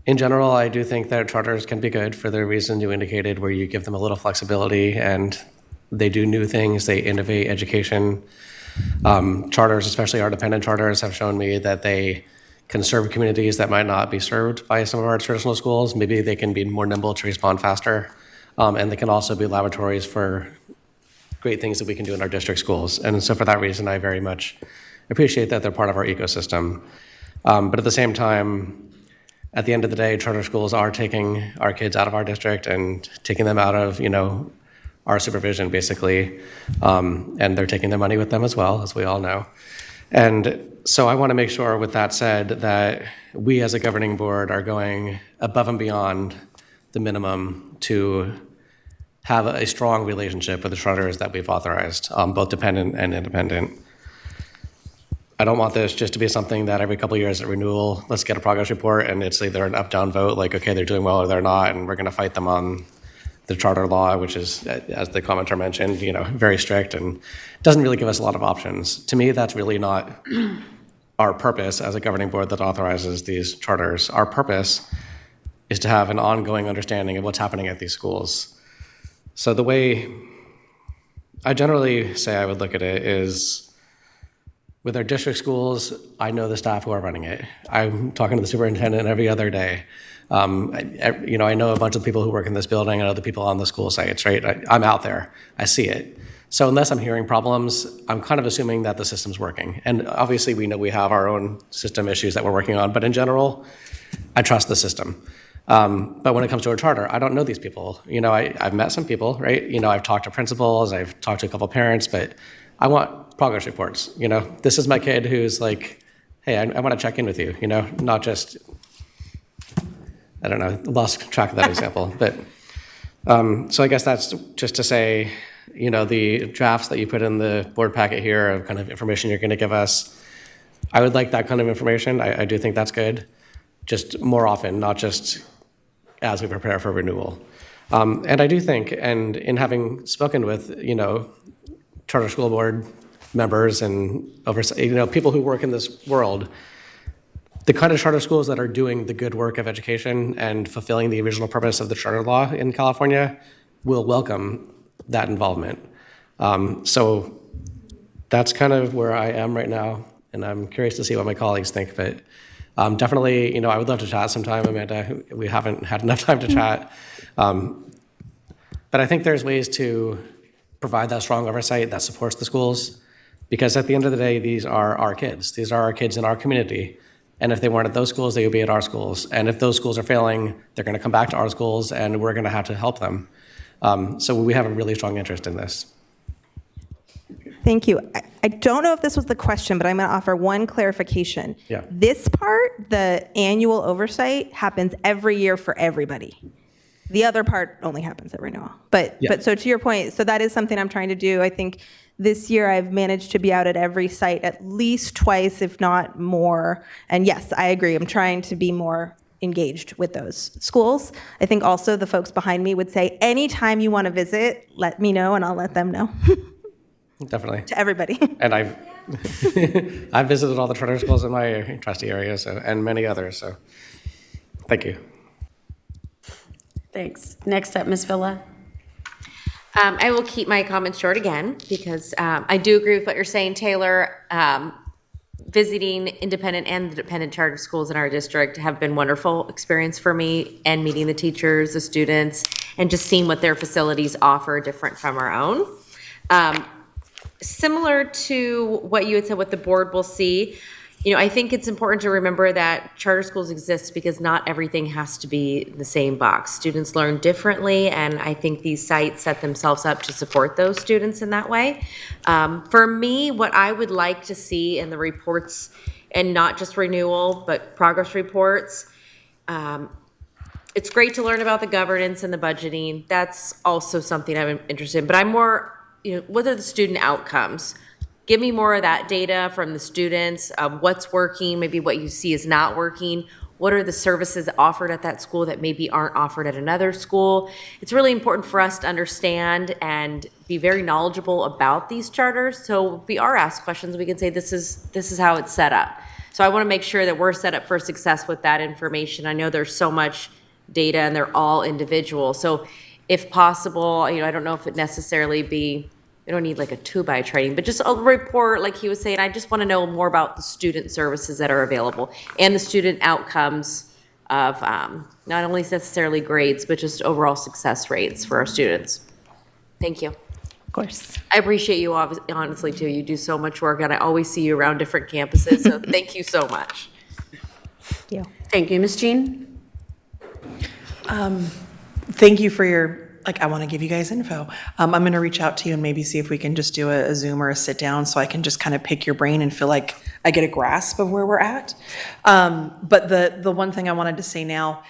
Speaker 11: In general, I do think that charters can be good for the reason you indicated, where you give them a little flexibility and they do new things, they innovate education. Charters, especially our dependent charters, have shown me that they can serve communities that might not be served by some of our traditional schools. Maybe they can be more nimble to respond faster. And they can also be laboratories for great things that we can do in our district schools. And so for that reason, I very much appreciate that they're part of our ecosystem. But at the same time, at the end of the day, charter schools are taking our kids out of our district and taking them out of, our supervision, basically. And they're taking their money with them as well, as we all know. And so I want to make sure, with that said, that we as a governing board are going above and beyond the minimum to have a strong relationship with the charters that we've authorized, both dependent and independent. I don't want this just to be something that every couple of years at renewal, let's get a progress report, and it's either an up-down vote, like, okay, they're doing well or they're not, and we're going to fight them on the charter law, which is, as the commenter mentioned, very strict and doesn't really give us a lot of options. To me, that's really not our purpose as a governing board that authorizes these charters. Our purpose is to have an ongoing understanding of what's happening at these schools. So the way I generally say I would look at it is, With our district schools, I know the staff who are running it. I'm talking to the superintendent every other day. I know a bunch of people who work in this building and other people on the school sites, right? I'm out there. I see it. So unless I'm hearing problems, I'm kind of assuming that the system's working. And obviously, we know we have our own system issues that we're working on. But in general, I trust the system. But when it comes to a charter, I don't know these people. I've met some people, right? I've talked to principals, I've talked to a couple parents, but I want progress reports. This is my kid who's like, hey, I want to check in with you, not just, I don't know, lost track of that example. But so I guess that's just to say, the drafts that you put in the board packet here of kind of information you're going to give us, I would like that kind of information. I do think that's good. Just more often, not just as we prepare for renewal. And I do think, and in having spoken with, charter school board members and people who work in this world, the kind of charter schools that are doing the good work of education and fulfilling the original purpose of the charter law in California will welcome that involvement. So that's kind of where I am right now, and I'm curious to see what my colleagues think, but definitely, I would love to chat sometime, Amanda. We haven't had enough time to chat. But I think there's ways to provide that strong oversight that supports the schools, because at the end of the day, these are our kids. These are our kids in our community. And if they weren't at those schools, they would be at our schools. And if those schools are failing, they're going to come back to our schools, and we're going to have to help them. So we have a really strong interest in this.
Speaker 14: Thank you. I don't know if this was the question, but I'm going to offer one clarification.
Speaker 11: Yeah.
Speaker 14: This part, the annual oversight, happens every year for everybody. The other part only happens at renewal. But so to your point, so that is something I'm trying to do. I think this year I've managed to be out at every site at least twice, if not more. And yes, I agree. I'm trying to be more engaged with those schools. I think also the folks behind me would say, anytime you want to visit, let me know and I'll let them know.
Speaker 11: Definitely.
Speaker 14: To everybody.
Speaker 11: And I've visited all the charter schools in my trustee area, and many others. So thank you.
Speaker 3: Thanks. Next up, Ms. Villa.
Speaker 12: I will keep my comments short again because I do agree with what you're saying, Taylor. Visiting independent and dependent charter schools in our district have been wonderful experience for me, and meeting the teachers, the students, and just seeing what their facilities offer different from our own. Similar to what you had said, what the board will see, I think it's important to remember that charter schools exist because not everything has to be the same box. Students learn differently, and I think these sites set themselves up to support those students in that way. For me, what I would like to see in the reports, and not just renewal, but progress reports, it's great to learn about the governance and the budgeting. That's also something I'm interested in, but I'm more, what are the student outcomes? Give me more of that data from the students of what's working, maybe what you see is not working. What are the services offered at that school that maybe aren't offered at another school? It's really important for us to understand and be very knowledgeable about these charters. So if we are asked questions, we can say this is how it's set up. So I want to make sure that we're set up for success with that information. I know there's so much data and they're all individual. So if possible, I don't know if it necessarily be, we don't need like a 2x training, but just a report, like he was saying. I just want to know more about the student services that are available and the student outcomes of not only necessarily grades, but just overall success rates for our students. Thank you.
Speaker 3: Of course.
Speaker 12: I appreciate you honestly too. You do so much work, and I always see you around different campuses, so thank you so much.
Speaker 3: Thank you. Thank you, Ms. Jean.
Speaker 21: Thank you for your, I want to give you guys info. I'm going to reach out to you and maybe see if we can just do a Zoom or a sit down so I can just kind of pick your brain and feel like I get a grasp of where we're at. But the one thing I wanted to say now,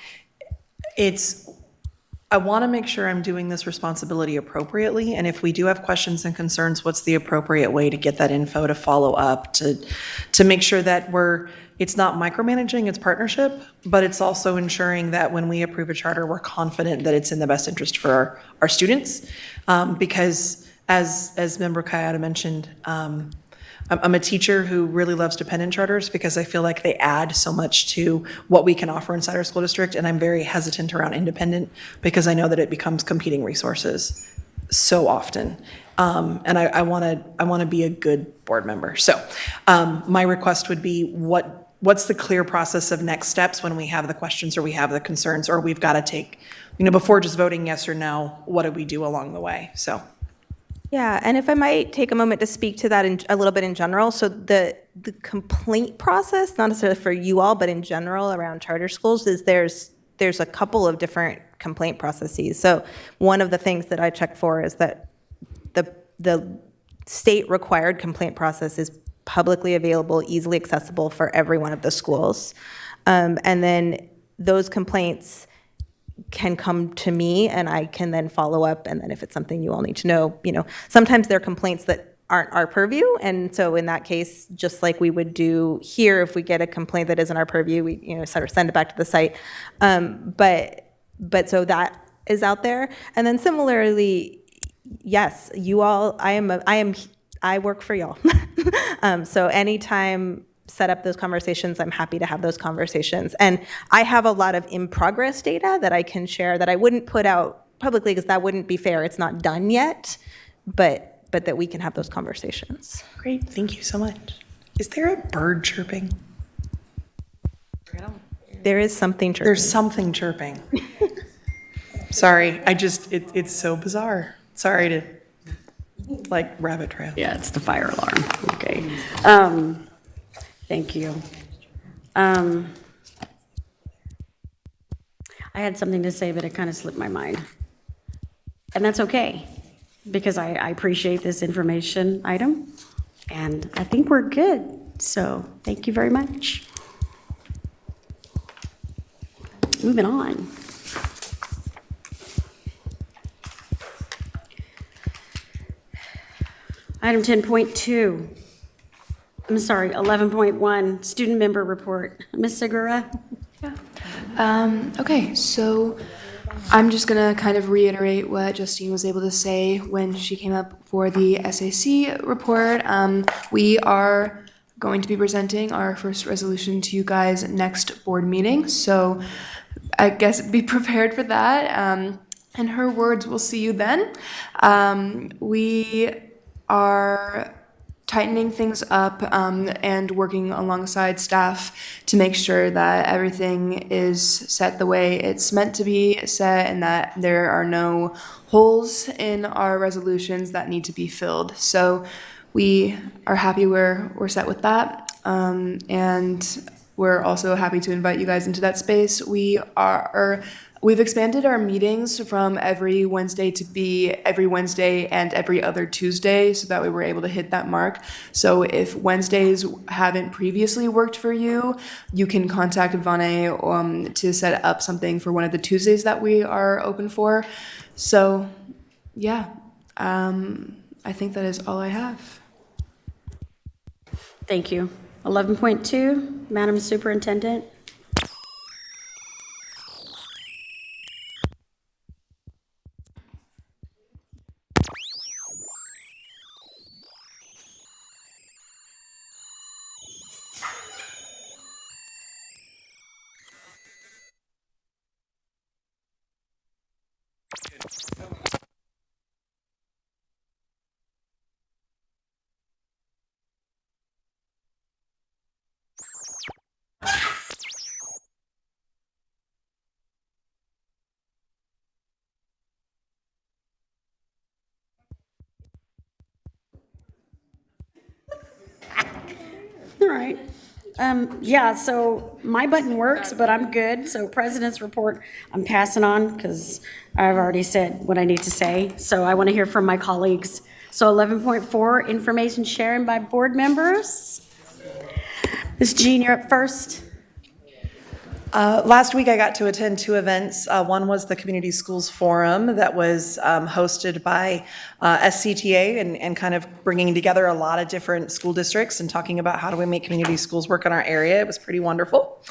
Speaker 21: I want to make sure I'm doing this responsibility appropriately. And if we do have questions and concerns, what's the appropriate way to get that info, to follow up, to make sure that it's not micromanaging, it's partnership, but it's also ensuring that when we approve a charter, we're confident that it's in the best interest for our students. Because as Member Kayada mentioned, I'm a teacher who really loves dependent charters because I feel like they add so much to what we can offer inside our school district, and I'm very hesitant around independent because I know that it becomes competing resources so often. And I want to be a good board member. So my request would be what's the clear process of next steps when we have the questions or we have the concerns or we've got to take, before just voting yes or no, what do we do along the way? So.
Speaker 14: Yeah, and if I might take a moment to speak to that a little bit in general. So the complaint process, not necessarily for you all, but in general around charter schools, is there's a couple of different complaint processes. So one of the things that I check for is that the state required complaint process is publicly available, easily accessible for every one of the schools. And then those complaints can come to me and I can then follow up. And then if it's something you all need to know, sometimes there are complaints that aren't our purview. And so in that case, just like we would do here, if we get a complaint that isn't our purview, we, sort of send it back to the site. But so that is out there. And then similarly, yes, you all, I work for y'all. So anytime set up those conversations, I'm happy to have those conversations. And I have a lot of in-progress data that I can share that I wouldn't put out publicly because that wouldn't be fair. It's not done yet, but that we can have those conversations.
Speaker 21: Great, thank you so much. Is there a bird chirping?
Speaker 14: There is something chirping.
Speaker 21: There's something chirping. Sorry, it's so bizarre. Sorry to, rabbit trail.
Speaker 3: Yeah, it's the fire alarm. Okay. Thank you. I had something to say, but it kind of slipped my mind. And that's okay, because I appreciate this information item, and I think we're good. So thank you very much. Moving on. Item 10.2. I'm sorry, 11.1, student member report. Ms. Segura?
Speaker 8: Okay, so I'm just gonna kind of reiterate what Justine was able to say when she came up for the SAC report. We are going to be presenting our first resolution to you guys next board meeting, so I guess be prepared for that. In her words, we'll see you then. We are tightening things up and working alongside staff to make sure that everything is set the way it's meant to be set and that there are no holes in our resolutions that need to be filled. So we are happy we're set with that. And we're also happy to invite you guys into that space. We've expanded our meetings from every Wednesday to be every Wednesday and every other Tuesday, so that way we're able to hit that mark. So if Wednesdays haven't previously worked for you, you can contact Vane to set up something for one of the Tuesdays that we are open for. So yeah, I think that is all I have.
Speaker 3: Thank you. 11.2, Madam Superintendent. All right. Yeah, so my button works, but I'm good. So President's report, I'm passing on because I've already said what I need to say. So I want to hear from my colleagues. So 11.4, information sharing by board members. Ms. Jean, you're up first.
Speaker 21: Last week I got to attend two events. One was the Community Schools Forum that was hosted by SCTA and kind of bringing together a lot of different school districts and talking about how do we make community schools work in our area. It was pretty wonderful.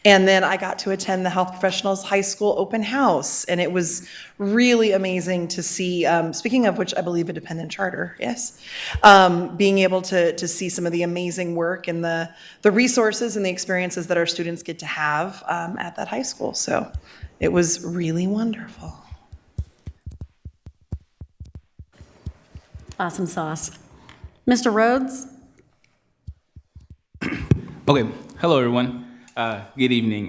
Speaker 21: And then I got to attend the Health Professionals High School Open House, and it was really amazing to see, speaking of which I believe a dependent charter, yes, being able to see some of the amazing work and the resources and the experiences that our students get to have at that high school. So it was really wonderful.
Speaker 3: Awesome sauce. Mr. Rhodes?
Speaker 6: Okay, hello everyone. Good evening.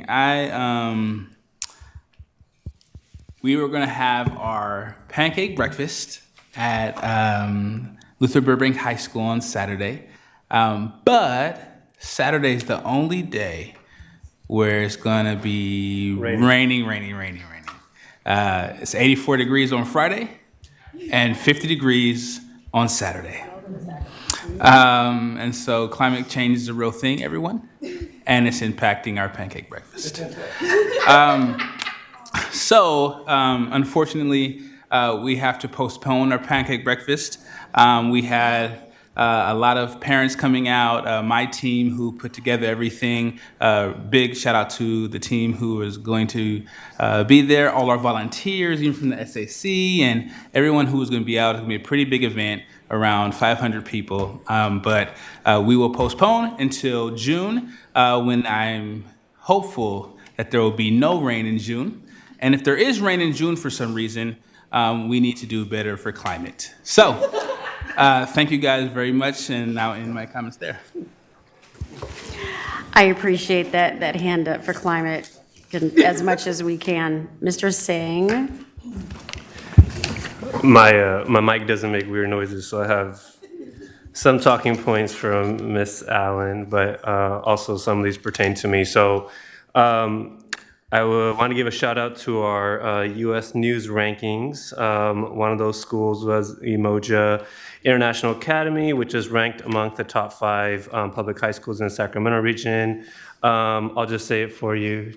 Speaker 6: We were gonna have our pancake breakfast at Luther Burbank High School on Saturday, but Saturday's the only day where it's gonna be raining. It's 84 degrees on Friday and 50 degrees on Saturday. And so climate change is a real thing, everyone, and it's impacting our pancake breakfast. Unfortunately, we have to postpone our pancake breakfast. We had a lot of parents coming out, my team who put together everything. Big shout out to the team who is going to be there, all our volunteers, even from the SAC, and everyone who is going to be out. It's going to be a pretty big event, around 500 people. But we will postpone until June, when I'm hopeful that there will be no rain in June. And if there is rain in June for some reason, we need to do better for climate. So, thank you guys very much, and now end my comments there.
Speaker 3: I appreciate that hand up for climate as much as we can. Mr. Singh?
Speaker 4: My mic doesn't make weird noises, so I have some talking points from Miss Allen, but also some of these pertain to me. So I want to give a shout out to our U.S. News rankings. One of those schools was Umoja International Academy, which is ranked among the top 5 public high schools in the Sacramento region. I'll just say it for you,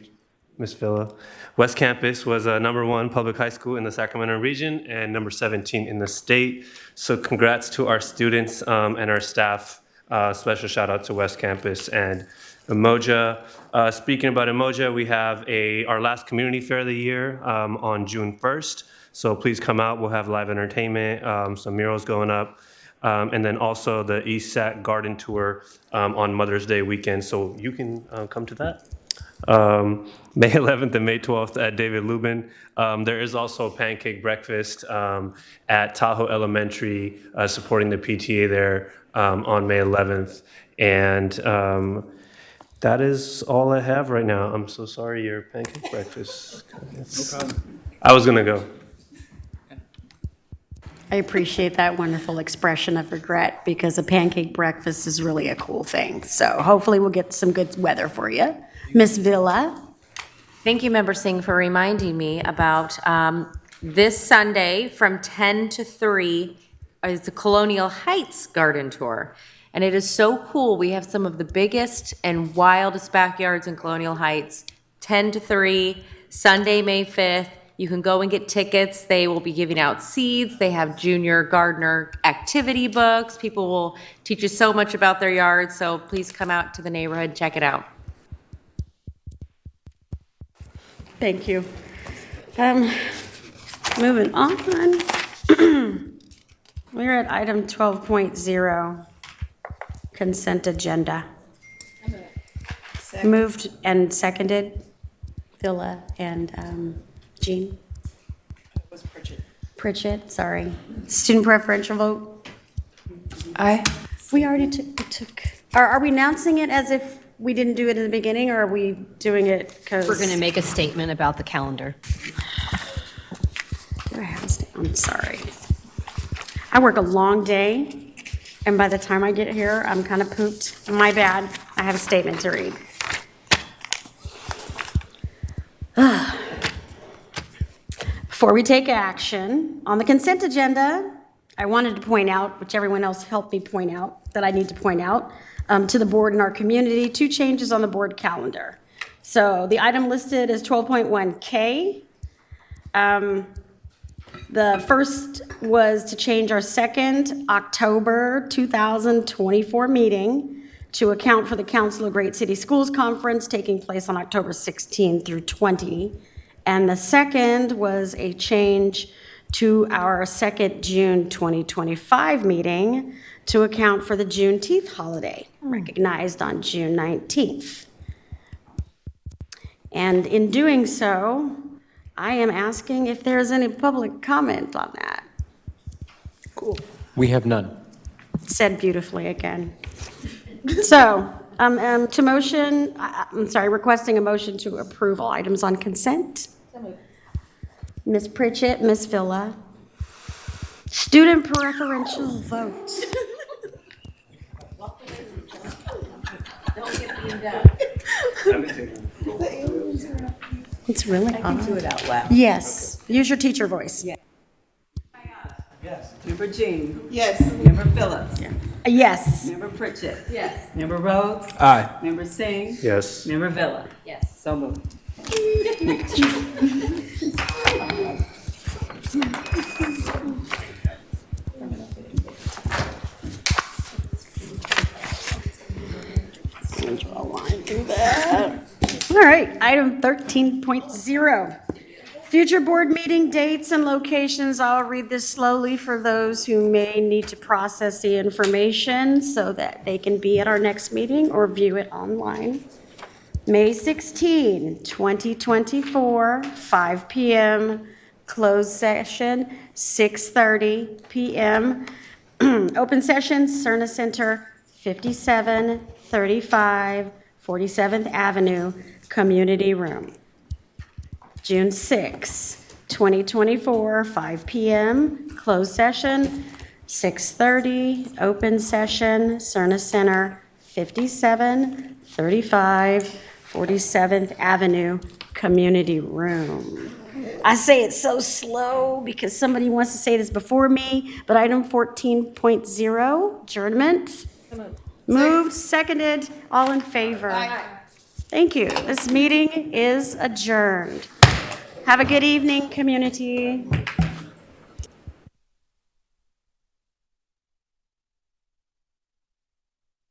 Speaker 4: Ms. Villa. West Campus was #1 public high school in the Sacramento region and number 17 in the state. So congrats to our students and our staff. Special shout out to West Campus and Umoja. Speaking about Umoja, we have our last community fair of the year on June 1st. So please come out. We'll have live entertainment, some murals going up, and then also the East Sac Garden Tour on Mother's Day weekend. So you can come to that. May 11th and May 12th at David Lubin. There is also a pancake breakfast at Tahoe Elementary, supporting the PTA there on May 11th. And that is all I have right now. I'm so sorry, your pancake breakfast. No problem. I was gonna go.
Speaker 3: I appreciate that wonderful expression of regret, because a pancake breakfast is really a cool thing. So hopefully we'll get some good weather for you. Ms. Villa?
Speaker 12: Thank you, Member Singh, for reminding me about this Sunday from 10 to 3 is the Colonial Heights Garden Tour. And it is so cool. We have some of the biggest and wildest backyards in Colonial Heights. 10 to 3, Sunday, May 5th. You can go and get tickets. They will be giving out seeds. They have junior gardener activity books. People will teach you so much about their yards. So please come out to the neighborhood, check it out.
Speaker 3: Thank you. Moving on. We're at item 12.0, consent agenda. Moved and seconded, Villa and Jean?
Speaker 21: It was Pritchett.
Speaker 3: Pritchett, sorry. Student preferential vote?
Speaker 8: Aye.
Speaker 3: We already took, are we announcing it as if we didn't do it in the beginning, or are we doing it because?
Speaker 1: We're going to make a statement about the calendar.
Speaker 3: Do I have a statement? I'm sorry. I work a long day, and by the time I get here, I'm kind of pooped. My bad. I have a statement to read. Before we take action on the consent agenda, I wanted to point out, which everyone else helped me point out, that I need to point out to the board and our community, 2 changes on the board calendar. So the item listed is 12.1K. The first was to change our second October 2024 meeting to account for the Council of Great City Schools Conference taking place on October 16 through 20. And the second was a change to our second June 2025 meeting to account for the Juneteenth holiday, recognized on June 19th. And in doing so, I am asking if there's any public comment on that. Cool.
Speaker 16: We have none.
Speaker 3: Said beautifully again. So, to motion, I'm sorry, requesting a motion to approve all items on consent. Ms. Pritchett, Ms. Villa. Student preferential votes. It's really hard.
Speaker 10: Do it out loud.
Speaker 3: Yes, use your teacher voice.
Speaker 10: Yes. Member Jean? Yes. Member Phillips?
Speaker 3: Yes.
Speaker 10: Member Pritchett? Yes. Member Rhodes?
Speaker 6: Aye.
Speaker 10: Member Singh?
Speaker 4: Yes.
Speaker 10: Member Villa?
Speaker 13: Yes.
Speaker 10: So moved.
Speaker 3: Draw a line through that. All right, item 13.0. Future board meeting dates and locations. I'll read this slowly for those who may need to process the information so that they can be at our next meeting or view it online. May 16, 2024, 5 p.m., closed session, 6:30 p.m. Open session, Cerna Center, 5735 47th Avenue, Community Room. June 6, 2024, 5 p.m., closed session, 6:30, open session, Cerna Center, 5735 47th Avenue, Community Room. I say it so slow because somebody wants to say this before me, but item 14.0, adjournment. Moved, seconded, all in favor? Thank you. This meeting is adjourned. Have a good evening, community.